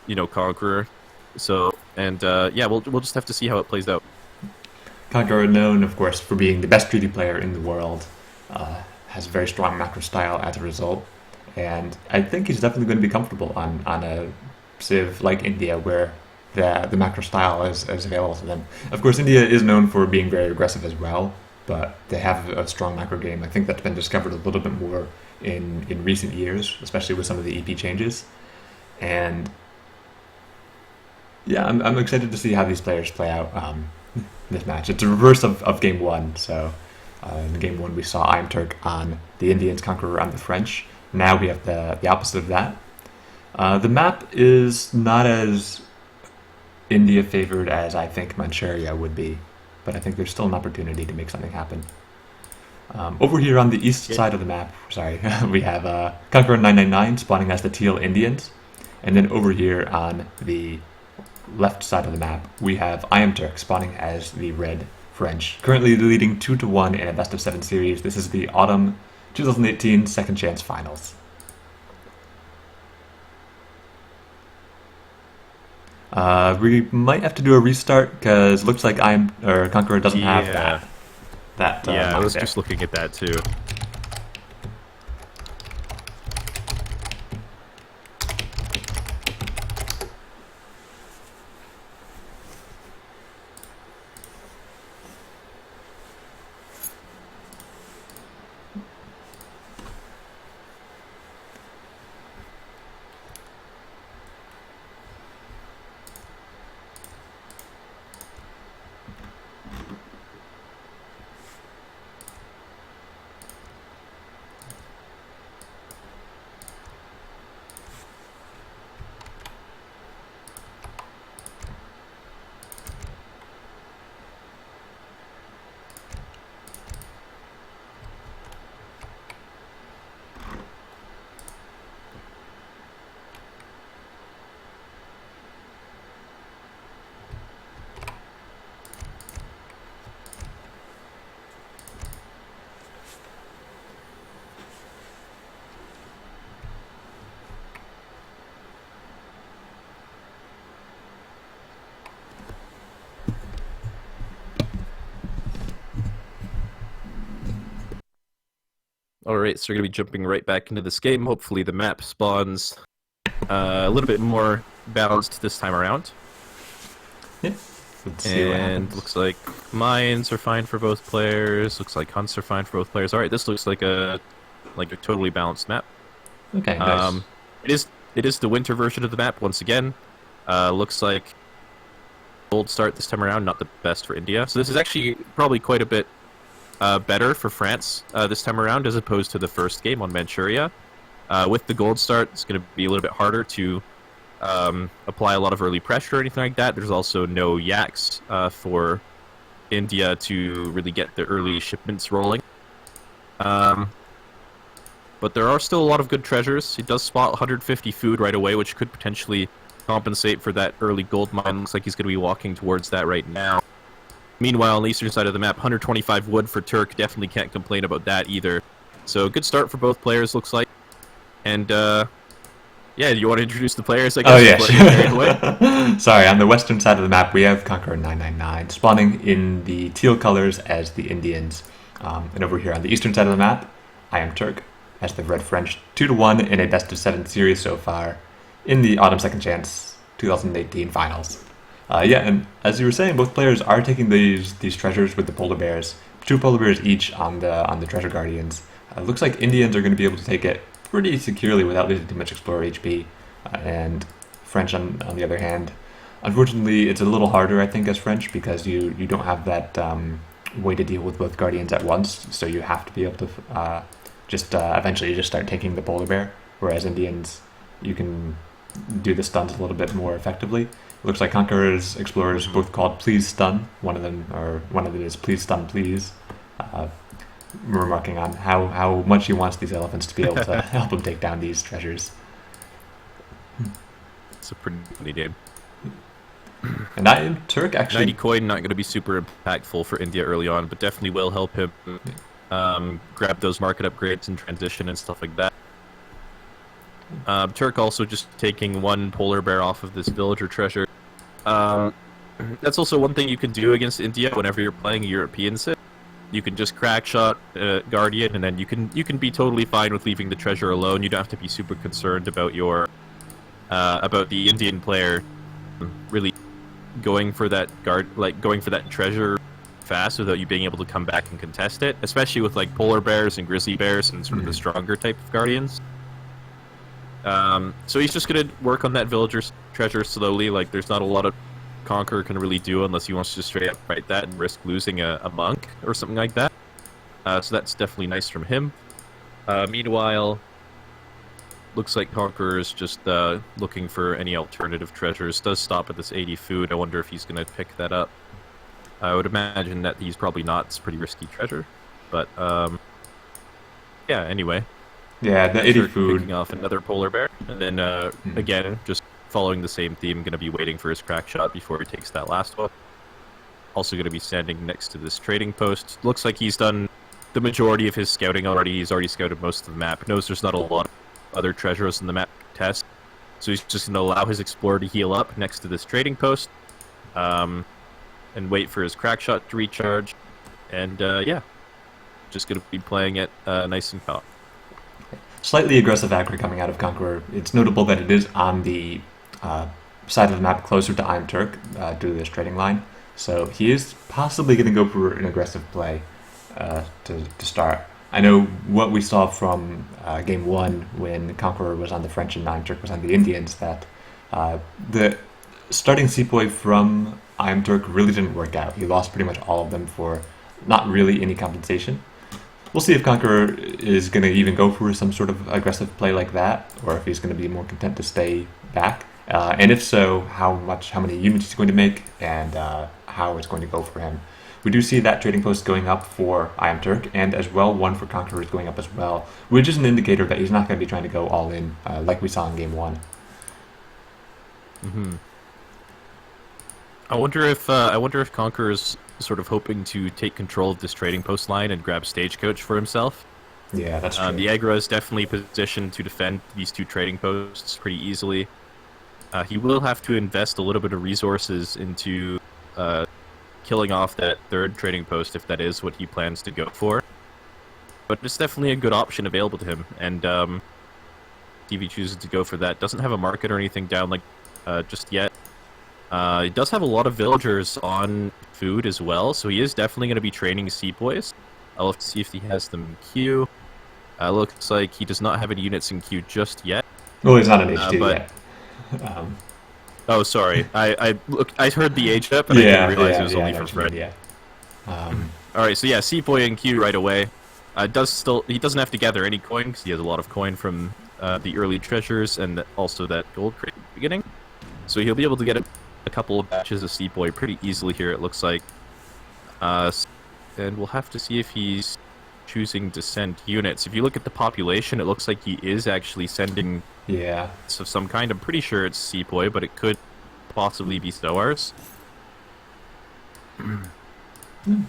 S1: you know, Conqueror. So yeah, we'll just have to see how it plays out.
S2: Conqueror, known of course for being the best treaty player in the world, has a very strong macro style as a result, and I think he's definitely going to be comfortable on a civ like India, where the macro style is available to them. Of course, India is known for being very aggressive as well, but they have a strong macro game. I think that's been discovered a little bit more in recent years, especially with some of the EP changes. And yeah, I'm excited to see how these players play out this match. It's a reverse of Game 1, so in Game 1 we saw Iamturk on the Indians, Conqueror on the French. Now we have the opposite of that. The map is not as India favored as I think Manchuria would be, but I think there's still an opportunity to make something happen. Over here on the east side of the map, we have Conquerer999 spawning as the teal Indians, and then over here on the left side of the map, we have Iamturk spawning as the red French, currently leading 2-1 in a best-of-7 series. This is the Autumn 2018 Second Chance Finals. We might have to do a restart because it looks like Conqueror doesn't have that.
S1: Yeah, I was just looking at that too. Alright, so we're going to be jumping right back into this game. Hopefully the map spawns a little bit more balanced this time around.
S2: Yeah. Let's see what
S1: And
S2: happens.
S1: looks like mines are fine for both players. Looks like hunts are fine for both players. All right, this looks like a totally balanced map.
S2: Okay, nice.
S1: It is the winter version of the map once again. Looks like gold start this time around, not the best for India. So this is actually probably quite a bit better for France this time around as opposed to the first game on Manchuria. With the gold start, it's going to be a little bit harder to apply a lot of early pressure or anything like that. There's also no yaks for India to really get the early shipments rolling. But there are still a lot of good treasures. He does spot 150 food right away, which could potentially compensate for that early gold mine. Looks like he's going to be walking towards that right now. Meanwhile, on the eastern side of the map, 125 wood for Turk. Definitely can't complain about that either. So good start for both players, looks like. And, yeah, do you want to introduce the players, I guess?
S2: Oh, yeah,
S1: before I get carried away?
S2: Sorry, on the western side of the map, we have Conqueror999, spawning in the teal colors as the Indians. And over here on the eastern side of the map, iamturk as the red French, 2-1 in a best-of-7 series so far in the Autumn Second Chance 2018 finals. Yeah, and as you were saying, both players are taking these treasures with the polar bears. 2 polar bears each on the treasure guardians. Looks like Indians are going to be able to take it pretty securely without losing too much explorer HP. And French, on the other hand, unfortunately, it's a little harder, I think, as French because you don't have that way to deal with both guardians at once. So you have to be able to eventually just start taking the polar bear. Whereas Indians, you can do the stuns a little bit more effectively. It looks like Conqueror's explorers both called Please Stun. One of them is Please Stun Please. Remarking on how much he wants these elephants to be able to help him take down these treasures.
S1: It's a pretty funny game.
S2: And iamturk
S1: 90
S2: actually...
S1: coin, not going to be super impactful for India early on, but definitely will help him grab those market upgrades in transition and stuff like that. Turk also just taking 1 polar bear off of this villager treasure. That's also one thing you can do against India whenever you're playing a European civ. You can just crack shot Guardian, and then you can be totally fine with leaving the treasure alone. You don't have to be super concerned about your about the Indian player really going for that treasure fast without you being able to come back and contest it. Especially with like polar bears and grizzly bears and sort of the stronger type of guardians. So he's just gonna work on that villager's treasure slowly. Like there's not a lot of Conqueror can really do unless he wants to just straight up fight that and risk losing a monk or something like that. So that's definitely nice from him. Meanwhile, looks like Conqueror is just looking for any alternative treasures. Does stop at this 80 food. I wonder if he's going to pick that up. I would imagine that he's probably not. It's a pretty risky treasure. But, yeah, anyway.
S2: Yeah, the 80 food.
S1: Picking off another polar bear. And then, again, just following the same theme, going to be waiting for his crack shot before he takes that last one. Also going to be standing next to this trading post. Looks like he's done the majority of his scouting already. He's already scouted most of the map. Knows there's not a lot of other treasures in the map test. So he's just going to allow his explorer to heal up next to this trading post. And wait for his crack shot to recharge. And, yeah. Just going to be playing it nice and calm.
S2: Slightly aggressive aggro coming out of Conqueror. It's notable that it is on the side of the map closer to iamturk due to this trading line. So he is possibly going to go for an aggressive play to start. I know what we saw from Game 1 when Conqueror was on the French and iamturk was on the Indians, that the starting sepoy from iamturk really didn't work out. He lost pretty much all of them for not really any compensation. We'll see if Conqueror is going to even go for some sort of aggressive play like that, or if he's going to be more content to stay back. And if so, how many units he's going to make, and how it's going to go for him. We do see that trading post going up for iamturk, and as well, one for Conqueror is going up as well, which is an indicator that he's not going to be trying to go all in, like we saw in Game 1.
S1: Mm-hmm. I wonder if Conqueror is sort of hoping to take control of this trading post line and grab Stagecoach for himself.
S2: Yeah, that's true.
S1: The Agra is definitely positioned to defend these 2 trading posts pretty easily. He will have to invest a little bit of resources into killing off that 3rd trading post if that is what he plans to go for. But it's definitely a good option available to him, and if he chooses to go for that, doesn't have a market or anything down like just yet. He does have a lot of villagers on food as well, so he is definitely going to be training sepoys. I'll have to see if he has them in queue. Looks like he does not have any units in queue just yet.
S2: Well, he's not an H2
S1: but...
S2: yet.
S1: Oh, sorry. I heard the age up, and I didn't realize it was only for Fred.
S2: Yeah.
S1: Alright, so yeah, sepoy in queue right away. He doesn't have to gather any coin, because he has a lot of coin from the early treasures, and also that gold crate at the beginning. So he'll be able to get a couple of batches of sepoy pretty easily here, it looks like. And we'll have to see if he's choosing to send units. If you look at the population, it looks like he is actually sending of some kind. I'm pretty sure it's sepoy, but it could possibly be Zoars.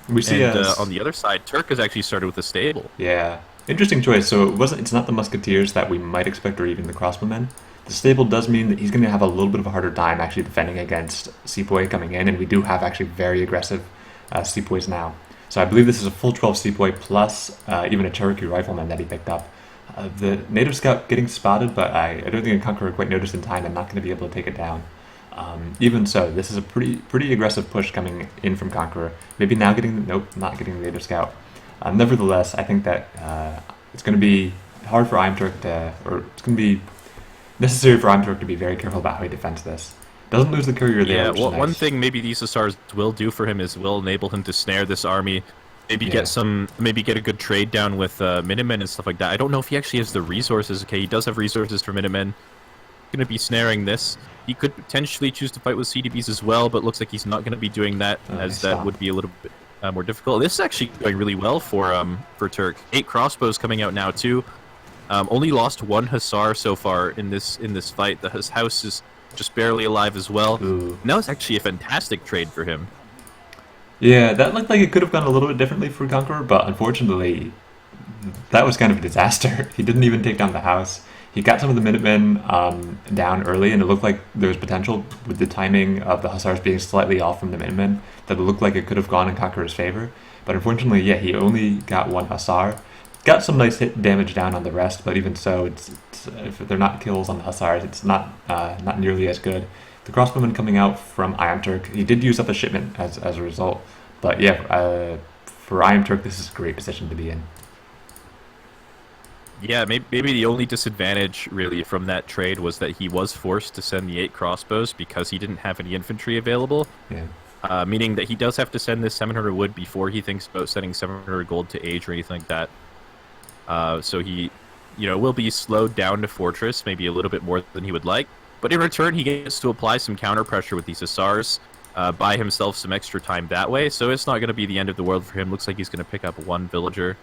S2: We see
S1: on the other side, Turk has actually started with a stable.
S2: Yeah, interesting choice. So it's not the musketeers that we might expect, or even the crossbowmen. The stable does mean that he's going to have a little bit of a harder time actually defending against sepoy coming in, and we do have actually very aggressive sepoys now. So I believe this is a full 12 sepoy plus even a Cherokee rifleman that he picked up. The native scout getting spotted, but I don't think a Conqueror quite noticed in time and not going to be able to take it down. Even so, this is a pretty aggressive push coming in from Conqueror. Maybe now not getting the native scout. Nevertheless, I think that it's going to be hard for iamturk it's going to be necessary for iamturk to be very careful about how he defends this. Doesn't lose the courier there.
S1: Yeah, well, nice. One thing maybe these Hussars will do for him is will enable him to snare this army. Maybe get a good trade down with Minutemen and stuff like that. I don't know if he actually has the resources. Okay, he does have resources for Minutemen. Going to be snaring this. He could potentially choose to fight with CDBs as well, but looks like he's not going to be doing that, as that would be a little bit more difficult. This is actually going really well for Turk. 8 crossbows coming out now too. Only lost 1 Hussar so far in this fight. His house is just barely alive as well.
S2: Ooh.
S1: And that was actually a fantastic trade for him.
S2: Yeah, that looked like it could have gone a little bit differently for Conqueror, but unfortunately, that was kind of a disaster. He didn't even take down the house. He got some of the Minutemen down early, and it looked like there was potential with the timing of the Hussars being slightly off from the Minutemen, that it looked like it could have gone in Conqueror's favor. But unfortunately, yeah, he only got 1 Hussar. Got some nice hit damage down on the rest, but even so, it's if they're not kills on the Hussars, it's not nearly as good. The crossbowman coming out from iamturk, he did use up a shipment as a result. But yeah, for iamturk, this is a great position to be in.
S1: Yeah, maybe the only disadvantage really from that trade was that he was forced to send the 8 crossbows because he didn't have any infantry available.
S2: Yeah.
S1: Meaning that he does have to send this 700 wood before he thinks about sending 700 gold to Age or anything like that. So he, will be slowed down to Fortress, maybe a little bit more than he would like. But in return, he gets to apply some counter pressure with these Hussars, buy himself some extra time that way. So it's not going to be the end of the world for him. Looks like he's going to pick up 1 villager.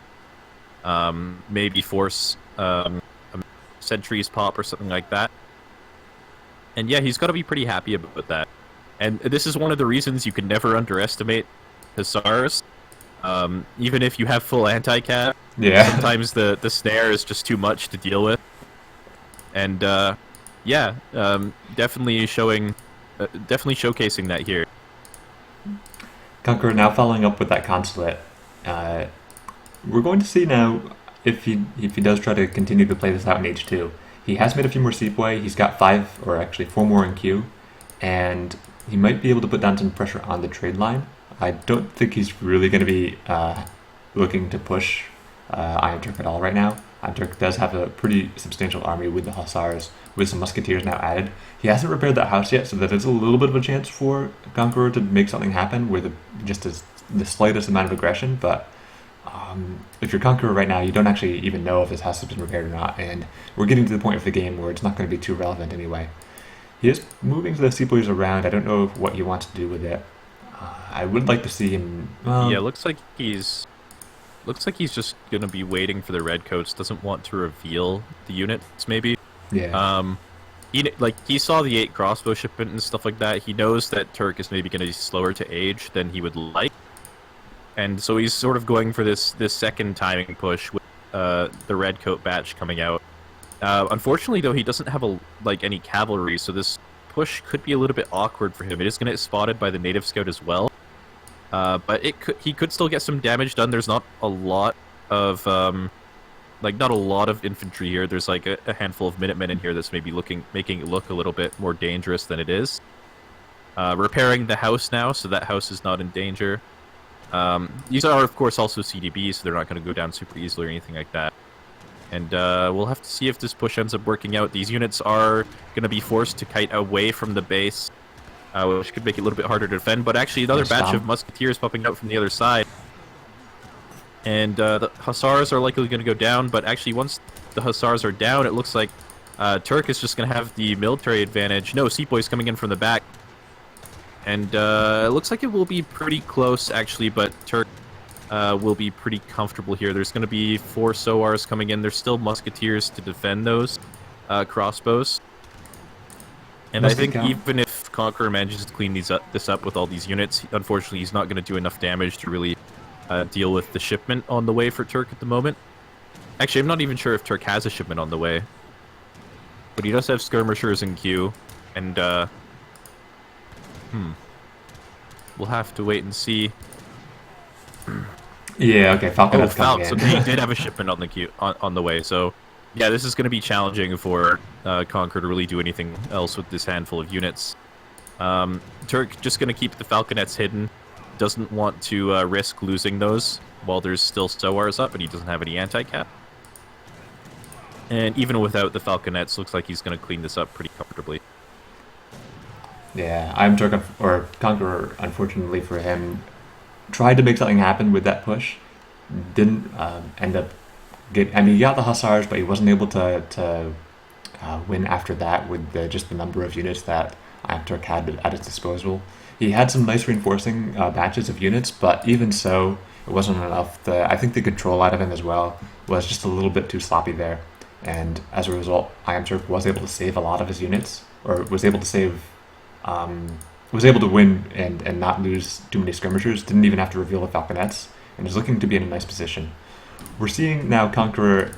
S1: Maybe force a sentries pop or something like that. And yeah, he's got to be pretty happy about that. And this is one of the reasons you can never underestimate Hussars. Even if you have full anti-cap, sometimes the snare is just too much to deal with. And definitely showcasing that here.
S2: Conqueror now following up with that consulate. We're going to see now if he does try to continue to play this out in H2. He has made a few more sepoy. He's got 5, or actually 4 more in queue, and he might be able to put down some pressure on the trade line. I don't think he's really going to be looking to push iamturk at all right now. iamturk does have a pretty substantial army with the Hussars, with some musketeers now added. He hasn't repaired that house yet, so that is a little bit of a chance for Conqueror to make something happen with just the slightest amount of aggression, but if you're Conqueror right now, you don't actually even know if his house has been repaired or not, and we're getting to the point of the game where it's not going to be too relevant anyway. He is moving the sepoys around. I don't know what he wants to do with it. I would like to see him...
S1: yeah, looks like he's just going to be waiting for the redcoats. Doesn't want to reveal the units, maybe.
S2: Yeah.
S1: He saw the 8 crossbow shipment and stuff like that. He knows that Turk is maybe going to be slower to Age than he would like. And so he's sort of going for this second timing push with the redcoat batch coming out. Unfortunately, though, he doesn't have any cavalry, so this push could be a little bit awkward for him. It is going to get spotted by the native scout as well. But he could still get some damage done. There's not a lot of infantry here. There's a handful of Minutemen in here that's maybe making it look a little bit more dangerous than it is. repairing the house now, so that house is not in danger. These are, of course, also CDBs, so they're not going to go down super easily or anything like that. And we'll have to see if this push ends up working out. These units are going to be forced to kite away from the base, which could make it a little bit harder to defend. But actually, another batch of musketeers popping out from the other side. And the hussars are likely going to go down, but actually, once the hussars are down, it looks like Turk is just going to have the military advantage. No, Sepoy's coming in from the back. And it looks like it will be pretty close, actually, but Turk will be pretty comfortable here. There's going to be 4 Sowars coming in. There's still musketeers to defend those crossbows. And I think even if Conqueror manages to clean this up with all these units, unfortunately, he's not going to do enough damage to really deal with the shipment on the way for Turk at the moment. Actually, I'm not even sure if Turk has a shipment on the way. But he does have skirmishers in queue, and we'll have to wait and see.
S2: Yeah, okay, Falconet's coming in.
S1: So they did have a shipment on the queue on the way. So yeah, this is going to be challenging for Conqueror to really do anything else with this handful of units. Turk just going to keep the Falconets hidden. Doesn't want to risk losing those while there's still Sowars up, and he doesn't have any anti-cap. And even without the Falconets, looks like he's going to clean this up pretty comfortably.
S2: Yeah, iamturk, or Conqueror, unfortunately for him, tried to make something happen with that push. Didn't end up he got the hussars, but he wasn't able to win after that with just the number of units that iamturk had at its disposal. He had some nice reinforcing batches of units, but even so, it wasn't enough. I think the control out of him as well was just a little bit too sloppy there. And as a result, iamturk was able to save a lot of his units, or was able to win and not lose too many skirmishers. Didn't even have to reveal the falconets, and is looking to be in a nice position. We're seeing now Conqueror,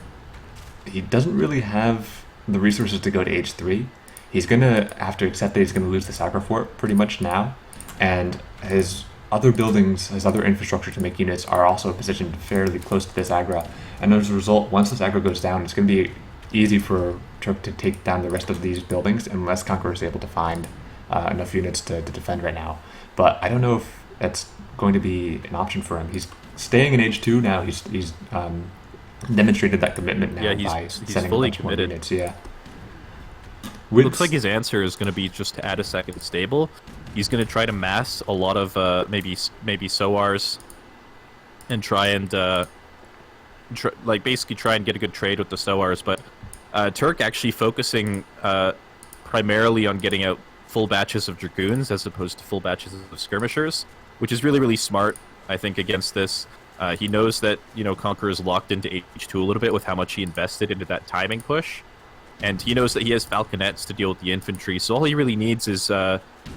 S2: he doesn't really have the resources to go to H3. He's going to have to accept that he's going to lose the Sacra Fort pretty much now, and his other buildings, his other infrastructure to make units are also positioned fairly close to this aggro. And as a result, once this aggro goes down, it's going to be easy for Turk to take down the rest of these buildings unless Conqueror is able to find enough units to defend right now. But I don't know if that's going to be an option for him. He's staying in H2 now. He's demonstrated that commitment now by sending
S1: fully
S2: a bunch
S1: committed.
S2: More units. Yeah.
S1: Looks like his answer is going to be just to add a second stable. He's going to try to mass a lot of maybe Sowars and try and basically try and get a good trade with the Sowars. But Turk actually focusing primarily on getting out full batches of Dragoons as opposed to full batches of skirmishers, which is really, really smart, I think, against this. He knows that, Conqueror is locked into H2 a little bit with how much he invested into that timing push. And he knows that he has Falconets to deal with the infantry, so all he really needs is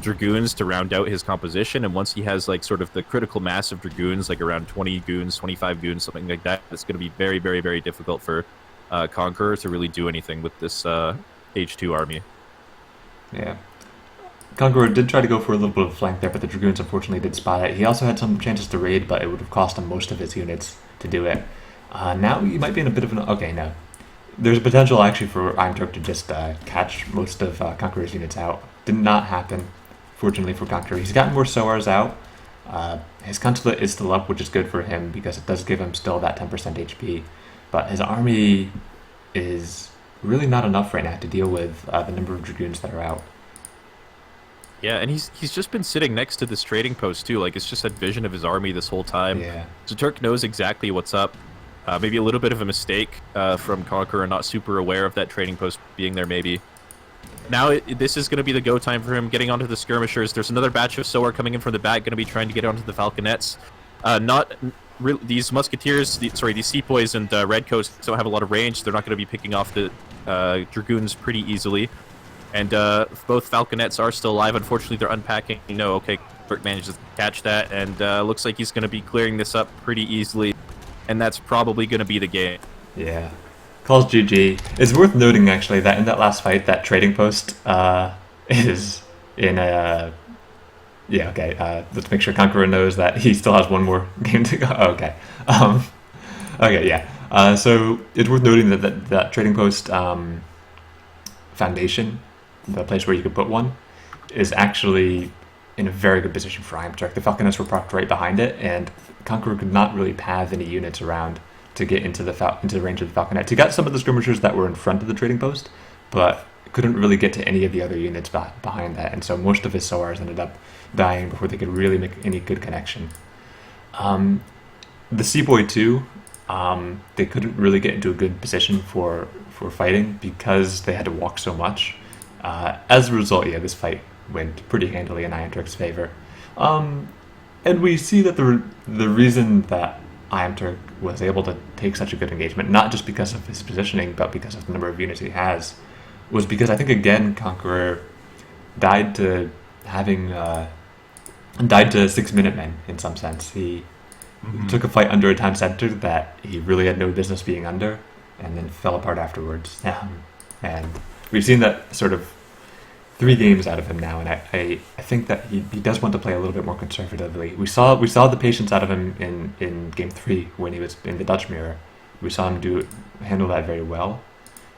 S1: Dragoons to round out his composition, and once he has, sort of the critical mass of Dragoons, around 20 goons, 25 goons, something like that, it's going to be very, very, very difficult for Conqueror to really do anything with this H2 army.
S2: Yeah. Conqueror did try to go for a little bit of flank there, but the Dragoons unfortunately did spot it. He also had some chances to raid, but it would have cost him most of his units to do it. Now he might be in a bit of an... Okay, no. There's a potential actually for iamturk to just catch most of Conqueror's units out. Did not happen, fortunately for Conqueror. He's gotten more Sowars out. His consulate is still up, which is good for him because it does give him still that 10% HP. But his army is really not enough right now to deal with the number of Dragoons that are out.
S1: Yeah, and he's just been sitting next to this trading post too. It's just had vision of his army this whole time.
S2: Yeah.
S1: So Turk knows exactly what's up. Maybe a little bit of a mistake from Conqueror, not super aware of that trading post being there, maybe. Now this is going to be the go time for him, getting onto the skirmishers. There's another batch of Sowar coming in from the back, going to be trying to get onto the Falconets. These musketeers, these sepoys and redcoats don't have a lot of range. They're not going to be picking off the Dragoons pretty easily. And both Falconets are still alive. Unfortunately, they're unpacking. Okay, Turk manages to catch that, and looks like he's going to be clearing this up pretty easily. And that's probably going to be the game.
S2: Yeah. Calls GG. It's worth noting, actually, that in that last fight, that trading post is in a... Yeah, okay. Let's make sure Conqueror knows that he still has one more game to go. Oh, okay. Okay, yeah. So it's worth noting that trading post foundation, the place where you could put one, is actually in a very good position for iamturk. The falconets were parked right behind it, and Conqueror could not really path any units around to get into the range of the falconet. He got some of the skirmishers that were in front of the trading post, but couldn't really get to any of the other units behind that, and so most of his sowars ended up dying before they could really make any good connection. The Seaboy too, they couldn't really get into a good position for fighting because they had to walk so much. As a result, yeah, this fight went pretty handily in iamturk's favor. And we see that the reason that iamturk was able to take such a good engagement, not just because of his positioning, but because of the number of units he has, was because I think again Conqueror died to 6 Minutemen in some sense. He took a fight under a time center that he really had no business being under, and then fell apart afterwards. And we've seen that sort of 3 games out of him now, and I think that he does want to play a little bit more conservatively. We saw the patience out of him in game 3 when he was in the Dutch mirror. We saw him handle that very well,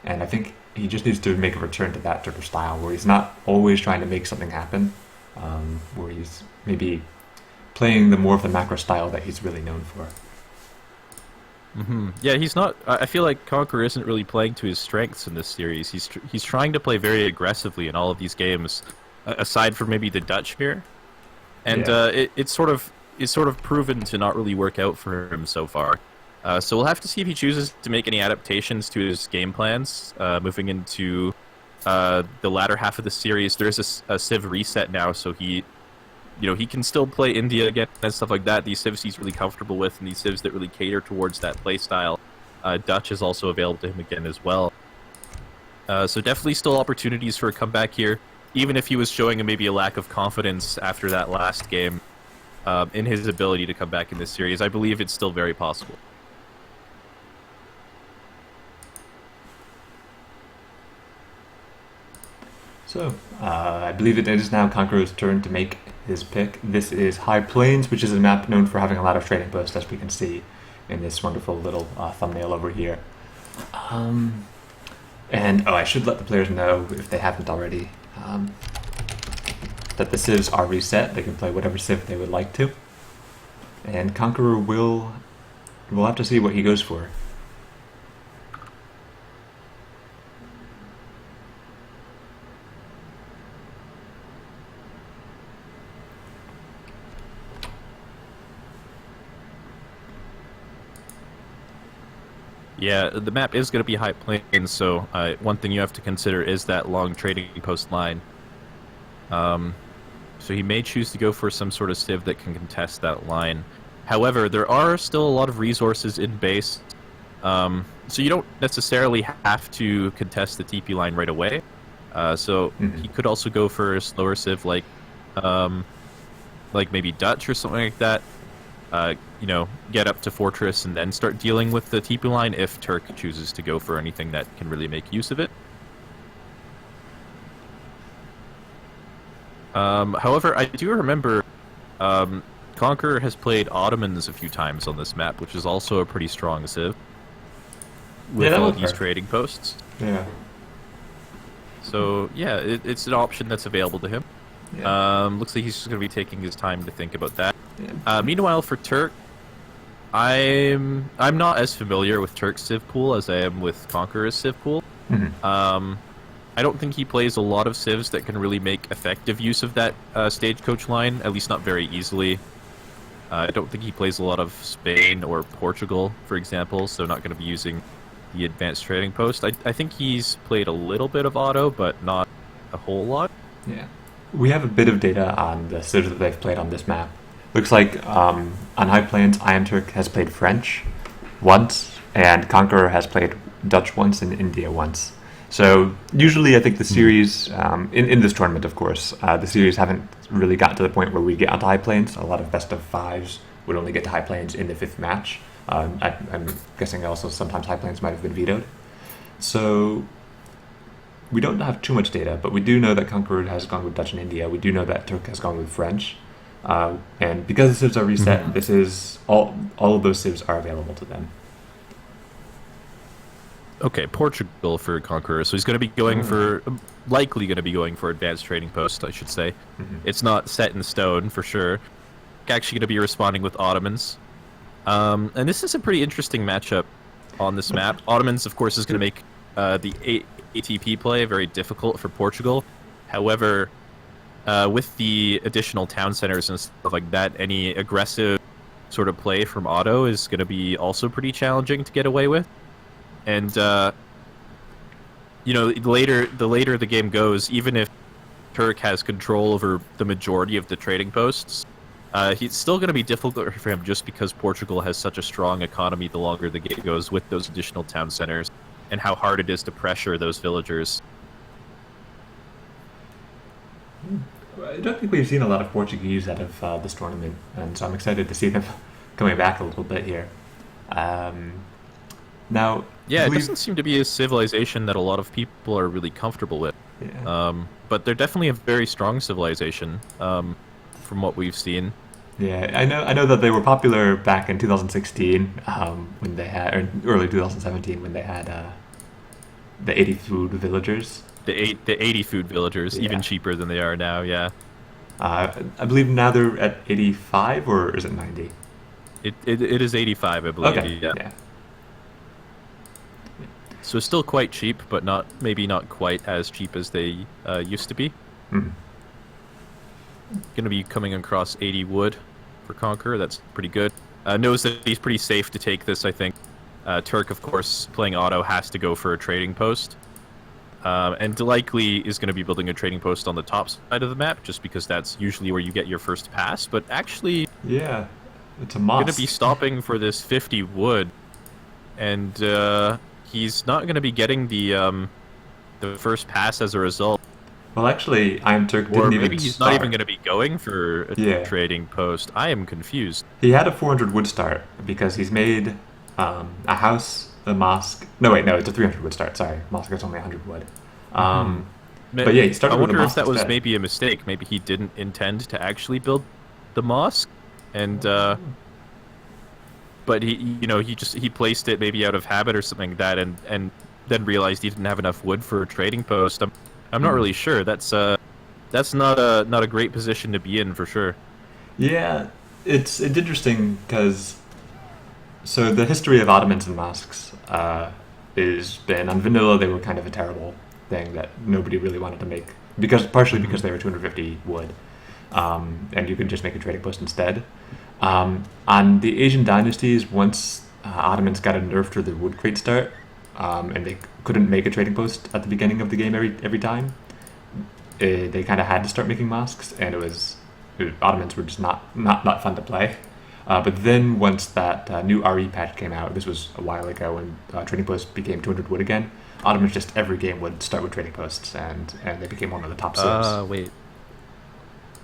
S2: and I think he just needs to make a return to that sort of style where he's not always trying to make something happen, where he's maybe playing more of the macro style that he's really known for.
S1: Yeah, he's not. I feel like Conqueror isn't really playing to his strengths in this series. He's trying to play very aggressively in all of these games, aside from maybe the Dutch mirror, and it's sort of proven to not really work out for him so far. So we'll have to see if he chooses to make any adaptations to his game plans moving into the latter half of the series. There's a Civ reset now, so he can still play India again and stuff like that. These civs he's really comfortable with, and these civs that really cater towards that playstyle. Dutch is also available to him again as well. So definitely still opportunities for a comeback here, even if he was showing maybe a lack of confidence after that last game in his ability to come back in this series. I believe it's still very possible.
S2: So, I believe it is now Conqueror's turn to make his pick. This is High Plains, which is a map known for having a lot of trading posts, as we can see in this wonderful little thumbnail over here. And I should let the players know, if they haven't already, that the civs are reset. They can play whatever civ they would like to. And Conqueror we'll have to see what he goes for.
S1: Yeah, the map is going to be High Plains, so one thing you have to consider is that long trading post line. So he may choose to go for some sort of civ that can contest that line. However, there are still a lot of resources in base, so you don't necessarily have to contest the TP line right away. So he could also go for a slower civ like maybe Dutch or something like that. Get up to Fortress and then start dealing with the TP line if Turk chooses to go for anything that can really make use of it. However, I do remember Conqueror has played Ottomans a few times on this map, which is also a pretty strong civ with all these trading posts.
S2: Yeah.
S1: So, yeah, it's an option that's available to him.
S2: Yeah.
S1: Looks like he's just going to be taking his time to think about that.
S2: Yeah.
S1: Meanwhile, for Turk, I'm not as familiar with Turk's civ pool as I am with Conqueror's civ pool. I don't think he plays a lot of civs that can really make effective use of that stagecoach line, at least not very easily. I don't think he plays a lot of Spain or Portugal, for example, so not going to be using the advanced trading post. I think he's played a little bit of auto, but not a whole lot.
S2: Yeah. We have a bit of data on the civs that they've played on this map. Looks like on High Plains, iamturk has played French once, and Conqueror has played Dutch once and India once. So usually I think the series, in this tournament of course, the series haven't really gotten to the point where we get onto High Plains. A lot of best of fives would only get to High Plains in the 5th match. I'm guessing also sometimes High Plains might have been vetoed. So we don't have too much data, but we do know that Conqueror has gone with Dutch and India. We do know that Turk has gone with French. And because the civs are reset, this is all of those civs are available to them.
S1: Okay, Portugal for Conqueror. So he's going to be going for, likely going to be going for advanced trading post, I should say. It's not set in stone for sure. Actually going to be responding with Ottomans. And this is a pretty interesting matchup on this map. Ottomans, of course, is going to make the ATP play very difficult for Portugal. However, with the additional town centers and stuff like that, any aggressive sort of play from Otto is going to be also pretty challenging to get away with. And, you know, the later the game goes, even if Turk has control over the majority of the trading posts, it's still going to be difficult for him just because Portugal has such a strong economy the longer the game goes with those additional town centers and how hard it is to pressure those villagers.
S2: I don't think we've seen a lot of Portuguese out of this tournament, and so I'm excited to see them coming back a little bit here. Now,
S1: yeah, it doesn't seem to be a civilization that a lot of people are really comfortable with.
S2: Yeah.
S1: But they're definitely a very strong civilization, from what we've seen.
S2: Yeah, I know that they were popular back in 2016 when they had, or early 2017 when they had the 80 food villagers.
S1: The 80 food villagers, even cheaper than they are now. Yeah.
S2: I believe now they're at 85, or is it 90?
S1: It is 85, I believe.
S2: Okay.
S1: Yeah. So still quite cheap, but maybe not quite as cheap as they used to be.
S2: Mm-hmm.
S1: Going to be coming across 80 wood for Conqueror. That's pretty good. Knows that he's pretty safe to take this, I think. Turk, of course, playing auto, has to go for a trading post. And likely is going to be building a trading post on the top side of the map, just because that's usually where you get your first pass. But actually,
S2: yeah, it's a mosque.
S1: Going to be stopping for this 50 wood, and he's not going to be getting the first pass as a result.
S2: Well, actually, iamturk didn't even
S1: maybe he's
S2: start.
S1: not even going to be going for a trading post. I am confused.
S2: He had a 400 wood start because he's made a house, a mosque. No, wait, no, it's a 300 wood start. Sorry, mosque is only 100 wood. But yeah, he started with a mosque.
S1: I wonder if that was
S2: instead.
S1: maybe a mistake. Maybe he didn't intend to actually build the mosque, and but he placed it maybe out of habit or something like that, and then realized he didn't have enough wood for a trading post. I'm not really sure. That's not a great position to be in for sure.
S2: Yeah, it's interesting because so the history of Ottomans and mosques is been on vanilla. They were kind of a terrible thing that nobody really wanted to make partially because they were 250 wood, and you could just make a trading post instead. On the Asian dynasties, once Ottomans got a nerf to their wood crate start, and they couldn't make a trading post at the beginning of the game every time, they kind of had to start making mosques, and Ottomans were just not fun to play. But then once that new RE patch came out, this was a while ago when trading posts became 200 wood again, Ottomans just every game would start with trading posts, and they became one of the top civs.
S1: Wait.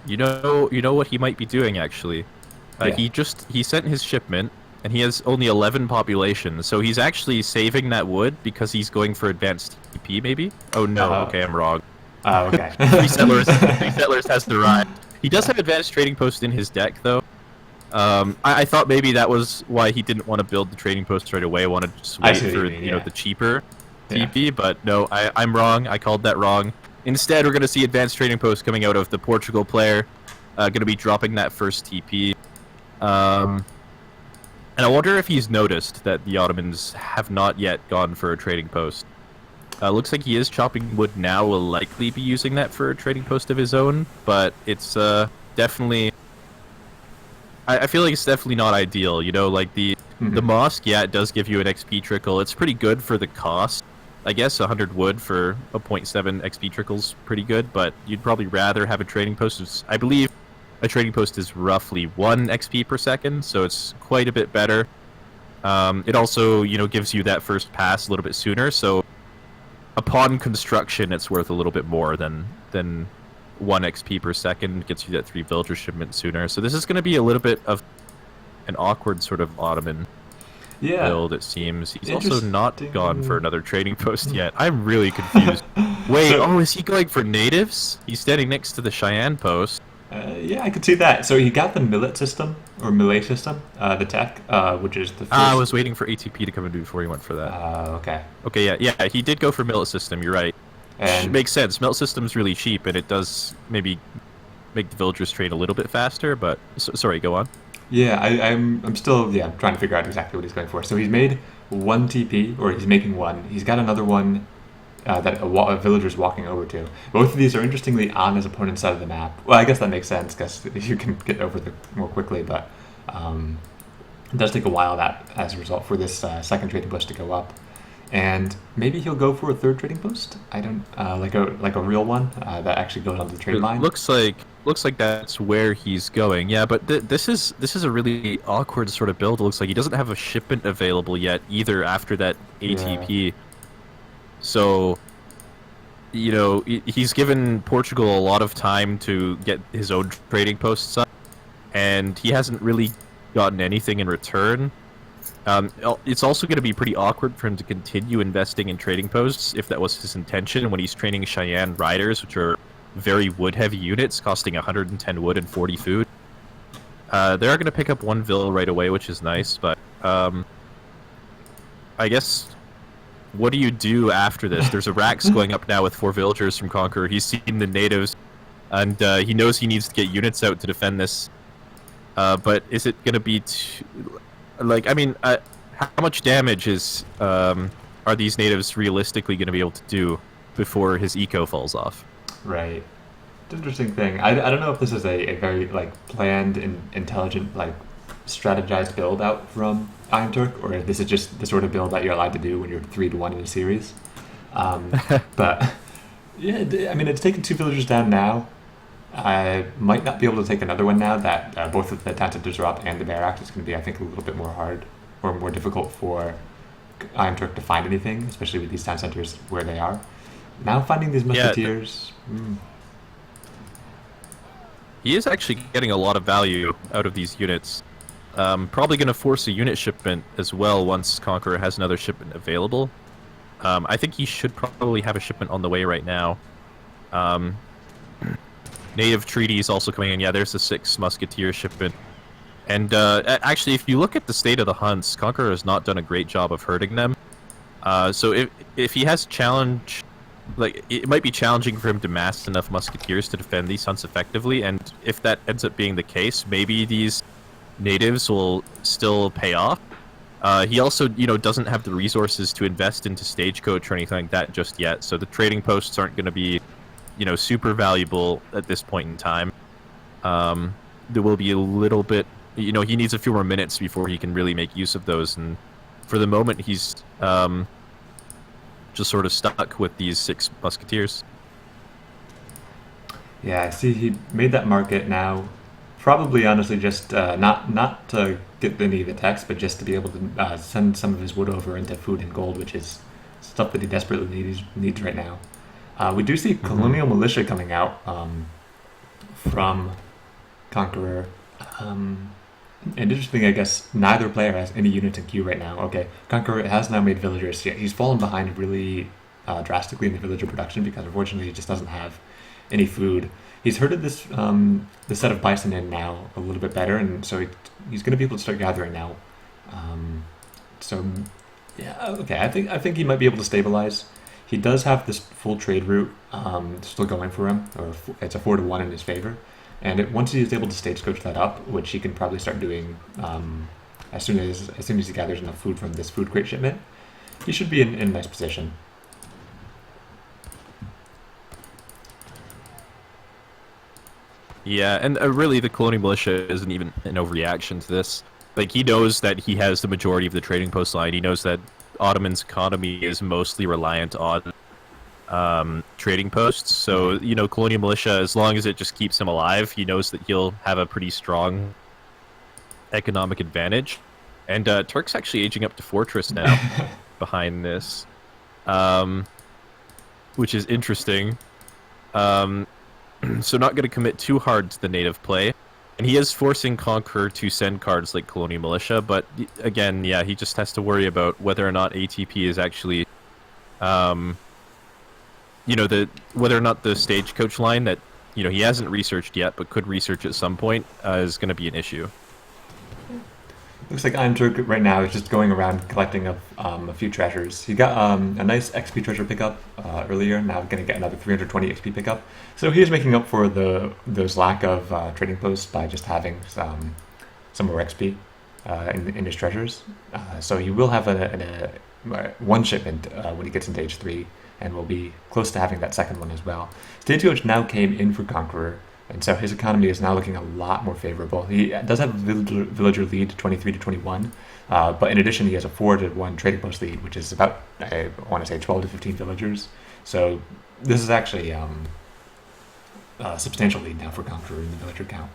S1: You know what he might be doing actually? He sent his shipment, and he has only 11 population, so he's actually saving that wood because he's going for advanced TP, maybe? Oh no, okay, I'm wrong.
S2: Oh, okay.
S1: Three settlers has to ride. He does have advanced trading post in his deck, though. I thought maybe that was why he didn't want to build the trading post right away. Wanted to just wait for the cheaper TP, but no, I'm wrong. I called that wrong. Instead, we're going to see advanced trading post coming out of the Portugal player. Going to be dropping that first TP. And I wonder if he's noticed that the Ottomans have not yet gone for a trading post. Looks like he is chopping wood now. Will likely be using that for a trading post of his own, but it's definitely... I feel like it's definitely not ideal, like the mosque, yeah, it does give you an XP trickle. It's pretty good for the cost. I guess 100 wood for a 0.7 XP trickle's pretty good, but you'd probably rather have a trading post. I believe a trading post is roughly 1 XP per second, so it's quite a bit better. It also, gives you that first pass a little bit sooner, so upon construction, it's worth a little bit more than 1 XP per second, gets you that 3 villager shipment sooner. So this is going to be a little bit of an awkward sort of Ottoman build, it seems. He's also not gone for another trading post yet. I'm really confused. Wait, is he going for natives? He's standing next to the Cheyenne post.
S2: Yeah, I could see that. So he got the millet system, or millet system, the tech, which is the first...
S1: I was waiting for ATP to come in before he went for that.
S2: Okay.
S1: Okay, yeah, he did go for millet system, you're right.
S2: And
S1: Makes sense. Millet system's really cheap, and it does maybe make the villagers train a little bit faster, but... sorry, go on.
S2: yeah, I'm still trying to figure out exactly what he's going for. So he's made one TP, or he's making one. He's got another one that a villager's walking over to. Both of these are interestingly on his opponent's side of the map. Well, I guess that makes sense because you can get over them more quickly, but it does take a while that as a result for this second trading post to go up. And maybe he'll go for a third trading post. I don't like a real one that actually goes onto the trade line.
S1: Looks like that's where he's going. Yeah, but this is a really awkward sort of build. It looks like he doesn't have a shipment available yet either after that ATP. Yeah. So, you know, he's given Portugal a lot of time to get his own trading posts up, and he hasn't really gotten anything in return. It's also going to be pretty awkward for him to continue investing in trading posts if that was his intention when he's training Cheyenne riders, which are very wood-heavy units costing 110 wood and 40 food. They are going to pick up one vill right away, which is nice, but I guess... what do you do after this? There's a Rax going up now with 4 villagers from Conqueror. He's seen the natives, and he knows he needs to get units out to defend this. But is it going to be like, I mean, how much damage are these natives realistically going to be able to do before his eco falls off?
S2: Right. It's an interesting thing. I don't know if this is a very like planned and intelligent like strategized build out from iamturk, or if this is just the sort of build that you're allowed to do when you're 3-1 in a series. But yeah, I mean, it's taken 2 villagers down now. I might not be able to take another one now that both of the town centers are up and the bear act is going to be, I think, a little bit more hard or more difficult for iamturk to find anything, especially with these town centers where they are. Now finding these musketeers...
S1: He is actually getting a lot of value out of these units. Probably going to force a unit shipment as well once Conqueror has another shipment available. I think he should probably have a shipment on the way right now. Native treaty is also coming in. Yeah, there's the 6 musketeer shipment. And actually, if you look at the state of the hunts, Conqueror has not done a great job of hurting them. So if he has challenge... like, it might be challenging for him to mass enough musketeers to defend these hunts effectively, and if that ends up being the case, maybe these natives will still pay off. He also, you know, doesn't have the resources to invest into stagecoach or anything like that just yet, so the trading posts aren't going to be, you know, super valuable at this point in time. There will be a little bit, you know, he needs a few more minutes before he can really make use of those, and for the moment he's just sort of stuck with these 6 musketeers. Yeah,
S2: I see he made that market now. Probably, honestly, just not to get any of the text, but just to be able to send some of his wood over into food and gold, which is stuff that he desperately needs right now. We do see Colonial Militia coming out from Conqueror. And interesting, I guess, neither player has any units in queue right now. Okay, Conqueror has now made villagers. Yeah, he's fallen behind really drastically in the villager production because unfortunately he just doesn't have any food. He's herded this set of bison in now a little bit better, and so he's going to be able to start gathering now. So yeah, okay, I think he might be able to stabilize. He does have this full trade route still going for him, or it's a 4-1 in his favor. And once he is able to stagecoach that up, which he can probably start doing as soon as he gathers enough food from this food crate shipment, he should be in a nice position.
S1: Yeah, and really the Colonial Militia isn't even an overreaction to this. Like, he knows that he has the majority of the trading post line. He knows that Ottoman's economy is mostly reliant on trading posts, so, you know, Colonial Militia, as long as it just keeps him alive, he knows that he'll have a pretty strong economic advantage. And Turk's actually aging up to Fortress now behind this, which is interesting. So not going to commit too hard to the native play. And he is forcing Conqueror to send cards like Colonial Militia, but again, yeah, he just has to worry about whether or not ATP is actually... you know, whether or not the stagecoach line that he hasn't researched yet, but could research at some point, is going to be an issue.
S2: Looks like iamturk right now is just going around collecting a few treasures. He got a nice XP treasure pickup earlier. Now going to get another 320 XP pickup. So he's making up for those lack of trading posts by just having some more XP in his treasures. So he will have one shipment when he gets into Age 3, and will be close to having that second one as well. Stage 2 now came in for Conqueror, and so his economy is now looking a lot more favorable. He does have a villager lead, 23 to 21, but in addition he has a 4 to 1 trading post lead, which is about, I want to say, 12 to 15 villagers. So this is actually a substantial lead now for Conqueror in the villager count.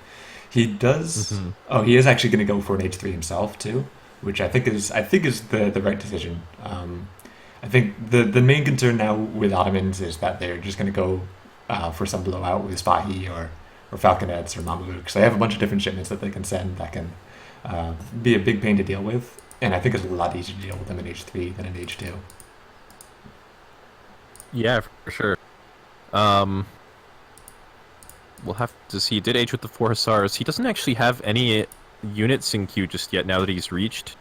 S2: He does. Mm-hmm. Oh, he is actually going to go for an H3 himself too, which I think is the right decision. I think the main concern now with Ottomans is that they're just going to go for some blowout with Spahi or Falconets or Mamelukes. They have a bunch of different shipments that they can send that can be a big pain to deal with, and I think it's a lot easier to deal with them in H3 than in H2.
S1: Yeah, for sure. We'll have to see. He did age with the 4 Hussars. He doesn't actually have any units in queue just yet now that he's reached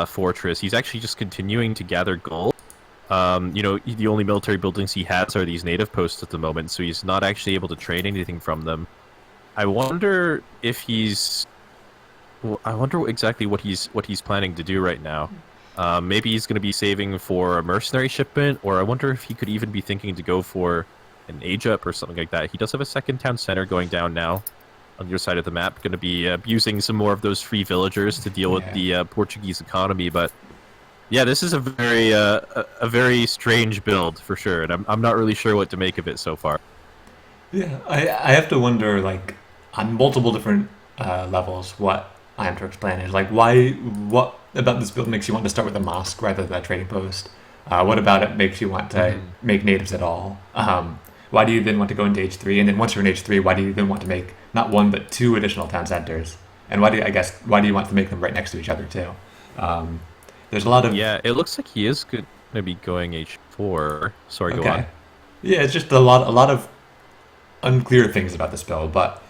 S1: Fortress. He's actually just continuing to gather gold. The only military buildings he has are these native posts at the moment, so he's not actually able to trade anything from them. I wonder if he's... I wonder exactly what he's planning to do right now. Maybe he's going to be saving for a mercenary shipment, or I wonder if he could even be thinking to go for an age up or something like that. He does have a second town center going down now on your side of the map. Going to be using some more of those free villagers to deal with the Portuguese economy, but yeah, this is a very strange build for sure, and I'm not really sure what to make of it so far.
S2: Yeah, I have to wonder, like, on multiple different levels, what iamturk's plan is. Like, what about this build makes you want to start with a mosque rather than a trading post? What about it makes you want to make natives at all? Why do you then want to go into H3? And then once you're in H3, why do you then want to make not 1 but 2 additional town centers? And why do you want to make them right next to each other too? There's a lot of...
S1: Yeah, it looks like he is going to be going H4. Sorry, go on.
S2: Yeah, it's just a lot of unclear things about this build, but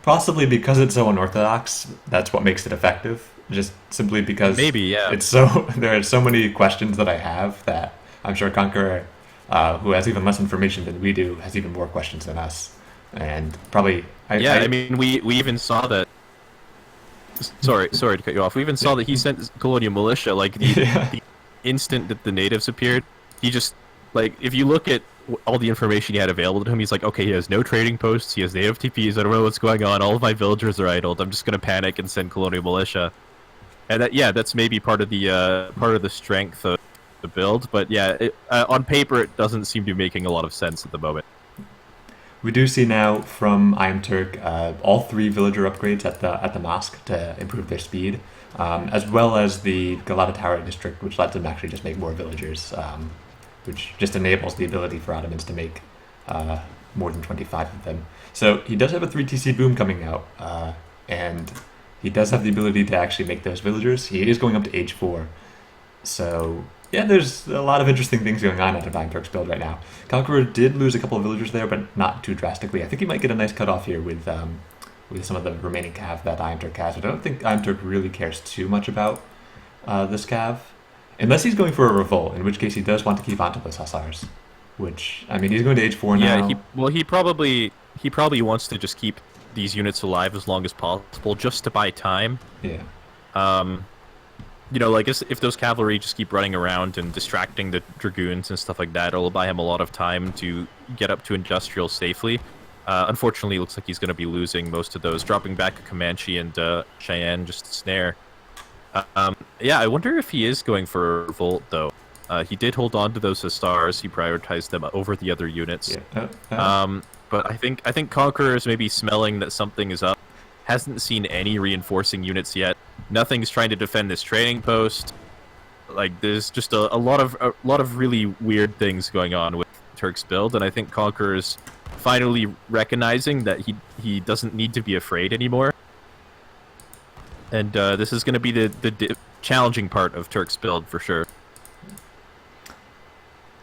S2: possibly because it's so unorthodox, that's what makes it effective. Just simply because there are so many questions that I have that I'm sure Conqueror, who has even less information than we do, has even more questions than us. And probably...
S1: I mean, we even saw that... Sorry to cut you off. We even saw that he sent colonial militia, like, the instant that the natives appeared. He just, like, if you look at all the information he had available to him, he's like, okay, he has no trading posts, he has native TPs, I don't know what's going on, all of my villagers are idled, I'm just going to panic and send colonial militia. And that's maybe part of the strength of the build, but yeah, on paper it doesn't seem to be making a lot of sense at the moment.
S2: We do see now from iamturk all 3 villager upgrades at the mosque to improve their speed, as well as the Galata district, which lets them actually just make more villagers, which just enables the ability for Ottomans to make more than 25 of them. So he does have a 3TC boom coming out, and he does have the ability to actually make those villagers. He is going up to age 4. So yeah, there's a lot of interesting things going on out of iamturk's build right now. Conqueror did lose a couple of villagers there, but not too drastically. I think he might get a nice cutoff here with some of the remaining cav that iamturk has. But I don't think iamturk really cares too much about this cav, unless he's going for a revolt, in which case he does want to keep on to those hussars. Which, I mean, he's going to age 4 now.
S1: Yeah, he probably wants to just keep these units alive as long as possible, just to buy time.
S2: Yeah.
S1: Like, if those cavalry just keep running around and distracting the dragoons and stuff like that, it'll buy him a lot of time to get up to industrial safely. Unfortunately, it looks like he's going to be losing most of those, dropping back a Comanche and Cheyenne just to snare. I wonder if he is going for Revolt, though. He did hold on to those Hussars. He prioritized them over the other units. Yeah. But I think Conqueror is maybe smelling that something is up. Hasn't seen any reinforcing units yet. Nothing's trying to defend this trading post. Like, there's just a lot of really weird things going on with Turk's build, and I think Conqueror's finally recognizing that he doesn't need to be afraid anymore. And this is going to be the challenging part of Turk's build for sure.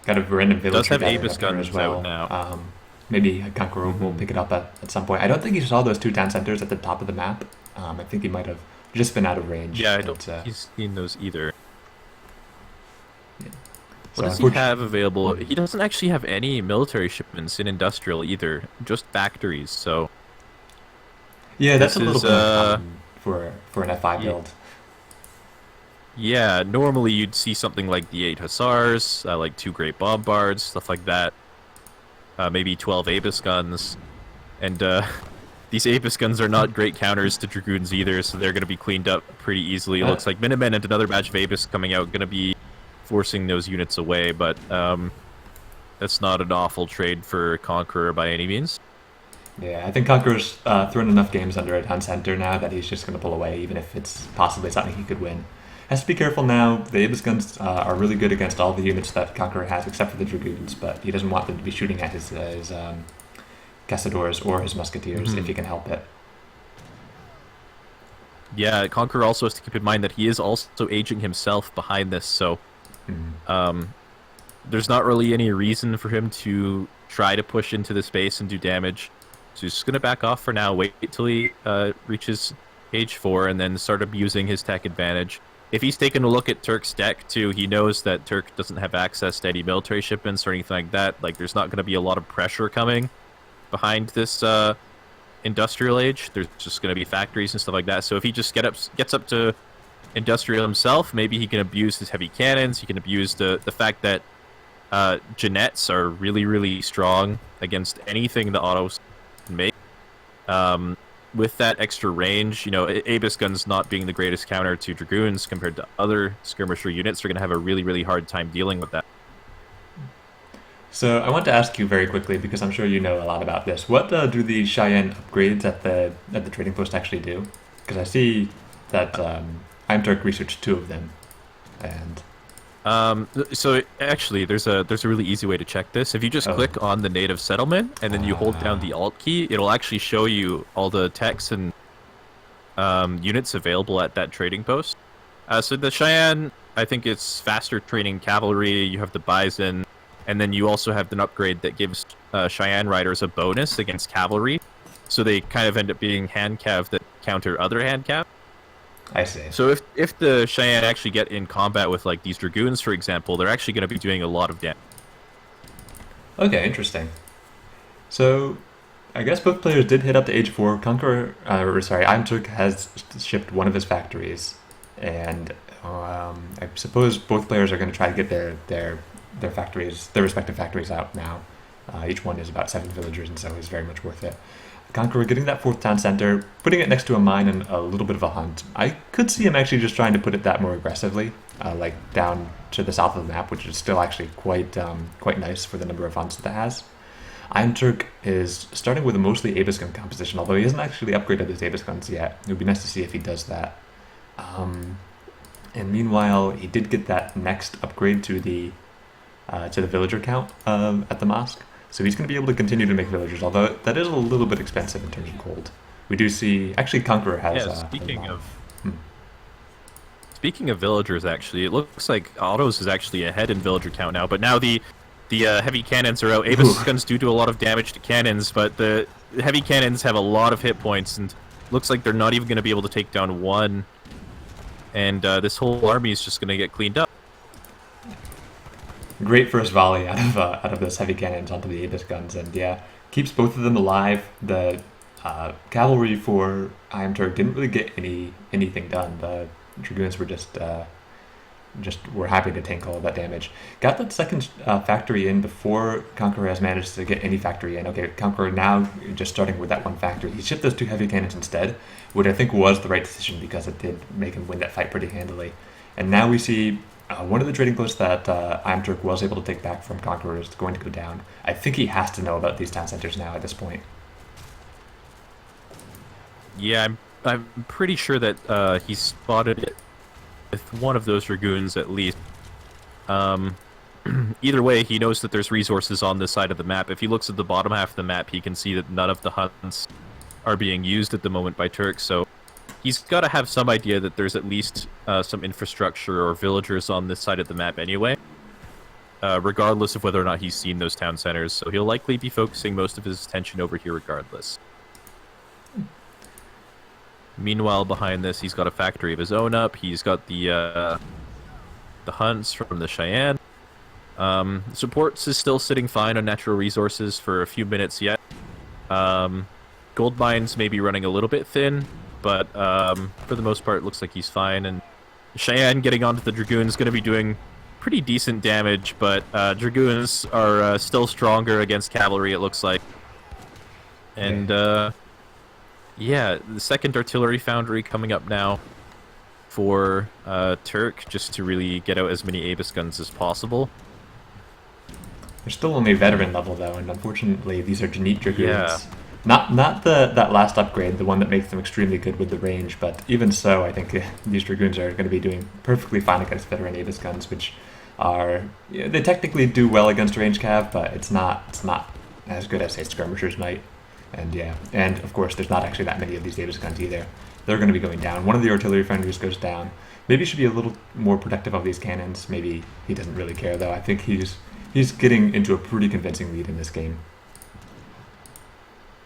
S2: Got a random village.
S1: Does have Abyss guns
S2: as well.
S1: out now.
S2: maybe Conqueror will pick it up at some point. I don't think he saw those 2 town centers at the top of the map. I think he might have just been out of range.
S1: Yeah, I don't think he's seen those either.
S2: Yeah.
S1: What does he have available? He doesn't actually have any military shipments in industrial either, just factories. So
S2: yeah, that's a little bit uncommon for an F5 build.
S1: Yeah, normally you'd see something like the 8 Hussars, like 2 Great Bombards, stuff like that. Maybe 12 Abus guns. And these Abus guns are not great counters to Dragoons either, so they're going to be cleaned up pretty easily. It looks like Minutemen and another batch of Abus coming out going to be forcing those units away, but that's not an awful trade for Conqueror by any means.
S2: Yeah, I think Conqueror's thrown enough games under a town center now that he's just going to pull away, even if it's possibly something he could win. Has to be careful now. The Abus guns are really good against all the units that Conqueror has, except for the Dragoons, but he doesn't want them to be shooting at his Cazadors or his Musketeers if he can help it.
S1: Yeah, Conqueror also has to keep in mind that he is also aging himself behind this, so there's not really any reason for him to try to push into the space and do damage. So he's just going to back off for now, wait till he reaches age 4, and then start abusing his tech advantage. If he's taken a look at Turk's deck, too, he knows that Turk doesn't have access to any military shipments or anything like that. Like, there's not going to be a lot of pressure coming behind this industrial age. There's just going to be factories and stuff like that. So if he just gets up to industrial himself, maybe he can abuse his heavy cannons. He can abuse the fact that Jeannettes are really, really strong against anything the autos can make. With that extra range, you know, Abus guns not being the greatest counter to Dragoons compared to other skirmisher units, are going to have a really, really hard time dealing with that.
S2: So I want to ask you very quickly, because I'm sure you know a lot about this. What do the Cheyenne upgrades at the trading post actually do? Because I see that iamturk researched 2 of them, and
S1: so actually, there's a really easy way to check this. If you just click on the native settlement and then you hold down the Alt key, it'll actually show you all the techs and units available at that trading post. So the Cheyenne, I think it's faster training cavalry. You have the Bison, and then you also have an upgrade that gives Cheyenne riders a bonus against cavalry. So they kind of end up being hand cav that counter other hand cav.
S2: I see.
S1: So if the Cheyenne actually get in combat with like these Dragoons, for example, they're actually going to be doing a lot of damage.
S2: Okay, interesting. So I guess both players did hit up to age 4. iamturk has shipped one of his factories, and I suppose both players are going to try to get their respective factories out now. Each one is about 7 villagers, and so is very much worth it. Conqueror getting that 4th town center, putting it next to a mine and a little bit of a hunt. I could see him actually just trying to put it that more aggressively, like down to the south of the map, which is still actually quite nice for the number of hunts that it has. iamturk is starting with a mostly Abus gun composition, although he hasn't actually upgraded his Abus guns yet. It would be nice to see if he does that. And meanwhile, he did get that next upgrade to the villager count at the mosque. So he's going to be able to continue to make villagers, although that is a little bit expensive in terms of gold. We do see... Actually, Conqueror has...
S1: Yeah, speaking of villagers, actually, it looks like Autos is actually ahead in villager count now, but now the heavy cannons are out. Abus guns do a lot of damage to cannons, but the heavy cannons have a lot of hit points, and looks like they're not even going to be able to take down one. And this whole army is just going to get cleaned up.
S2: Great first volley out of those heavy cannons onto the Abus guns, and yeah, keeps both of them alive. The cavalry for iamturk didn't really get anything done. The Dragoons were just were happy to tank all of that damage. Got that second factory in before Conqueror has managed to get any factory in. Okay, Conqueror now just starting with that one factory. He shipped those 2 heavy cannons instead, which I think was the right decision because it did make him win that fight pretty handily. And now we see one of the trading posts that iamturk was able to take back from Conqueror is going to go down. I think he has to know about these town centers now at this point.
S1: Yeah, I'm pretty sure that he spotted it with one of those Dragoons at least. Either way, he knows that there's resources on this side of the map. If he looks at the bottom half of the map, he can see that none of the hunts are being used at the moment by Turks, so he's got to have some idea that there's at least some infrastructure or villagers on this side of the map anyway. regardless of whether or not he's seen those town centers. So he'll likely be focusing most of his attention over here regardless. Meanwhile, behind this, he's got a factory of his own up. He's got the hunts from the Cheyenne. Supports is still sitting fine on natural resources for a few minutes yet. Gold mines may be running a little bit thin, but for the most part, it looks like he's fine. And Cheyenne getting onto the Dragoons going to be doing pretty decent damage, but Dragoons are still stronger against cavalry, it looks like. And yeah, the second artillery foundry coming up now for Turk, just to really get out as many Abyss guns as possible.
S2: They're still only veteran level though, and unfortunately these are Janite Dragoons.
S1: Yeah.
S2: Not that last upgrade, the one that makes them extremely good with the range, but even so, I think these Dragoons are going to be doing perfectly fine against veteran Abyss guns, which are, they technically do well against range cav, but it's not as good as, say, skirmishers might. And yeah, and of course there's not actually that many of these Abyss guns either. They're going to be going down. One of the artillery foundries goes down. Maybe he should be a little more protective of these cannons. Maybe he doesn't really care though. I think he's getting into a pretty convincing lead in this game.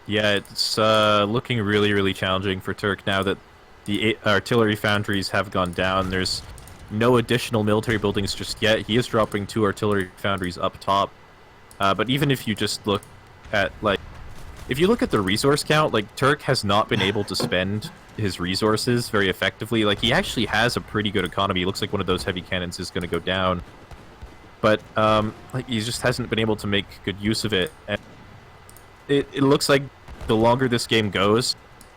S1: Yeah, it's looking really, really challenging for Turk now that the artillery foundries have gone down. There's no additional military buildings just yet. He is dropping 2 artillery foundries up top. But even if you just look at, like, if you look at the resource count, like, Turk has not been able to spend his resources very effectively. Like, he actually has a pretty good economy. It looks like one of those heavy cannons is going to go down. But, like, he just hasn't been able to make good use of it. And it looks like the longer this game goes,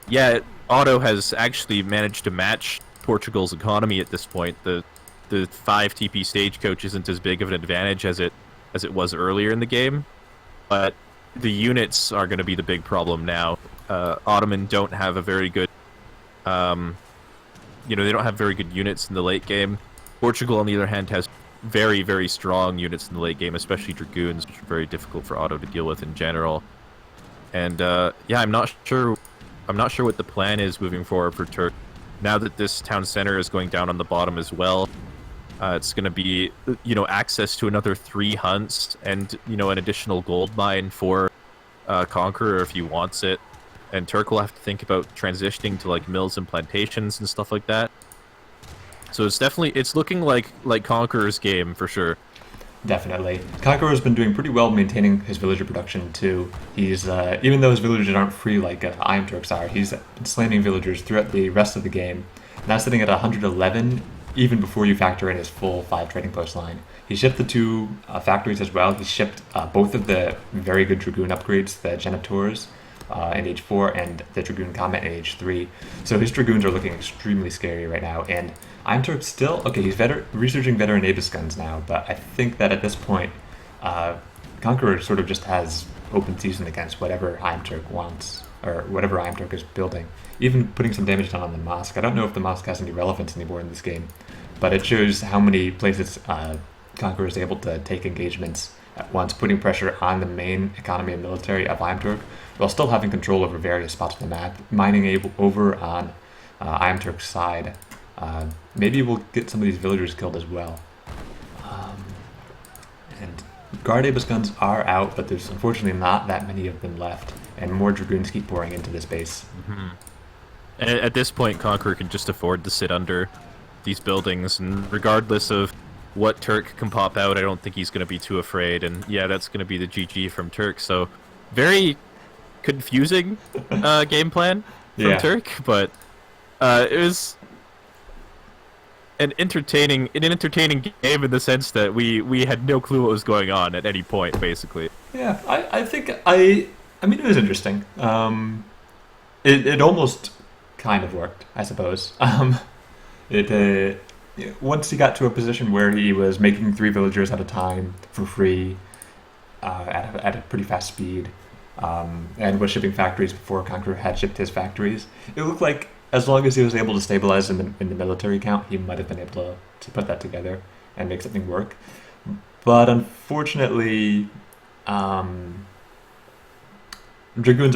S1: yeah, Otto has actually managed to match Portugal's economy at this point. The 5 TP stagecoach isn't as big of an advantage as it was earlier in the game, but the units are going to be the big problem now. Ottoman don't have a very good, they don't have very good units in the late game. Portugal, on the other hand, has very, very strong units in the late game, especially Dragoons, which are very difficult for Otto to deal with in general. And yeah, I'm not sure what the plan is moving forward for Turk. Now that this town center is going down on the bottom as well, it's going to be, access to another 3 hunts and, an additional gold mine for Conqueror if he wants it. And Turk will have to think about transitioning to, like, mills and plantations and stuff like that. So it's looking like Conqueror's game for sure.
S2: Definitely. Conqueror's been doing pretty well maintaining his villager production too. He's, even though his villagers aren't free like iamturks are, he's been slamming villagers throughout the rest of the game. Now sitting at 111, even before you factor in his full 5 trading post line. He shipped the 2 factories as well. He shipped both of the very good Dragoon upgrades, the Genitors in Age 4 and the Dragoon Comet in Age 3. So his Dragoons are looking extremely scary right now, and iamturk still, okay, he's researching veteran Abyss guns now, but I think that at this point, Conqueror sort of just has open season against whatever iamturk wants, or whatever iamturk is building. Even putting some damage down on the mosque. I don't know if the mosque has any relevance anymore in this game, but it shows how many places Conqueror is able to take engagements at once, putting pressure on the main economy and military of iamturk, while still having control over various spots of the map, mining over on iamturk's side. Maybe we'll get some of these villagers killed as well. And guard Abyss guns are out, but there's unfortunately not that many of them left, and more Dragoons keep pouring into this base.
S1: Mm-hmm. And at this point, Conqueror can just afford to sit under these buildings, and regardless of what Turk can pop out, I don't think he's going to be too afraid, and yeah, that's going to be the GG from Turk. So, very confusing game plan from Turk, but it was an entertaining game in the sense that we had no clue what was going on at any point, basically.
S2: Yeah, I think I mean, it was interesting. It almost kind of worked, I suppose. Once he got to a position where he was making 3 villagers at a time for free, at a pretty fast speed, and was shipping factories before Conqueror had shipped his factories, it looked like as long as he was able to stabilize in the military count, he might have been able to put that together and make something work. But unfortunately, Dragoons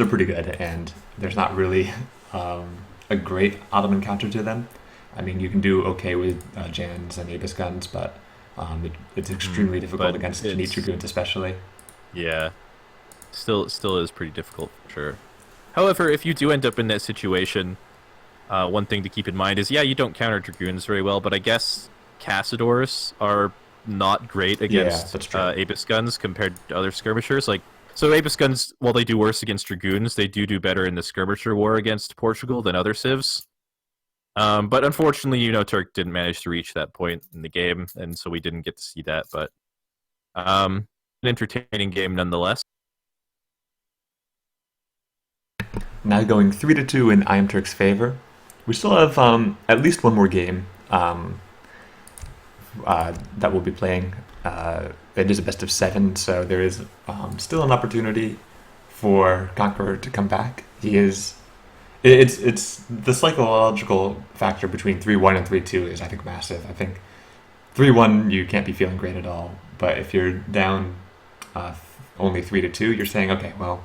S2: are pretty good, and there's not really a great Ottoman counter to them. I mean, you can do okay with Jans and Abyss guns, but It's extremely difficult
S1: but
S2: against Chinese Dragoons, especially.
S1: Yeah, still is pretty difficult for sure. However, if you do end up in that situation, one thing to keep in mind is, yeah, you don't counter Dragoons very well, but I guess Cassadors are not great against
S2: that's true.
S1: Abus guns compared to other skirmishers. Like, so Abus guns, while they do worse against Dragoons, they do better in the skirmisher war against Portugal than other civs. But unfortunately, Turk didn't manage to reach that point in the game, and so we didn't get to see that. But an entertaining game nonetheless.
S2: Now going 3-2 in iamturk's favor. We still have at least one more game that we'll be playing. It is a best of 7, so there is still an opportunity for Conqueror to come back. It's the psychological factor between 3-1 and 3-2 is, I think, massive. I think 3-1 you can't be feeling great at all, but if you're down only 3-2, you're saying, okay, well,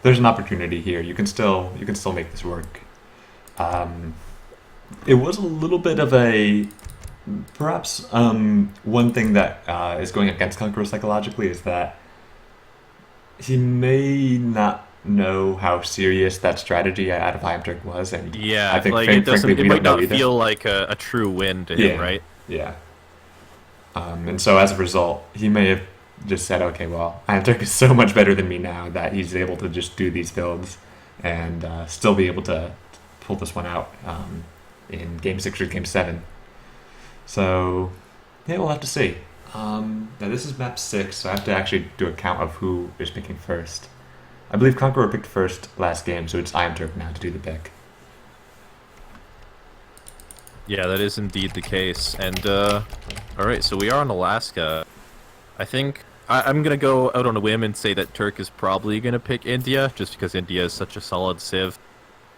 S2: there's an opportunity here. You can still make this work. It was a little bit of a perhaps one thing that is going against Conqueror psychologically is that he may not know how serious that strategy out of iamturk was, and
S1: yeah,
S2: I think
S1: like
S2: frankly,
S1: it might not feel like a true win to him, right?
S2: Yeah. And so as a result, he may have just said, okay, well, iamturk is so much better than me now that he's able to just do these builds and still be able to pull this one out in Game 6 or Game 7. So, yeah, we'll have to see. Now, this is map 6, so I have to actually do a count of who is picking first. I believe Conqueror picked first last game, so it's iamturk now to do the pick.
S1: Yeah, that is indeed the case. And, alright, so we are in Alaska. I think I'm going to go out on a whim and say that Turk is probably going to pick India, just because India is such a solid civ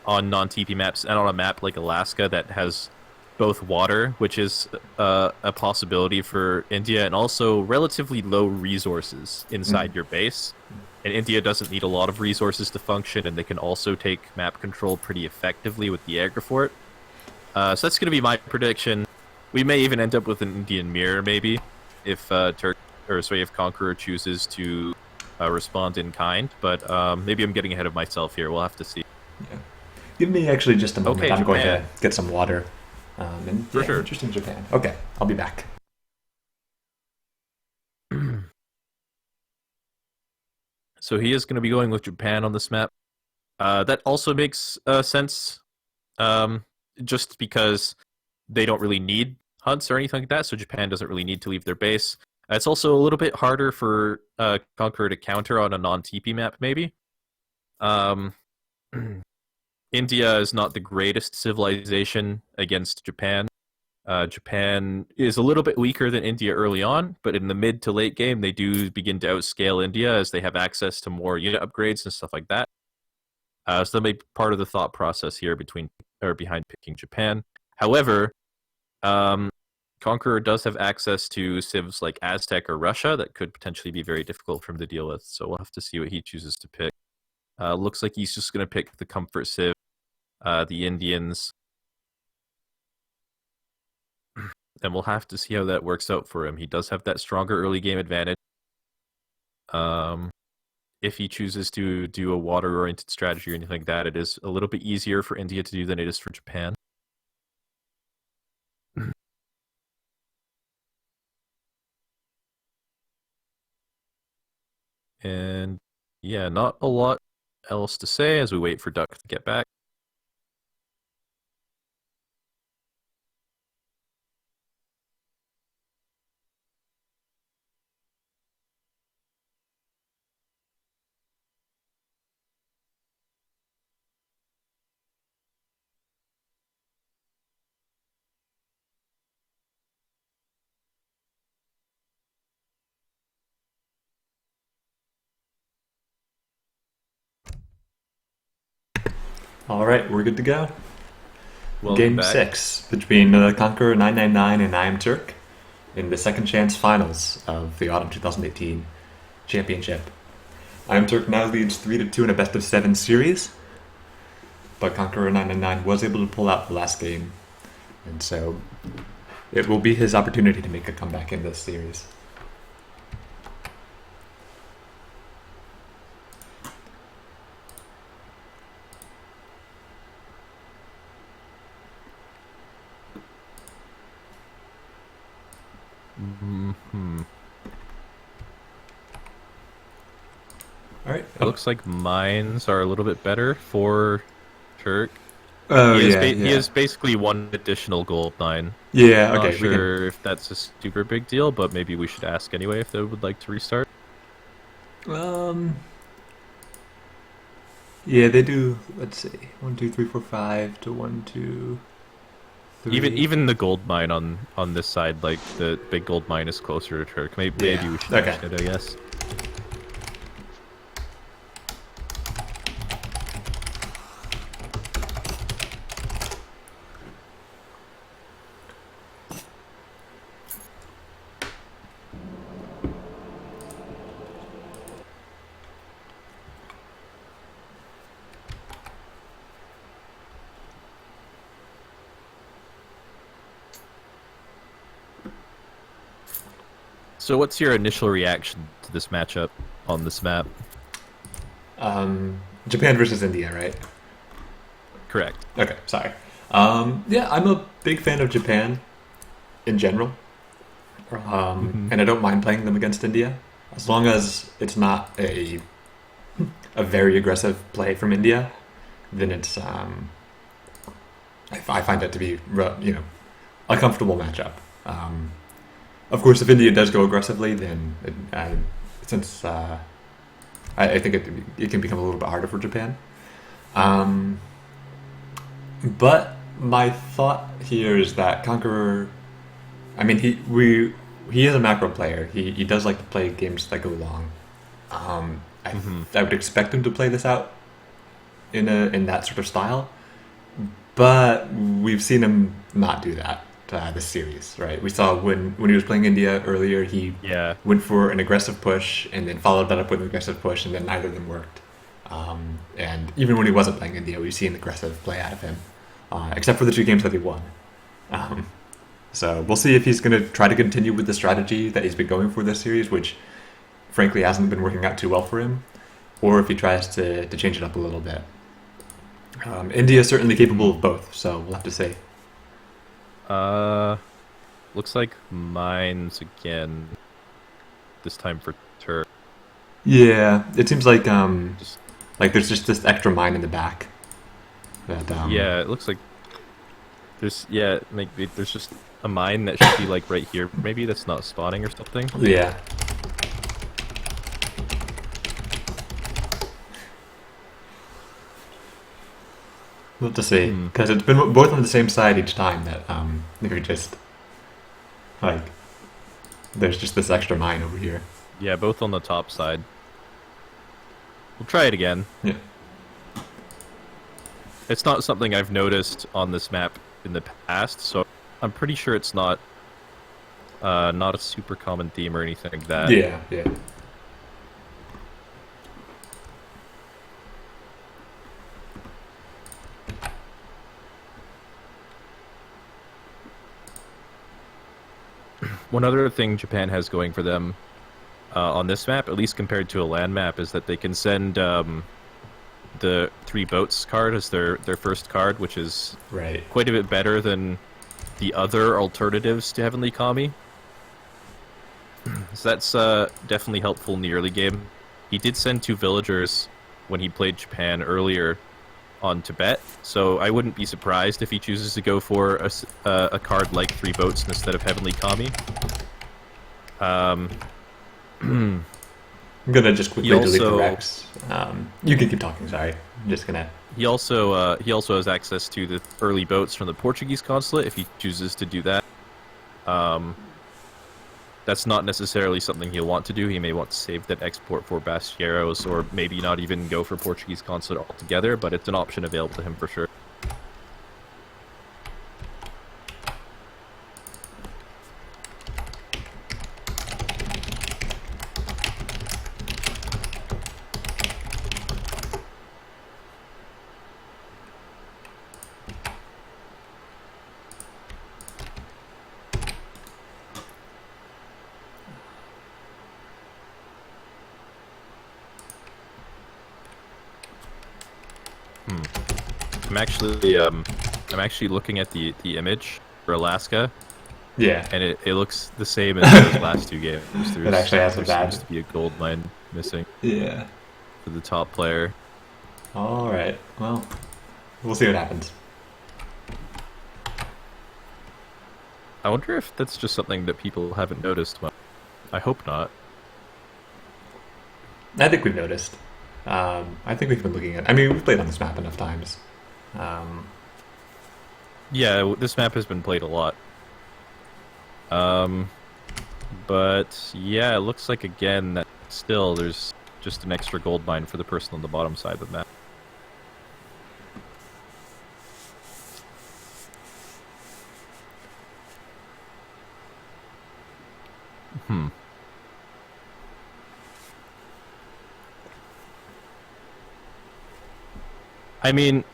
S1: on non-TP maps, and on a map like Alaska that has both water, which is a possibility for India, and also relatively low resources inside your base. And India doesn't need a lot of resources to function, and they can also take map control pretty effectively with the Agrifort. So that's going to be my prediction. We may even end up with an Indian mirror, maybe, if if Conqueror chooses to respond in kind. But maybe I'm getting ahead of myself here. We'll have to see.
S2: Yeah. Give me actually just a moment.
S1: Okay,
S2: I'm going
S1: Japan.
S2: to get some water.
S1: For sure.
S2: Interesting Japan. Okay, I'll be back.
S1: So he is going to be going with Japan on this map. That also makes sense, just because they don't really need hunts or anything like that, so Japan doesn't really need to leave their base. It's also a little bit harder for Conqueror to counter on a non-TP map, maybe. India is not the greatest civilization against Japan. Japan is a little bit weaker than India early on, but in the mid to late game, they do begin to outscale India as they have access to more unit upgrades and stuff like that. So that may be part of the thought process here behind picking Japan. However, Conqueror does have access to civs like Aztec or Russia that could potentially be very difficult for him to deal with. So we'll have to see what he chooses to pick. Looks like he's just going to pick the comfort civ, the Indians. And we'll have to see how that works out for him. He does have that stronger early game advantage. If he chooses to do a water-oriented strategy or anything like that, it is a little bit easier for India to do than it is for Japan. And yeah, not a lot else to say as we wait for Duck to get back.
S2: All right, we're good to go.
S1: Welcome
S2: Game
S1: back.
S2: 6 between Conqueror999 and iamturk in the second chance finals of the Autumn 2018 Championship. iamturk now leads 3-2 in a best of 7 series, but Conqueror999 was able to pull out the last game, and so it will be his opportunity to make a comeback in this series.
S1: Mm-hmm.
S2: All right.
S1: It looks like mines are a little bit better for Turk.
S2: Oh
S1: He
S2: yeah,
S1: he has basically one additional gold mine.
S2: yeah.
S1: Not
S2: Okay,
S1: sure if that's a super big deal, but maybe we should ask anyway if they would like to restart.
S2: Yeah, they do. Let's see, 1, 2, 3, 4, 5 to 1, 2, 3.
S1: Even the gold mine on this side, like the big gold mine, is closer to Turk. Maybe we should mention it, I guess. So what's your initial reaction to this matchup on this map?
S2: Japan versus India, right?
S1: Correct.
S2: Okay, sorry. Yeah, I'm a big fan of Japan in general, and I don't mind playing them against India as long as it's not a very aggressive play from India. Then it's I find it to be a comfortable matchup. Of course, if India does go aggressively, then since I think it can become a little bit harder for Japan. But my thought here is that Conqueror, I mean, he is a macro player. He does like to play games that go long. I would expect him to play this out in that sort of style, but we've seen him not do that this series, right? We saw when he was playing India earlier, he went for an aggressive push and then followed that up with an aggressive push, and then neither of them worked. And even when he wasn't playing India, we've seen aggressive play out of him, except for the 2 games that he won. So we'll see if he's going to try to continue with the strategy that he's been going for this series, which frankly hasn't been working out too well for him, or if he tries to change it up a little bit. India is certainly capable of both, so we'll have to see.
S1: Looks like mines again. This time for Turk.
S2: Yeah, it seems like there's just this extra mine in the back. That
S1: yeah, it looks like maybe there's just a mine that should be like right here. Maybe that's not spawning or something.
S2: Yeah. We'll have to see, because it's been both on the same side each time that they're just like there's just this extra mine over here.
S1: Yeah, both on the top side. We'll try it again.
S2: Yeah.
S1: It's not something I've noticed on this map in the past, so I'm pretty sure it's not a super common theme or anything like that.
S2: Yeah.
S1: One other thing Japan has going for them on this map, at least compared to a land map, is that they can send the 3 boats card as their first card, which is quite a bit better than the other alternatives to Heavenly Kami. So that's definitely helpful in the early game. He did send 2 villagers when he played Japan earlier on Tibet, so I wouldn't be surprised if he chooses to go for a card like 3 boats instead of Heavenly Kami.
S2: I'm gonna just quickly delete the Rex. You can keep talking. Sorry, I'm just gonna.
S1: He also has access to the early boats from the Portuguese consulate if he chooses to do that. That's not necessarily something he'll want to do. He may want to save that export for Bastilleros, or maybe not even go for Portuguese consulate altogether, but it's an option available to him for sure. I'm actually looking at the image for Alaska,
S2: Yeah.
S1: and it looks the same as those last 2 games.
S2: It actually has a
S1: there
S2: bad.
S1: seems to be a gold mine missing
S2: Yeah.
S1: for the top player.
S2: All right. Well, we'll see what happens.
S1: I wonder if that's just something that people haven't noticed. Well, I hope not.
S2: I think we've noticed. I think we've been looking at. I mean, we've played on this map enough times.
S1: Yeah, this map has been played a lot. But yeah, it looks like again that still there's just an extra gold mine for the person on the bottom side of the map. I mean,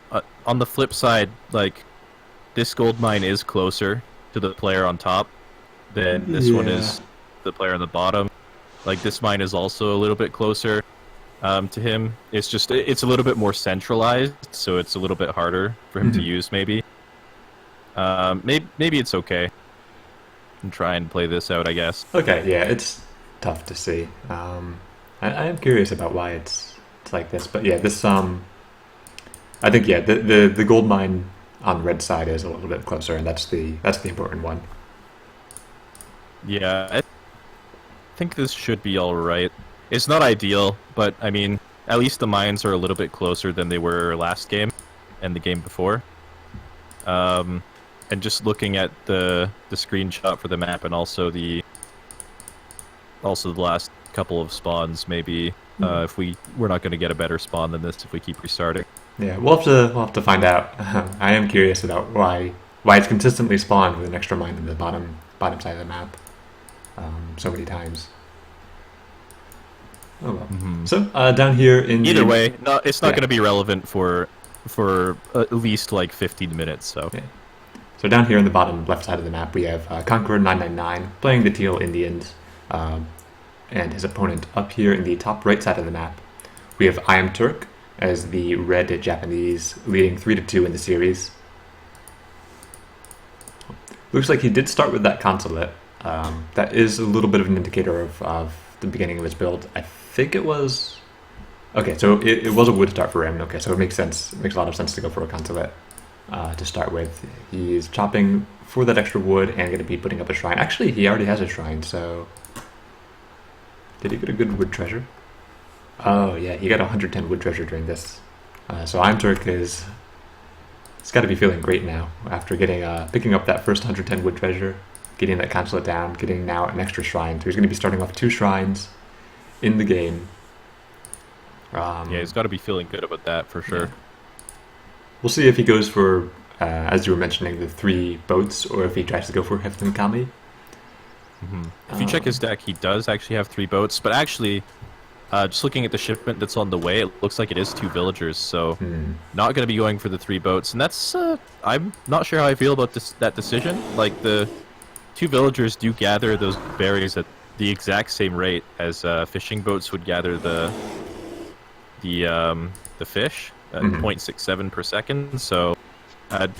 S1: on the flip side, like, this gold mine is closer to the player on top than this one is the player on the bottom. Like, this mine is also a little bit closer to him. It's just, it's a little bit more centralized, so it's a little bit harder for him to use, maybe. Maybe it's okay. And try and play this out, I guess.
S2: Okay, yeah, it's tough to see. I am curious about why it's like this, but yeah, this I think the gold mine on red side is a little bit closer, and that's the important one.
S1: Yeah, I think this should be all right. It's not ideal, but I mean, at least the mines are a little bit closer than they were last game and the game before. And just looking at the screenshot for the map and also the last couple of spawns, maybe if we're not going to get a better spawn than this if we keep restarting.
S2: Yeah, we'll have to find out. I am curious about why it's consistently spawned with an extra mine in the bottom side of the map so many times. Oh well. So down here in
S1: either way, no, it's not going to be relevant for at least like 15 minutes. So.
S2: Yeah. So down here in the bottom left side of the map, we have Conquerer999 playing the Teal Indians, and his opponent up here in the top right side of the map. We have iamturk as the red Japanese, leading 3-2 in the series. Looks like he did start with that consulate. That is a little bit of an indicator of the beginning of his build. I think it was... Okay, so it was a wood start for him. Okay, so it makes sense. It makes a lot of sense to go for a consulate to start with. He's chopping for that extra wood and going to be putting up a shrine. Actually, he already has a shrine, so... Did he get a good wood treasure? Oh yeah, he got 110 wood treasure during this. So iamturk is... He's got to be feeling great now after getting picking up that first 110 wood treasure, getting that consulate down, getting now an extra shrine. So he's going to be starting off 2 shrines in the game.
S1: Yeah, he's got to be feeling good about that for sure.
S2: Yeah. We'll see if he goes for, as you were mentioning, the 3 boats, or if he tries to go for Hefton Kami.
S1: If you check his deck, he does actually have 3 boats, but actually, just looking at the shipment that's on the way, it looks like it is 2 villagers, so not going to be going for the 3 boats, and that's, I'm not sure how I feel about that decision. Like, the 2 villagers do gather those berries at the exact same rate as fishing boats would gather the fish at 0.67 per second, so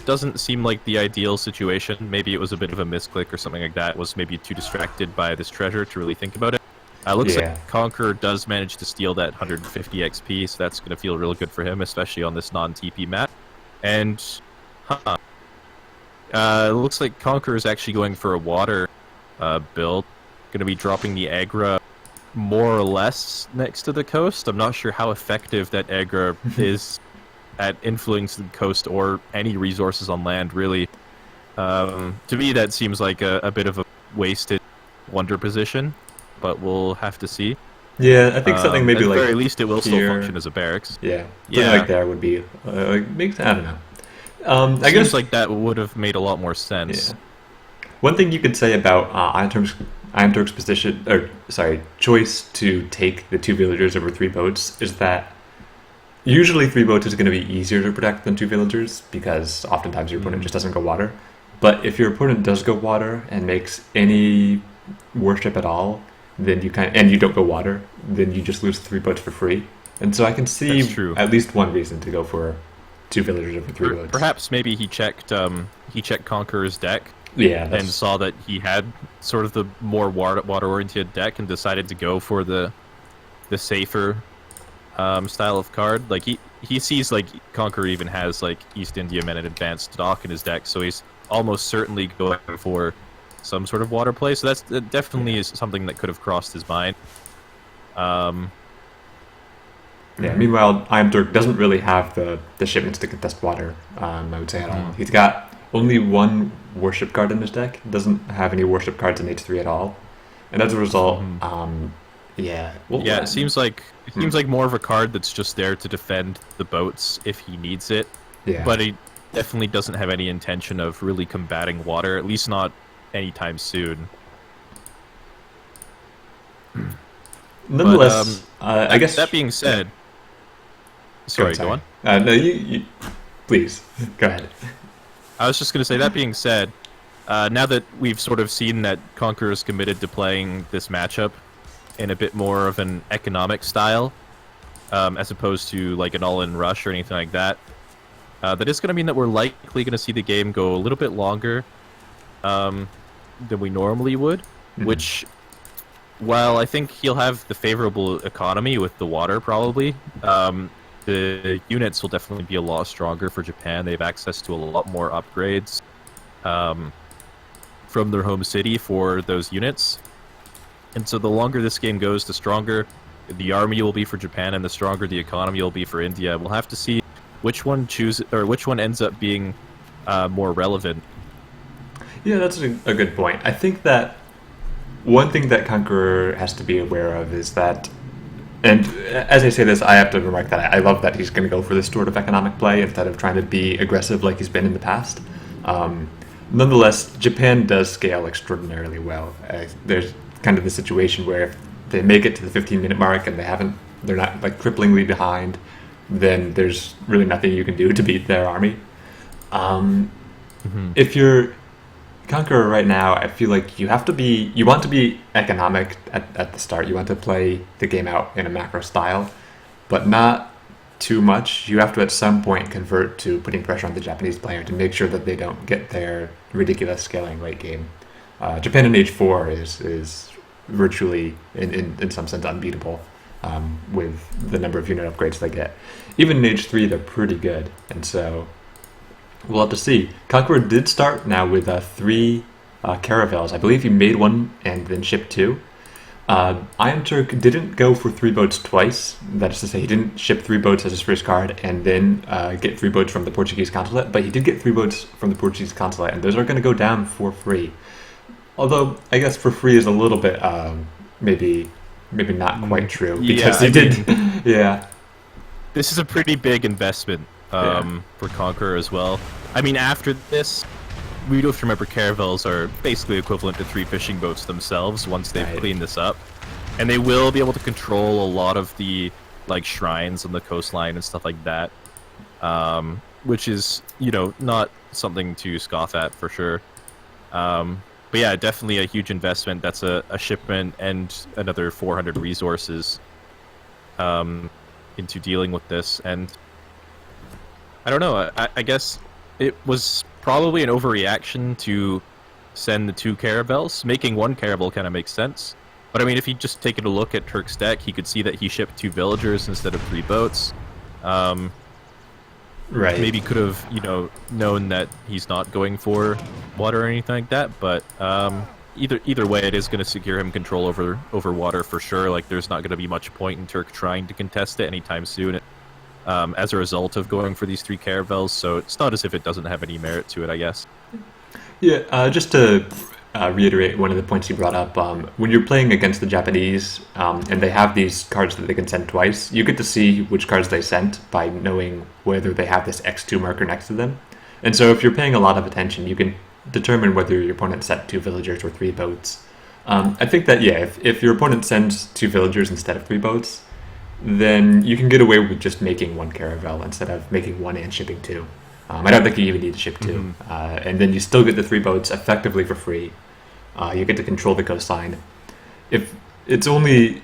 S1: doesn't seem like the ideal situation. Maybe it was a bit of a misclick or something like that, was maybe too distracted by this treasure to really think about it. Looks like Conqueror does manage to steal that 150 XP, so that's going to feel real good for him, especially on this non-TP map. And, it looks like Conqueror is actually going for a water build. Going to be dropping the Agra more or less next to the coast. I'm not sure how effective that Agra is at influencing the coast or any resources on land, really. To me, that seems like a bit of a wasted wonder position, but we'll have to see.
S2: Yeah, I think something maybe
S1: at
S2: like...
S1: At the very least, it will
S2: here.
S1: still function as a barracks.
S2: Yeah, something like there would be... I don't know. I guess
S1: like that would have made a lot more sense.
S2: Yeah. One thing you could say about iamturk's position, or sorry, choice to take the 2 villagers over 3 boats is that usually 3 boats is going to be easier to protect than 2 villagers, because oftentimes your opponent just doesn't go water. But if your opponent does go water and makes any worship at all, then and you don't go water, then you just lose 3 boats for free. And so I can see at least one reason to go for 2 villagers over 3 boats.
S1: Perhaps maybe he checked Conqueror's deck.
S2: Yeah,
S1: and saw that he had sort of the more water-oriented deck and decided to go for the safer style of card. Like he sees like Conqueror even has like East Indiaman and Advanced Dock in his deck, so he's almost certainly going for some sort of water play. So that definitely is something that could have crossed his mind.
S2: Meanwhile, iamturk doesn't really have the shipments to contest water, I would say, at all. He's got only 1 worship card in his deck. Doesn't have any worship cards in H3 at all. And as a result,
S1: it seems like more of a card that's just there to defend the boats if he needs it.
S2: Yeah.
S1: But he definitely doesn't have any intention of really combating water, at least not anytime soon.
S2: Nonetheless,
S1: but,
S2: I guess...
S1: That being said... Sorry, go on.
S2: No, you... Please, go ahead.
S1: I was just going to say, that being said, now that we've sort of seen that Conqueror is committed to playing this matchup in a bit more of an economic style, as opposed to like an all-in rush or anything like that, that is going to mean that we're likely going to see the game go a little bit longer than we normally would, which, while I think he'll have the favorable economy with the water probably, the units will definitely be a lot stronger for Japan. They have access to a lot more upgrades from their home city for those units. And so the longer this game goes, the stronger the army will be for Japan and the stronger the economy will be for India. We'll have to see which one ends up being more relevant.
S2: Yeah, that's a good point. I think that one thing that Conqueror has to be aware of is that, and as I say this, I have to remark that I love that he's going to go for this sort of economic play instead of trying to be aggressive like he's been in the past. Nonetheless, Japan does scale extraordinarily well. There's kind of the situation where if they make it to the 15-minute mark and they're not like cripplingly behind, then there's really nothing you can do to beat their army. If you're Conqueror right now, I feel like you want to be economic at the start. You want to play the game out in a macro style, but not too much. You have to at some point convert to putting pressure on the Japanese player to make sure that they don't get their ridiculous scaling late game. Japan in H4 is virtually, in some sense, unbeatable with the number of unit upgrades they get. Even in H3, they're pretty good, and so we'll have to see. Conqueror did start now with 3 caravels. I believe he made 1 and then shipped 2. iamturk didn't go for 3 boats twice. That is to say, he didn't ship 3 boats as his first card and then get 3 boats from the Portuguese consulate, but he did get 3 boats from the Portuguese consulate, and those are going to go down for free. Although, I guess for free is a little bit, maybe not quite true, because he did, yeah.
S1: This is a pretty big investment for Conqueror as well. I mean, after this, we do have to remember caravels are basically equivalent to 3 fishing boats themselves once they've cleaned this up. And they will be able to control a lot of the like shrines on the coastline and stuff like that. Which is, not something to scoff at for sure. But yeah, definitely a huge investment. That's a shipment and another 400 resources into dealing with this. And I don't know, I guess it was probably an overreaction to send the 2 caravels. Making 1 caravel kind of makes sense. But I mean, if you just taken a look at Turk's deck, he could see that he shipped 2 villagers instead of 3 boats.
S2: Right.
S1: Maybe could have, known that he's not going for water or anything like that. But either way, it is going to secure him control over water for sure. Like, there's not going to be much point in Turk trying to contest it anytime soon. As a result of going for these 3 caravels, so it's not as if it doesn't have any merit to it, I guess.
S2: Yeah, just to reiterate one of the points you brought up, when you're playing against the Japanese and they have these cards that they can send twice, you get to see which cards they sent by knowing whether they have this X2 marker next to them. And so if you're paying a lot of attention, you can determine whether your opponent sent 2 villagers or 3 boats. I think that, if your opponent sends 2 villagers instead of 3 boats, then you can get away with just making 1 caravel instead of making 1 and shipping 2. I don't think you even need to ship 2. And then you still get the 3 boats effectively for free. You get to control the coastline. If it's only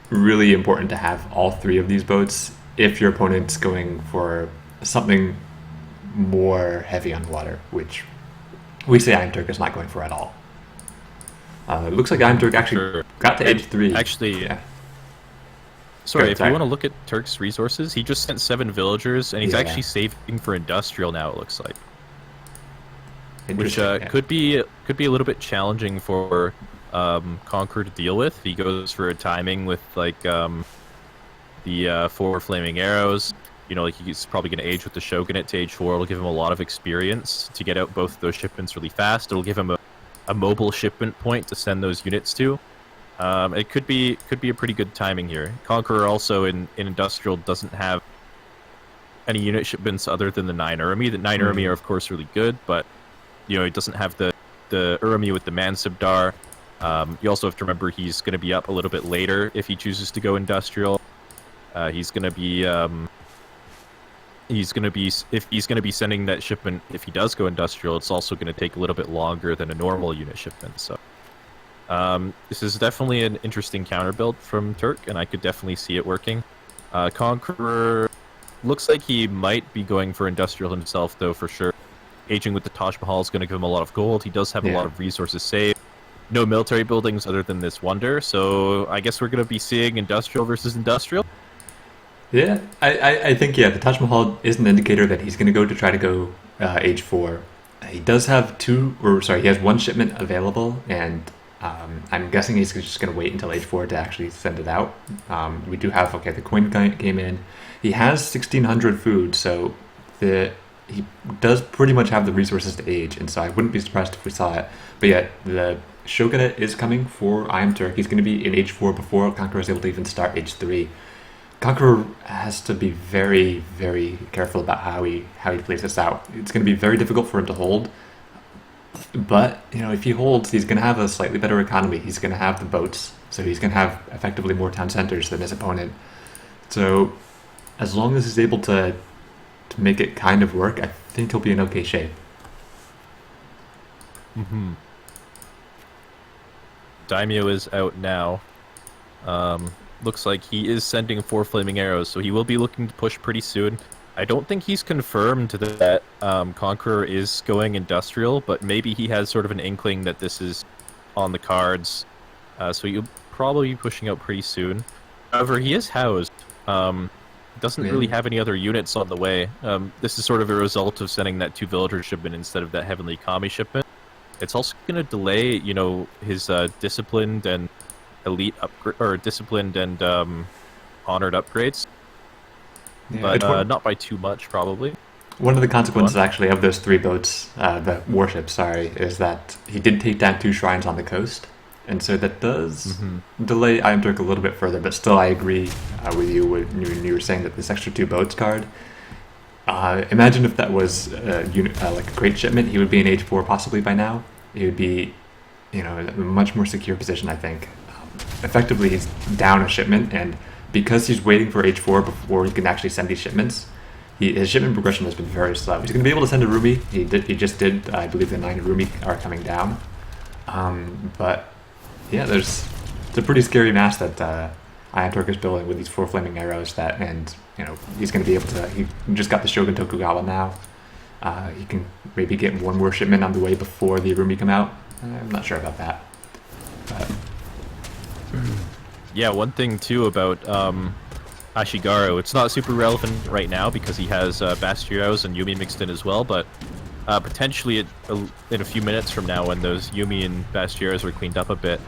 S2: really important to have all 3 of these boats if your opponent's going for something more heavy on water, which we say iamturk is not going for at all. It looks like iamturk actually got to age 3.
S1: Actually,
S2: yeah.
S1: Sorry, if you want to look at Turk's resources, he just sent 7 villagers, and he's actually saving for industrial now, it looks like. Which could be a little bit challenging for Conqueror to deal with. He goes for a timing with, like, the 4 flaming arrows. You know, like, he's probably going to age with the shogunate to age 4. It'll give him a lot of experience to get out both of those shipments really fast. It'll give him a mobile shipment point to send those units to. It could be a pretty good timing here. Conqueror also in industrial doesn't have any unit shipments other than the 9 Urmi. The 9 Urmi are of course really good, but you know, he doesn't have the Urmi with the Mansibdar. You also have to remember he's going to be up a little bit later if he chooses to go industrial. He's going to be sending that shipment. If he does go industrial, it's also going to take a little bit longer than a normal unit shipment. So this is definitely an interesting counter build from Turk, and I could definitely see it working. Conqueror looks like he might be going for industrial himself, though, for sure. Aging with the Taj Mahal is going to give him a lot of gold. He does have a lot of resources saved. No military buildings other than this wonder, so I guess we're going to be seeing industrial versus industrial.
S2: Yeah, I think, the Taj Mahal is an indicator that he's going to try to go age 4. He does have he has 1 shipment available, and I'm guessing he's just going to wait until age 4 to actually send it out. We do have, the coin came in. He has 1,600 food, so he does pretty much have the resources to age, and so I wouldn't be surprised if we saw it. But yet, the shogunate is coming for iamturk. He's going to be in age 4 before Conqueror is able to even start age 3. Conqueror has to be very, very careful about how he plays this out. It's going to be very difficult for him to hold, but if he holds, he's going to have a slightly better economy. He's going to have the boats, so he's going to have effectively more town centers than his opponent. So as long as he's able to make it kind of work, I think he'll be in okay shape.
S1: Daimyo is out now. Looks like he is sending 4 flaming arrows, so he will be looking to push pretty soon. I don't think he's confirmed that Conqueror is going industrial, but maybe he has sort of an inkling that this is on the cards, so he'll probably be pushing out pretty soon. However, he is housed. Doesn't really have any other units on the way. This is sort of a result of sending that 2 villager shipment instead of that Heavenly Kami shipment. It's also going to delay, his disciplined and elite upgrade, or disciplined and honored upgrades, but not by too much, probably.
S2: One of the consequences, actually, of those 3 boats, the warships, is that he did take down 2 shrines on the coast, and so that does delay iamturk a little bit further. But still, I agree with you when you were saying that this extra 2 boats card. Imagine if that was like a great shipment. He would be in age 4 possibly by now. He would be, in a much more secure position, I think. Effectively, he's down a shipment, and because he's waiting for age 4 before he can actually send these shipments, his shipment progression has been very slow. He's going to be able to send a Rumi. He just did. I believe the 9 Rumi are coming down. But yeah, it's a pretty scary mass that iamturk is building with these 4 flaming arrows. He's going to be able to. He just got the Shogun Tokugawa now. He can maybe get 1 more shipment on the way before the Rumi come out. I'm not sure about that. But
S1: yeah, one thing too about Ashigaru, it's not super relevant right now because he has Bastionos and Yumi mixed in as well, but potentially in a few minutes from now, when those Yumi and Bastionos are cleaned up a bit,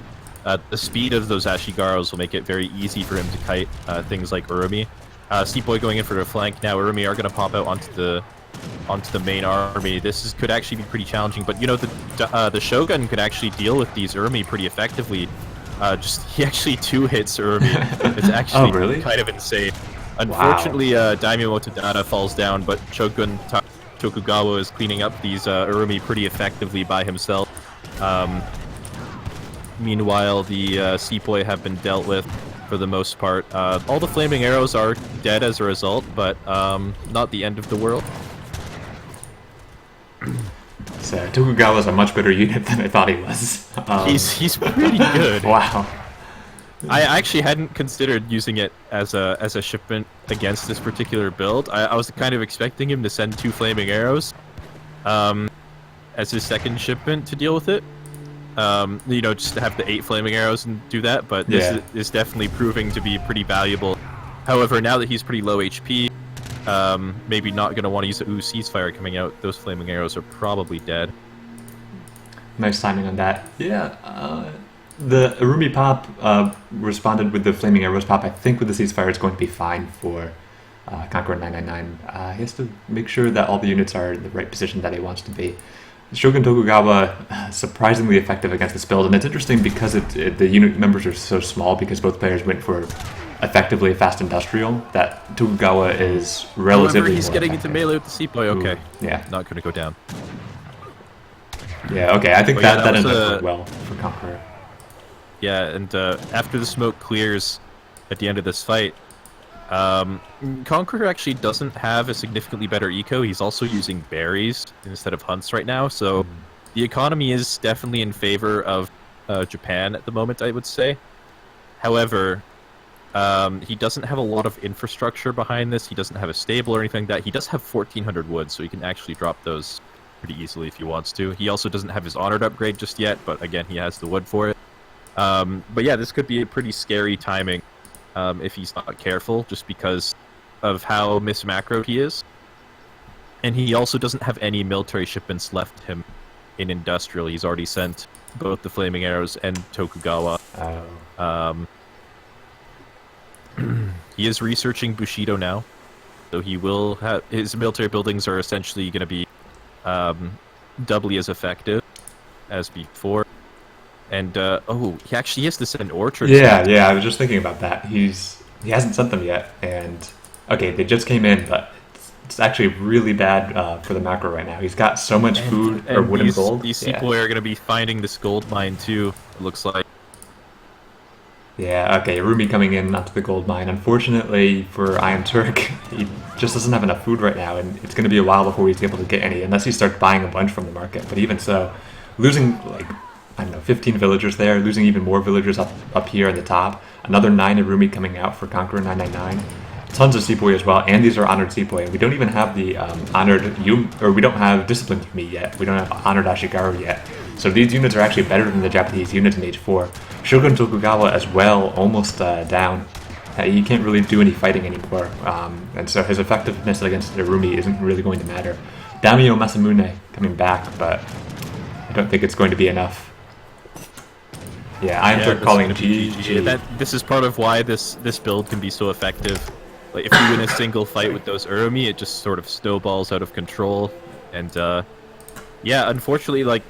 S1: the speed of those Ashigarus will make it very easy for him to kite things like Urumi. Seaboy going in for the flank now. Urumi are going to pop out onto the main army. This could actually be pretty challenging, but the Shogun could actually deal with these Urumi pretty effectively. He actually 2 hits Urumi. It's actually kind of insane. Unfortunately, Daimyo Motodata falls down, but Shogun Tokugawa is cleaning up these Urumi pretty effectively by himself. Meanwhile, the Sepoy have been dealt with for the most part. All the flaming arrows are dead as a result, but not the end of the world.
S2: So Tokugawa's a much better unit than I thought he was.
S1: He's pretty good.
S2: Wow.
S1: I actually hadn't considered using it as a shipment against this particular build. I was kind of expecting him to send 2 flaming arrows as his second shipment to deal with it. Just to have the 8 flaming arrows and do that, but this is definitely proving to be pretty valuable. However, now that he's pretty low HP, maybe not going to want to use the ceasefire coming out. Those flaming arrows are probably dead.
S2: Nice timing on that. Yeah, the Arumi pop responded with the flaming arrows pop. I think with the ceasefire it's going to be fine for Conqueror999. He has to make sure that all the units are in the right position that he wants to be. Shogun Tokugawa, surprisingly effective against this build, and it's interesting because the unit numbers are so small because both players went for effectively a fast industrial, that Tokugawa is relatively
S1: However, he's
S2: more
S1: getting
S2: effective.
S1: into melee with the Sepoy. Okay.
S2: Yeah.
S1: Not going to go down.
S2: Yeah, okay, I think
S1: But yeah,
S2: that
S1: that
S2: ended
S1: was
S2: up going well for Conqueror.
S1: Yeah, and after the smoke clears at the end of this fight, Conqueror actually doesn't have a significantly better eco. He's also using berries instead of hunts right now, so the economy is definitely in favor of Japan at the moment, I would say. However, he doesn't have a lot of infrastructure behind this. He doesn't have a stable or anything like that. He does have 1,400 wood, so he can actually drop those pretty easily if he wants to. He also doesn't have his honored upgrade just yet, but again, he has the wood for it. But yeah, this could be a pretty scary timing if he's not careful, just because of how mismacroed he is. And he also doesn't have any military shipments left him in industrial. He's already sent both the flaming arrows and Tokugawa. He is researching Bushido now, so he will have his military buildings are essentially going to be doubly as effective as before. And he actually has to send orchards.
S2: Yeah, I was just thinking about that. He hasn't sent them yet, and okay, they just came in, but it's actually really bad for the macro right now. He's got so much food or wood and gold.
S1: These Sepoy are going to be finding this gold mine too. It looks like.
S2: Yeah, okay, Rumi coming in onto the gold mine. Unfortunately for iamturk, he just doesn't have enough food right now, and it's going to be a while before he's able to get any, unless he starts buying a bunch from the market. But even so, losing, 15 villagers there, losing even more villagers up here at the top. Another 9 Irumi coming out for Conqueror999. Tons of Sepoy as well, and these are honored Sepoy. We don't even have the we don't have disciplined Yumi yet. We don't have honored Ashigaru yet. So these units are actually better than the Japanese units in Age 4. Shogun Tokugawa as well, almost down. He can't really do any fighting anymore, and so his effectiveness against Irumi isn't really going to matter. Daimyo Masamune coming back, but I don't think it's going to be enough. Yeah, iamturk calling GG.
S1: This is part of why this build can be so effective. Like, if you win a single fight with those Urumi, it just sort of snowballs out of control. And yeah, unfortunately,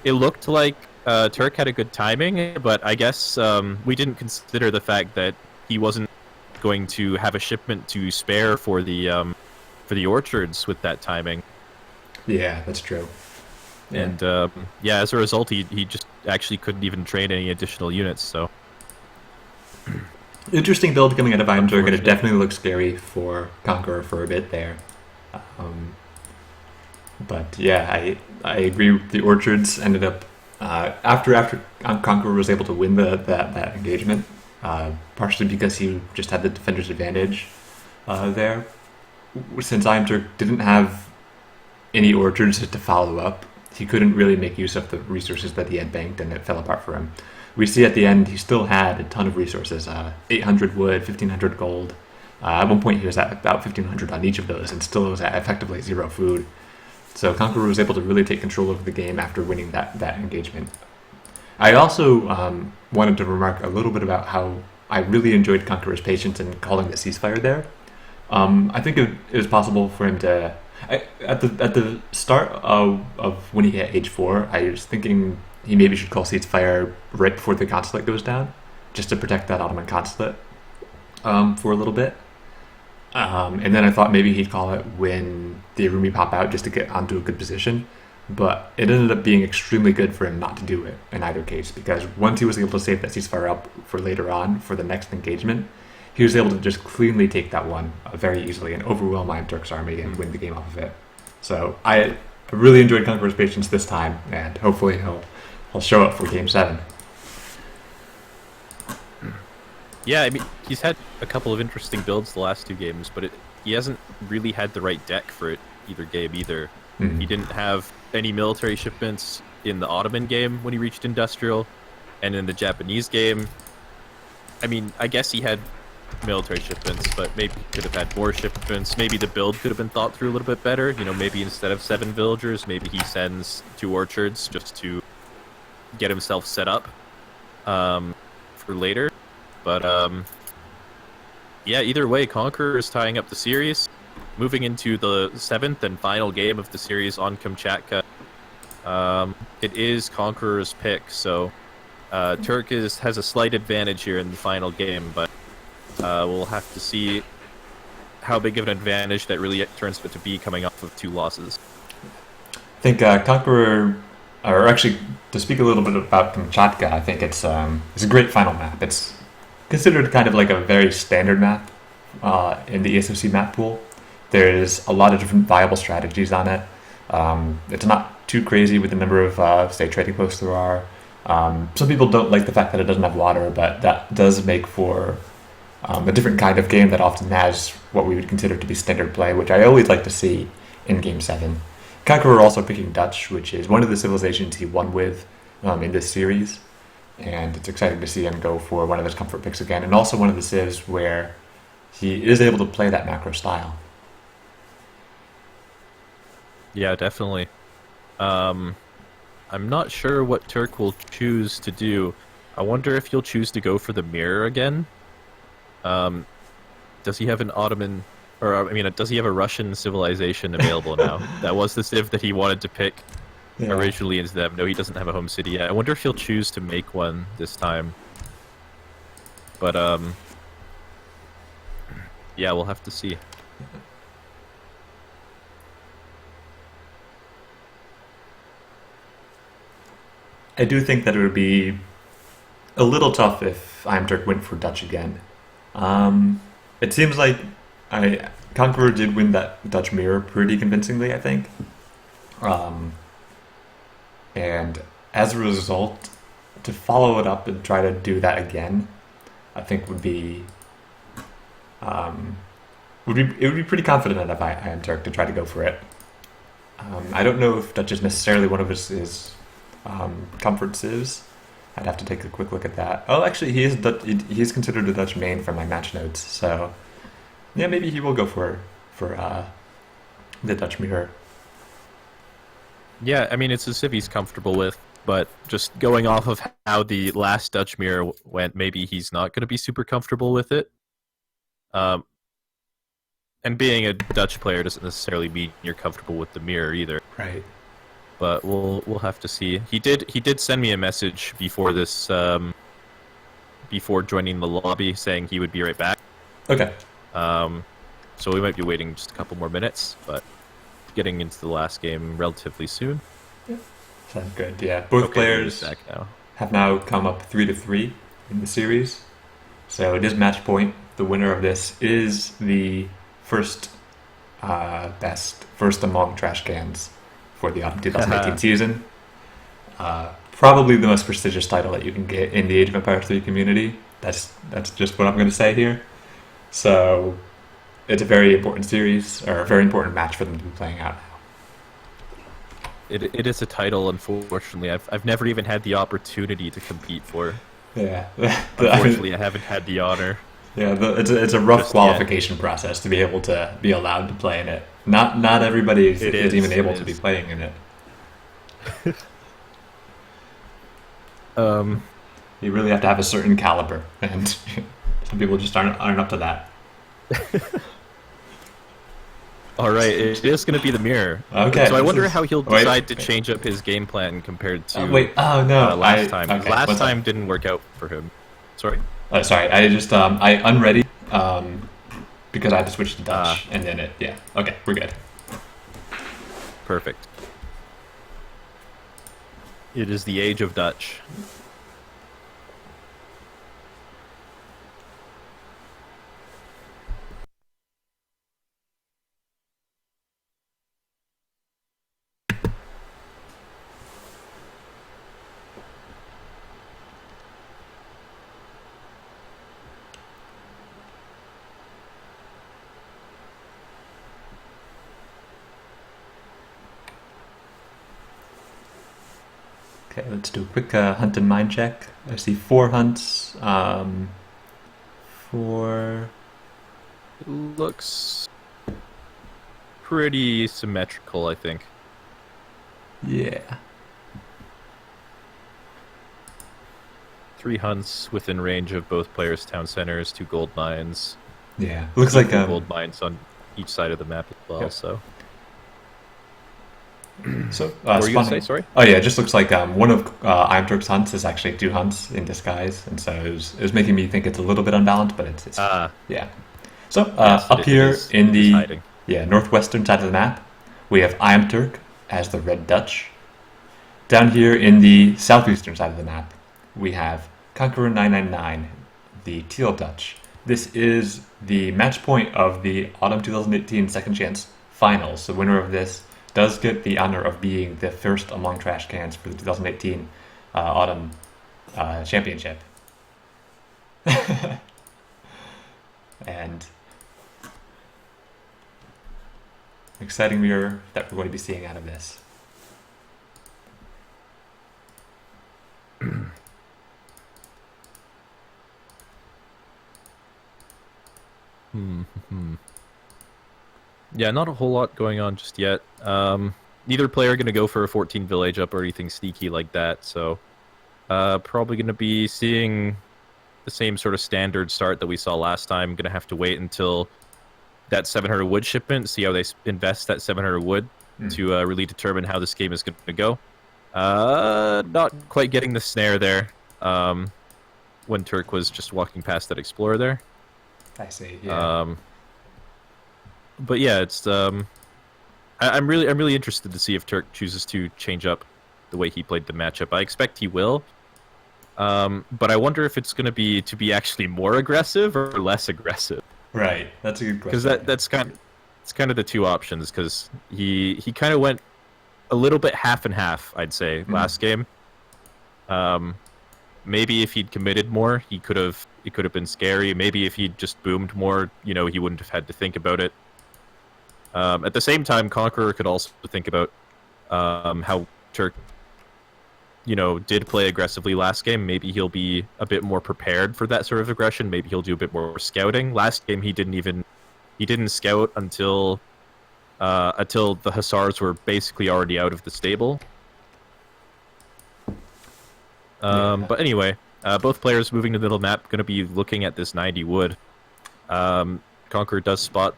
S1: it looked like Turk had a good timing, but I guess we didn't consider the fact that he wasn't going to have a shipment to spare for the orchards with that timing.
S2: Yeah, that's true.
S1: And yeah, as a result, he just actually couldn't even train any additional units. So
S2: interesting build coming out of iamturk, and it definitely looks scary for Conqueror for a bit there. But yeah, I agree. The orchards ended up after Conqueror was able to win that engagement, partially because he just had the defender's advantage there. Since iamturk didn't have any orchards to follow up, he couldn't really make use of the resources that he had banked, and it fell apart for him. We see at the end he still had a ton of resources, 800 wood, 1,500 gold. At one point he was at about 1,500 on each of those, and still was at effectively 0 food. So Conqueror was able to really take control of the game after winning that engagement. I also wanted to remark a little bit about how I really enjoyed Conqueror's patience in calling the ceasefire there. I think it was possible for him to... At the start of when he hit Age 4, I was thinking he maybe should call ceasefire right before the consulate goes down, just to protect that Ottoman consulate for a little bit. And then I thought maybe he'd call it when the Irumi pop out, just to get onto a good position. But it ended up being extremely good for him not to do it in either case, because once he was able to save that ceasefire up for later on, for the next engagement, he was able to just cleanly take that one very easily and overwhelm iamturk's army and win the game off of it. So I really enjoyed Conqueror's patience this time, and hopefully he'll show up for Game 7.
S1: Yeah, I mean, he's had a couple of interesting builds the last two games, but he hasn't really had the right deck for it either game either. He didn't have any military shipments in the Ottoman game when he reached industrial, and in the Japanese game, I mean, I guess he had military shipments, but maybe he could have had more shipments. Maybe the build could have been thought through a little bit better. You know, maybe instead of 7 villagers, maybe he sends 2 orchards just to get himself set up for later. But yeah, either way, Conqueror is tying up the series, moving into the 7th and final game of the series on Kamchatka. It is Conqueror's pick, so Turk has a slight advantage here in the final game, but we'll have to see how big of an advantage that really turns out to be coming off of 2 losses.
S2: I think Conqueror, or actually to speak a little bit about Kamchatka, I think it's a great final map. It's considered kind of like a very standard map in the ESOC map pool. There's a lot of different viable strategies on it. It's not too crazy with the number of, say, trading posts there are. Some people don't like the fact that it doesn't have water, but that does make for a different kind of game that often has what we would consider to be standard play, which I always like to see in Game 7. Conqueror also picking Dutch, which is one of the civilizations he won with in this series. And it's exciting to see him go for one of his comfort picks again, and also one of the civs where he is able to play that macro style.
S1: Yeah, definitely. I'm not sure what Turk will choose to do. I wonder if he'll choose to go for the mirror again. Does he have an Ottoman, or I mean, does he have a Russian civilization available now? That was the civ that he wanted to pick originally into them. No, he doesn't have a home city yet. I wonder if he'll choose to make one this time. But yeah, we'll have to see.
S2: I do think that it would be a little tough if iamturk went for Dutch again. It seems like Conqueror did win that Dutch mirror pretty convincingly, I think. And as a result, to follow it up and try to do that again, I think would be pretty confident of iamturk to try to go for it. I don't know if Dutch is necessarily one of his comfort civs. I'd have to take a quick look at that. Oh, actually, he is considered a Dutch main from my match notes. So, yeah, maybe he will go for the Dutch mirror.
S1: Yeah, I mean, it's a civ he's comfortable with, but just going off of how the last Dutch mirror went, maybe he's not going to be super comfortable with it. And being a Dutch player doesn't necessarily mean you're comfortable with the mirror either.
S2: Right.
S1: But we'll have to see. He did send me a message before this, before joining the lobby, saying he would be right back.
S2: Okay.
S1: So we might be waiting just a couple more minutes, but getting into the last game relatively soon.
S2: Yeah. Sounds good. Yeah. Both players have now come up 3-3 in the series, so it is match point. The winner of this is the first among trash cans for the autumn 2018 season. Probably the most prestigious title that you can get in the Age of Empires 3 community. That's just what I'm going to say here. So it's a very important series, or a very important match for them to be playing out now.
S1: It is a title, unfortunately. I've never even had the opportunity to compete for.
S2: Yeah.
S1: Unfortunately, I haven't had the honor.
S2: Yeah, it's a rough qualification process to be able to be allowed to play in it. Not everybody is even able to be playing in it. You really have to have a certain caliber, and some people just aren't up to that.
S1: All right, it is going to be the mirror.
S2: Okay.
S1: So I wonder how he'll decide to change up his game plan compared to
S2: last
S1: time.
S2: Okay,
S1: last time didn't work out for him. Sorry.
S2: Sorry, I just I unready because I had to switch to Dutch, and then okay, we're good.
S1: Perfect. It is the age of Dutch.
S2: Okay, let's do a quick hunt and mine check. I see 4 hunts. 4.
S1: Looks pretty symmetrical, I think.
S2: Yeah.
S1: 3 hunts within range of both players' town centers, 2 gold mines.
S2: Yeah. Looks like
S1: gold mines on each side of the map as well.
S2: Yeah.
S1: So.
S2: So,
S1: what were you gonna say? Sorry.
S2: Oh yeah, it just looks like one of iamturk's hunts is actually 2 hunts in disguise, and so it was making me think it's a little bit unbalanced, but it's yeah. So
S1: Yes,
S2: up here in the
S1: hiding.
S2: northwestern side of the map, we have Iamturk as the Red Dutch. Down here in the southeastern side of the map, we have Conquerer999, the Teal Dutch. This is the match point of the Autumn 2018 Second Chance Finals. The winner of this does get the honor of being the first among trash cans for the 2018 Autumn Championship. And exciting mirror that we're going to be seeing out of this.
S1: Yeah, not a whole lot going on just yet. Neither player going to go for a 14 village up or anything sneaky like that, so probably going to be seeing the same sort of standard start that we saw last time. Going to have to wait until that 700 wood shipment, see how they invest that 700 wood to really determine how this game is going to go. Not quite getting the snare there when Turk was just walking past that explorer there.
S2: I see. Yeah.
S1: But yeah, it's I'm really interested to see if Turk chooses to change up the way he played the matchup. I expect he will. But I wonder if it's going to be actually more aggressive or less aggressive.
S2: Right. That's a good question.
S1: Because that's kind of the two options. Because he kind of went a little bit half and half, I'd say, last game. Maybe if he'd committed more, it could have been scary. Maybe if he'd just boomed more, he wouldn't have had to think about it. At the same time, Conqueror could also think about how Turk, did play aggressively last game. Maybe he'll be a bit more prepared for that sort of aggression. Maybe he'll do a bit more scouting. Last game, he didn't scout until the Hussars were basically already out of the stable. But anyway, both players moving to the middle map, going to be looking at this 90 wood. Conqueror does spot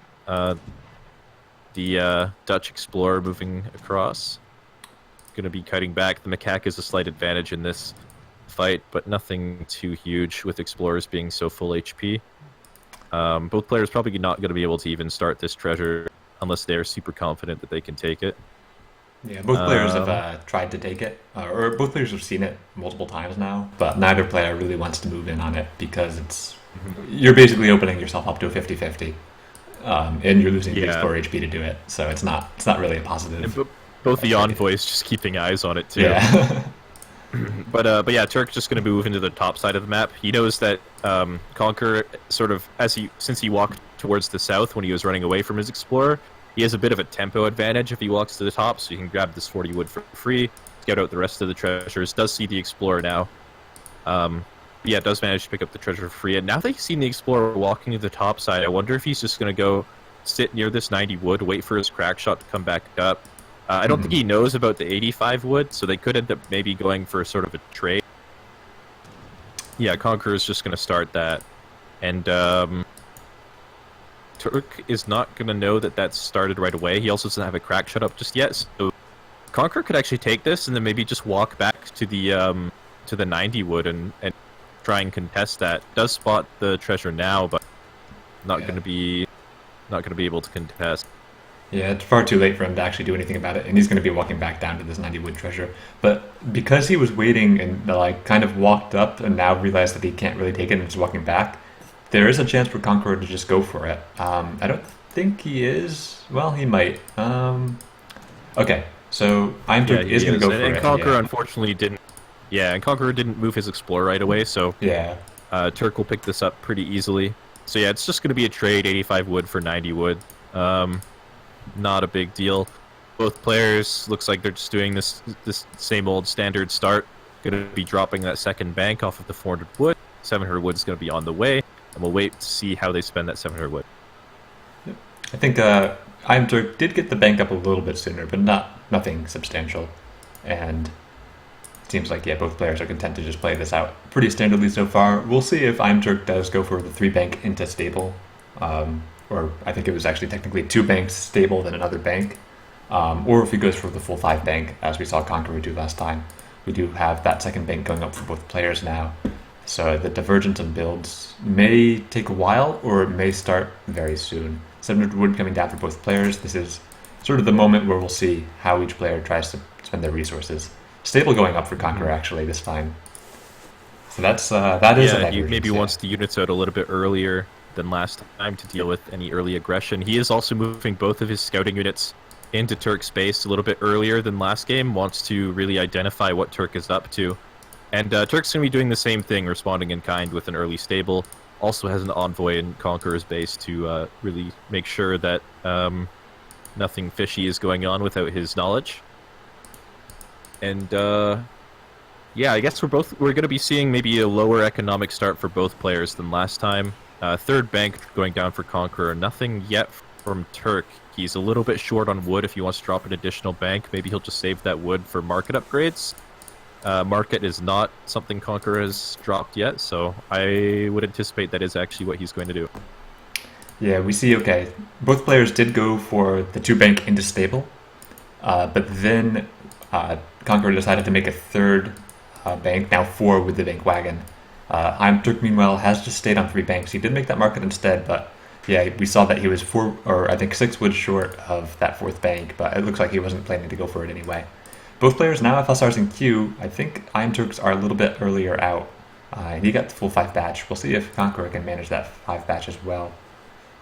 S1: the Dutch explorer moving across. Going to be cutting back. The macaque is a slight advantage in this fight, but nothing too huge with explorers being so full HP. Both players probably not going to be able to even start this treasure unless they're super confident that they can take it.
S2: Yeah, both players have tried to take it, or both players have seen it multiple times now, but neither player really wants to move in on it because you're basically opening yourself up to a 50-50, and you're losing the explorer HP to do it, so it's not really a positive.
S1: Both the envoys just keeping eyes on it too.
S2: Yeah.
S1: But yeah, Turk's just going to move into the top side of the map. He knows that Conqueror, sort of since he walked towards the south when he was running away from his explorer, he has a bit of a tempo advantage if he walks to the top, so he can grab this 40 wood for free, scout out the rest of the treasures. Does see the explorer now. Yeah, does manage to pick up the treasure for free. And now that he's seen the explorer walking to the top side, I wonder if he's just going to go sit near this 90 wood, wait for his crack shot to come back up. I don't think he knows about the 85 wood, so they could end up maybe going for sort of a trade. Yeah, Conqueror's just going to start that. And Turk is not going to know that that's started right away. He also doesn't have a crack shot up just yet, so Conqueror could actually take this and then maybe just walk back to the 90 wood and try and contest that. Does spot the treasure now, but not going to be able to contest.
S2: Yeah, it's far too late for him to actually do anything about it, and he's going to be walking back down to this 90 wood treasure. But because he was waiting and kind of walked up and now realized that he can't really take it and is walking back, there is a chance for Conqueror to just go for it. I don't think he is. Well, he might. Okay, so Iamturk is going to go for it.
S1: And Conqueror unfortunately didn't. Yeah, and Conqueror didn't move his explorer right away, so
S2: yeah,
S1: Turk will pick this up pretty easily. So yeah, it's just going to be a trade, 85 wood for 90 wood. Not a big deal. both players looks like they're just doing this same old standard start. Going to be dropping that second bank off of the 400 wood. 700 wood is going to be on the way, and we'll wait to see how they spend that 700 wood.
S2: Yep. I think iamturk did get the bank up a little bit sooner, but nothing substantial. And it seems like, yeah, both players are content to just play this out pretty standardly so far. We'll see if iamturk does go for the 3 bank into stable, or I think it was actually technically 2 banks stable, then another bank, or if he goes for the full 5 bank, as we saw Conqueror do last time. We do have that second bank going up for both players now. So the divergence in builds may take a while, or it may start very soon. 700 wood coming down for both players. This is sort of the moment where we'll see how each player tries to spend their resources. Stable going up for Conqueror actually this time. So that is a divergence.
S1: He maybe wants the units out a little bit earlier than last time to deal with any early aggression. He is also moving both of his scouting units into Turk's base a little bit earlier than last game, wants to really identify what Turk is up to. And Turk's going to be doing the same thing, responding in kind with an early stable. Also has an envoy in Conqueror's base to really make sure that nothing fishy is going on without his knowledge. And yeah, I guess we're going to be seeing maybe a lower economic start for both players than last time. Third bank going down for Conqueror. Nothing yet from Turk. He's a little bit short on wood if he wants to drop an additional bank. Maybe he'll just save that wood for market upgrades. Market is not something Conqueror has dropped yet, so I would anticipate that is actually what he's going to do.
S2: Yeah, we see, okay, both players did go for the 2 bank into stable, but then Conqueror decided to make a third bank, now 4 with the bank wagon. iamturk, meanwhile, has just stayed on 3 banks. He did make that market instead, but yeah, we saw that he was 4, or I think 6 wood short of that 4th bank, but it looks like he wasn't planning to go for it anyway. Both players now have hussars in queue. I think iamturks are a little bit earlier out. He got the full 5 batch. We'll see if Conqueror can manage that 5 batch as well.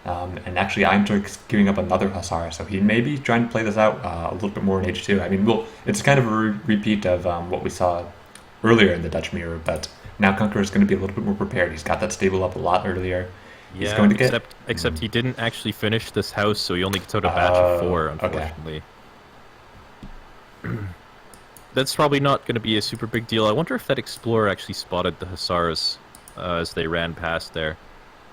S2: And actually, iamturk's queuing up another hussar, so he may be trying to play this out a little bit more in H2. I mean, it's kind of a repeat of what we saw earlier in the Dutch mirror, but now Conqueror is going to be a little bit more prepared. He's got that stable up a lot earlier.
S1: Yeah,
S2: He's going to get...
S1: except he didn't actually finish this house, so he only gets out a batch of 4, unfortunately. Okay. That's probably not going to be a super big deal. I wonder if that explorer actually spotted the hussars as they ran past there.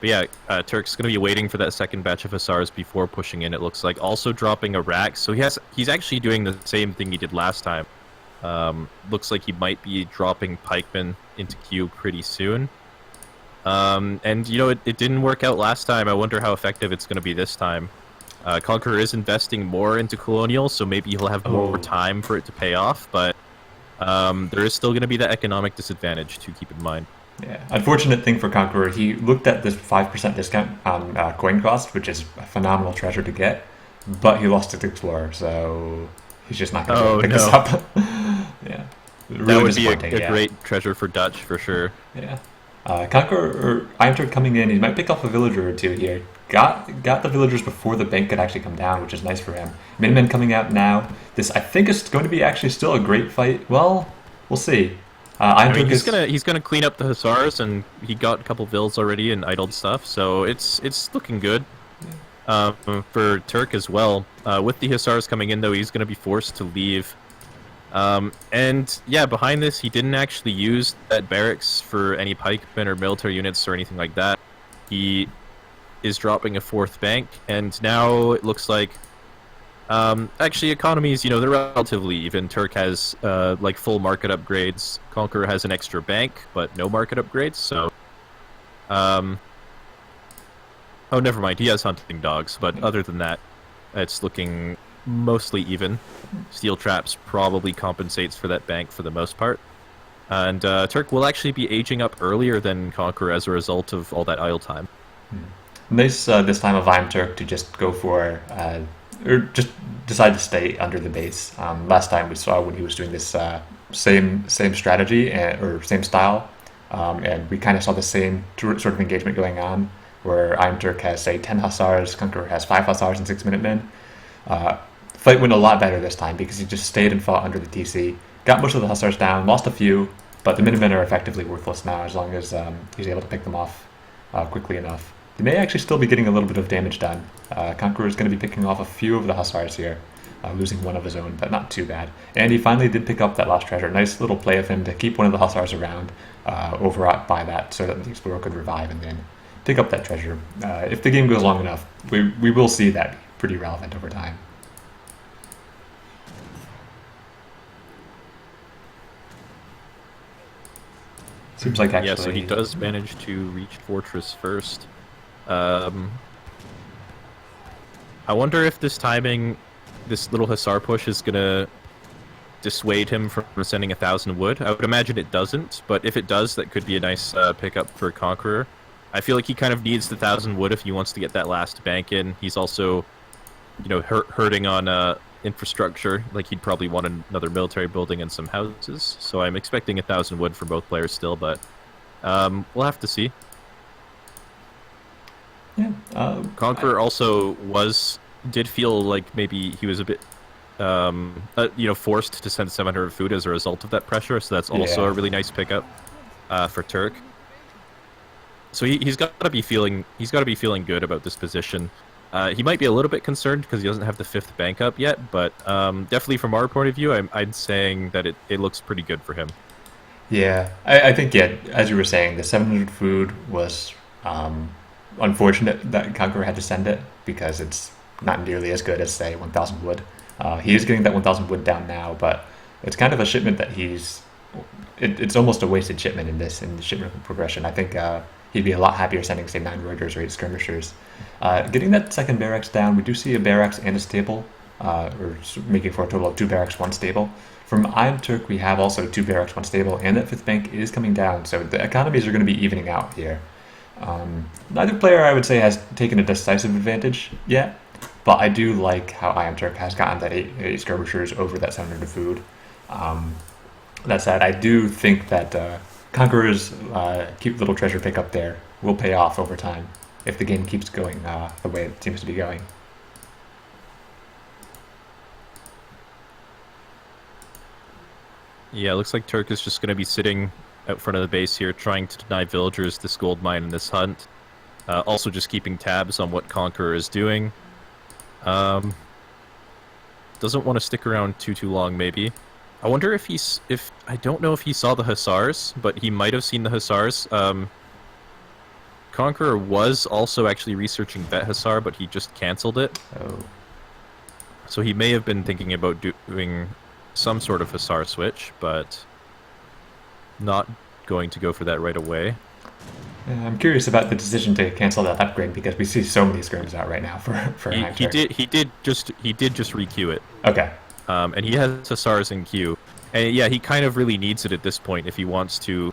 S1: But yeah, Turk's going to be waiting for that second batch of hussars before pushing in, it looks like. Also dropping a rack, so he's actually doing the same thing he did last time. Looks like he might be dropping pikemen into queue pretty soon. And, you know, it didn't work out last time. I wonder how effective it's going to be this time. Conqueror is investing more into colonial, so maybe he'll have more time for it to pay off, but there is still going to be that economic disadvantage to keep in mind.
S2: Yeah, unfortunate thing for Conqueror, he looked at this 5% discount on coin cost, which is a phenomenal treasure to get, but he lost his Explorer, so he's just not going to pick this up. Yeah, really
S1: that would be a great treasure for Dutch, for sure.
S2: Yeah. Conqueror, or iamturk coming in, he might pick off a villager or 2 here. Got the villagers before the bank could actually come down, which is nice for him. Minutemen coming out now. This, I think, is going to be actually still a great fight. Well, we'll see.
S1: I mean, he's gonna clean up the hussars, and he got a couple vills already and idled stuff, so it's looking good for Turk as well. With the hussars coming in, though, he's gonna be forced to leave. And yeah, behind this, he didn't actually use that barracks for any pikemen or military units or anything like that. He is dropping a 4th bank, and now it looks like actually economies, you know, they're relatively even. Turk has like full market upgrades. Conqueror has an extra bank but no market upgrades, so oh, never mind, he has hunting dogs, but other than that it's looking mostly even. Steel traps probably compensates for that bank for the most part. And Turk will actually be aging up earlier than Conqueror as a result of all that idle time.
S2: Nice this time of iamturk to just go for, or just decide to stay under the base. Last time we saw when he was doing this same strategy or same style, and we kind of saw the same sort of engagement going on, where iamturk has, say, 10 hussars, Conqueror has 5 hussars and 6 minutemen. Fight went a lot better this time because he just stayed and fought under the TC. Got most of the hussars down, lost a few, but the minutemen are effectively worthless now as long as he's able to pick them off quickly enough. They may actually still be getting a little bit of damage done. Conqueror is going to be picking off a few of the hussars here. losing one of his own, but not too bad. And he finally did pick up that lost treasure. Nice little play of him to keep one of the Hussars around, overwrought by that, so that the Explorer could revive and then pick up that treasure. If the game goes long enough, we will see that pretty relevant over time. Seems like actually...
S1: Yeah, so he does manage to reach Fortress first. I wonder if this timing, this little Hussar push is going to dissuade him from sending 1,000 wood. I would imagine it doesn't, but if it does, that could be a nice pickup for Conqueror. I feel like he kind of needs the 1,000 wood if he wants to get that last bank in. He's also, hurting on infrastructure. Like, he'd probably want another military building and some houses. So I'm expecting 1,000 wood for both players still, but we'll have to see.
S2: Yeah.
S1: Conqueror also did feel like maybe he was a bit, forced to send 700 food as a result of that pressure. So that's also a really nice pickup for Turk. So he's got to be feeling good about this position. He might be a little bit concerned because he doesn't have the 5th bank up yet, but definitely from our point of view, I'm saying that it looks pretty good for him.
S2: Yeah, I think, as you were saying, the 700 food was unfortunate that Conqueror had to send it because it's not nearly as good as, say, 1,000 wood. He is getting that 1,000 wood down now, but it's kind of a shipment that it's almost a wasted shipment in the shipment progression. I think he'd be a lot happier sending, say, 9 Reuters or 8 skirmishers. Getting that 2nd barracks down, we do see a barracks and a stable, or making for a total of 2 barracks, 1 stable. From iamturk, we have also 2 barracks, 1 stable, and that 5th bank is coming down, so the economies are going to be evening out here. Neither player, I would say, has taken a decisive advantage yet, but I do like how iamturk has gotten that 8 skirmishers over that 700 food. That said, I do think that Conqueror's cute little treasure pickup there will pay off over time if the game keeps going the way it seems to be going.
S1: Yeah, it looks like Turk is just going to be sitting out front of the base here, trying to deny villagers this gold mine in this hunt. Also just keeping tabs on what Conqueror is doing. Doesn't want to stick around too long, maybe. I wonder if I don't know if he saw the Hussars, but he might have seen the Hussars. Conqueror was also actually researching that Hussar, but he just cancelled it.
S2: Oh.
S1: So he may have been thinking about doing some sort of Hussar switch, but not going to go for that right away.
S2: Yeah, I'm curious about the decision to cancel that upgrade because we see so many skirms out right now for
S1: he did just requeue it.
S2: Okay.
S1: And he has Hussars in queue, and yeah, he kind of really needs it at this point if he wants to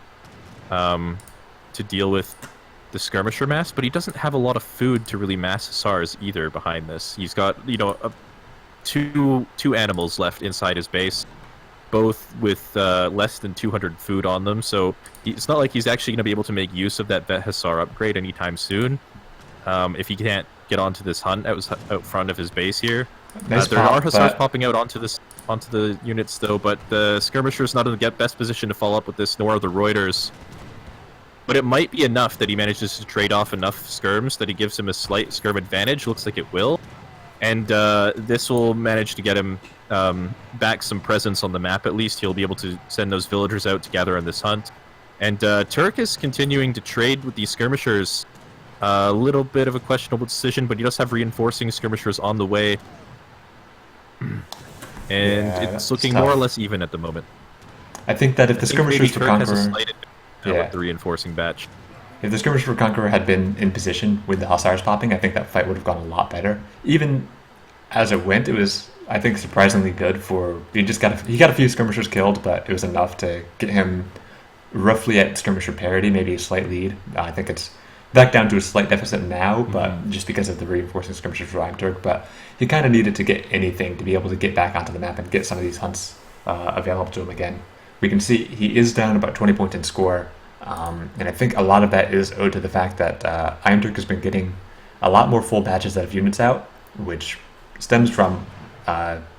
S1: deal with the skirmisher mass. But he doesn't have a lot of food to really mass Hussars either. Behind this, he's got two animals left inside his base, both with less than 200 food on them. So it's not like he's actually going to be able to make use of that vet Hussar upgrade anytime soon. If he can't get onto this hunt out front of his base here. There are Hussars popping out onto the units though, but the skirmisher's not in the best position to follow up with this, nor are the Reuters. But it might be enough that he manages to trade off enough skirms that he gives him a slight skirm advantage. Looks like it will. And this will manage to get him back some presence on the map at least. He'll be able to send those villagers out to gather on this hunt. And Turk is continuing to trade with these skirmishers. A little bit of a questionable decision, but he does have reinforcing skirmishers on the way. And it's looking more or less even at the moment.
S2: I think that if the skirmishers for Conqueror...
S1: has a slight advantage with the reinforcing batch.
S2: If the skirmishers for Conqueror had been in position with the Hussars popping, I think that fight would have gone a lot better. Even as it went, it was, I think, surprisingly good for... He got a few skirmishers killed, but it was enough to get him roughly at skirmisher parity, maybe a slight lead. I think it's back down to a slight deficit now, but just because of the reinforcing skirmishers for iamturk. But he kind of needed to get anything to be able to get back onto the map and get some of these hunts available to him again. We can see he is down about 20 points in score, and I think a lot of that is owed to the fact that iamturk has been getting a lot more full batches of units out, which stems from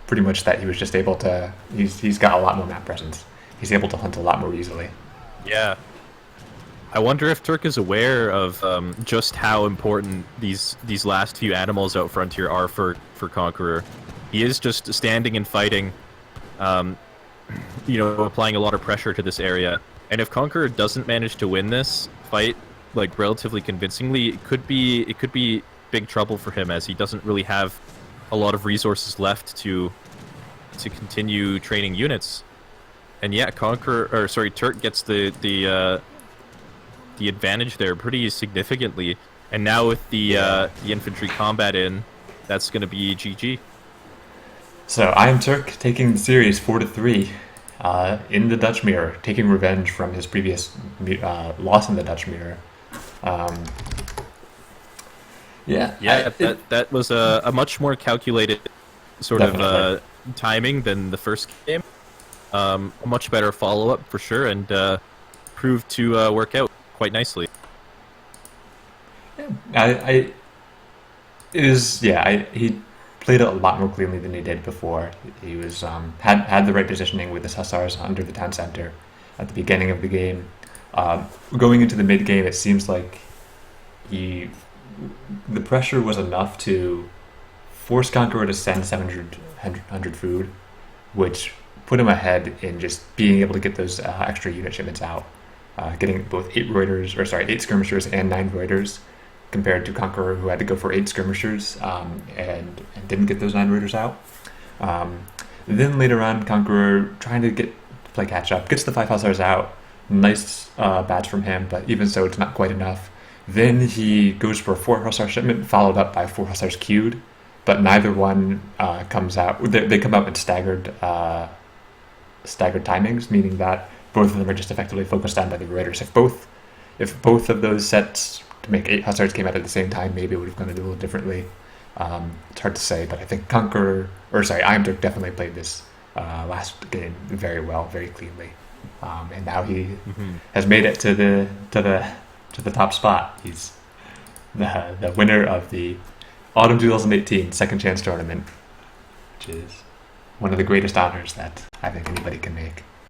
S2: pretty much that he was just able to... He's got a lot more map presence. He's able to hunt a lot more easily.
S1: Yeah. I wonder if Turk is aware of just how important these last few animals out front here are for Conqueror. He is just standing and fighting, applying a lot of pressure to this area. And if Conqueror doesn't manage to win this fight, like relatively convincingly, it could be big trouble for him, as he doesn't really have a lot of resources left to continue training units. And yeah, Turk gets the advantage there pretty significantly. And now with the infantry combat in, that's going to be GG.
S2: So iamturk taking the series 4-3 in the Dutch mirror, taking revenge from his previous loss in the Dutch mirror.
S1: That was a much more calculated sort of timing than the first game. A much better follow-up for sure, and proved to work out quite nicely.
S2: He played it a lot more cleanly than he did before. He was had the right positioning with his hussars under the town center at the beginning of the game. Going into the mid game, it seems like the pressure was enough to force Conqueror to send 700 food, which put him ahead in just being able to get those extra unit shipments out, getting both 8 skirmishers and 9 Reuters, compared to Conqueror, who had to go for 8 skirmishers and didn't get those 9 Reuters out. Then later on, Conqueror trying to play catch up, gets the 5 hussars out. Nice badge from him, but even so, it's not quite enough. Then he goes for a 4 hussar shipment, followed up by 4 hussars queued, but neither one comes out. They come out in staggered timings, meaning that both of them are just effectively focused on by the Reuters. If both of those sets to make 8 hussars came out at the same time, maybe it would have gone a little differently. It's hard to say, but I think iamturk definitely played this last game very well, very cleanly, and now he has made it to the top spot. He's the winner of the Autumn 2018 Second Chance Tournament, which is one of the greatest honors that I think anybody can make.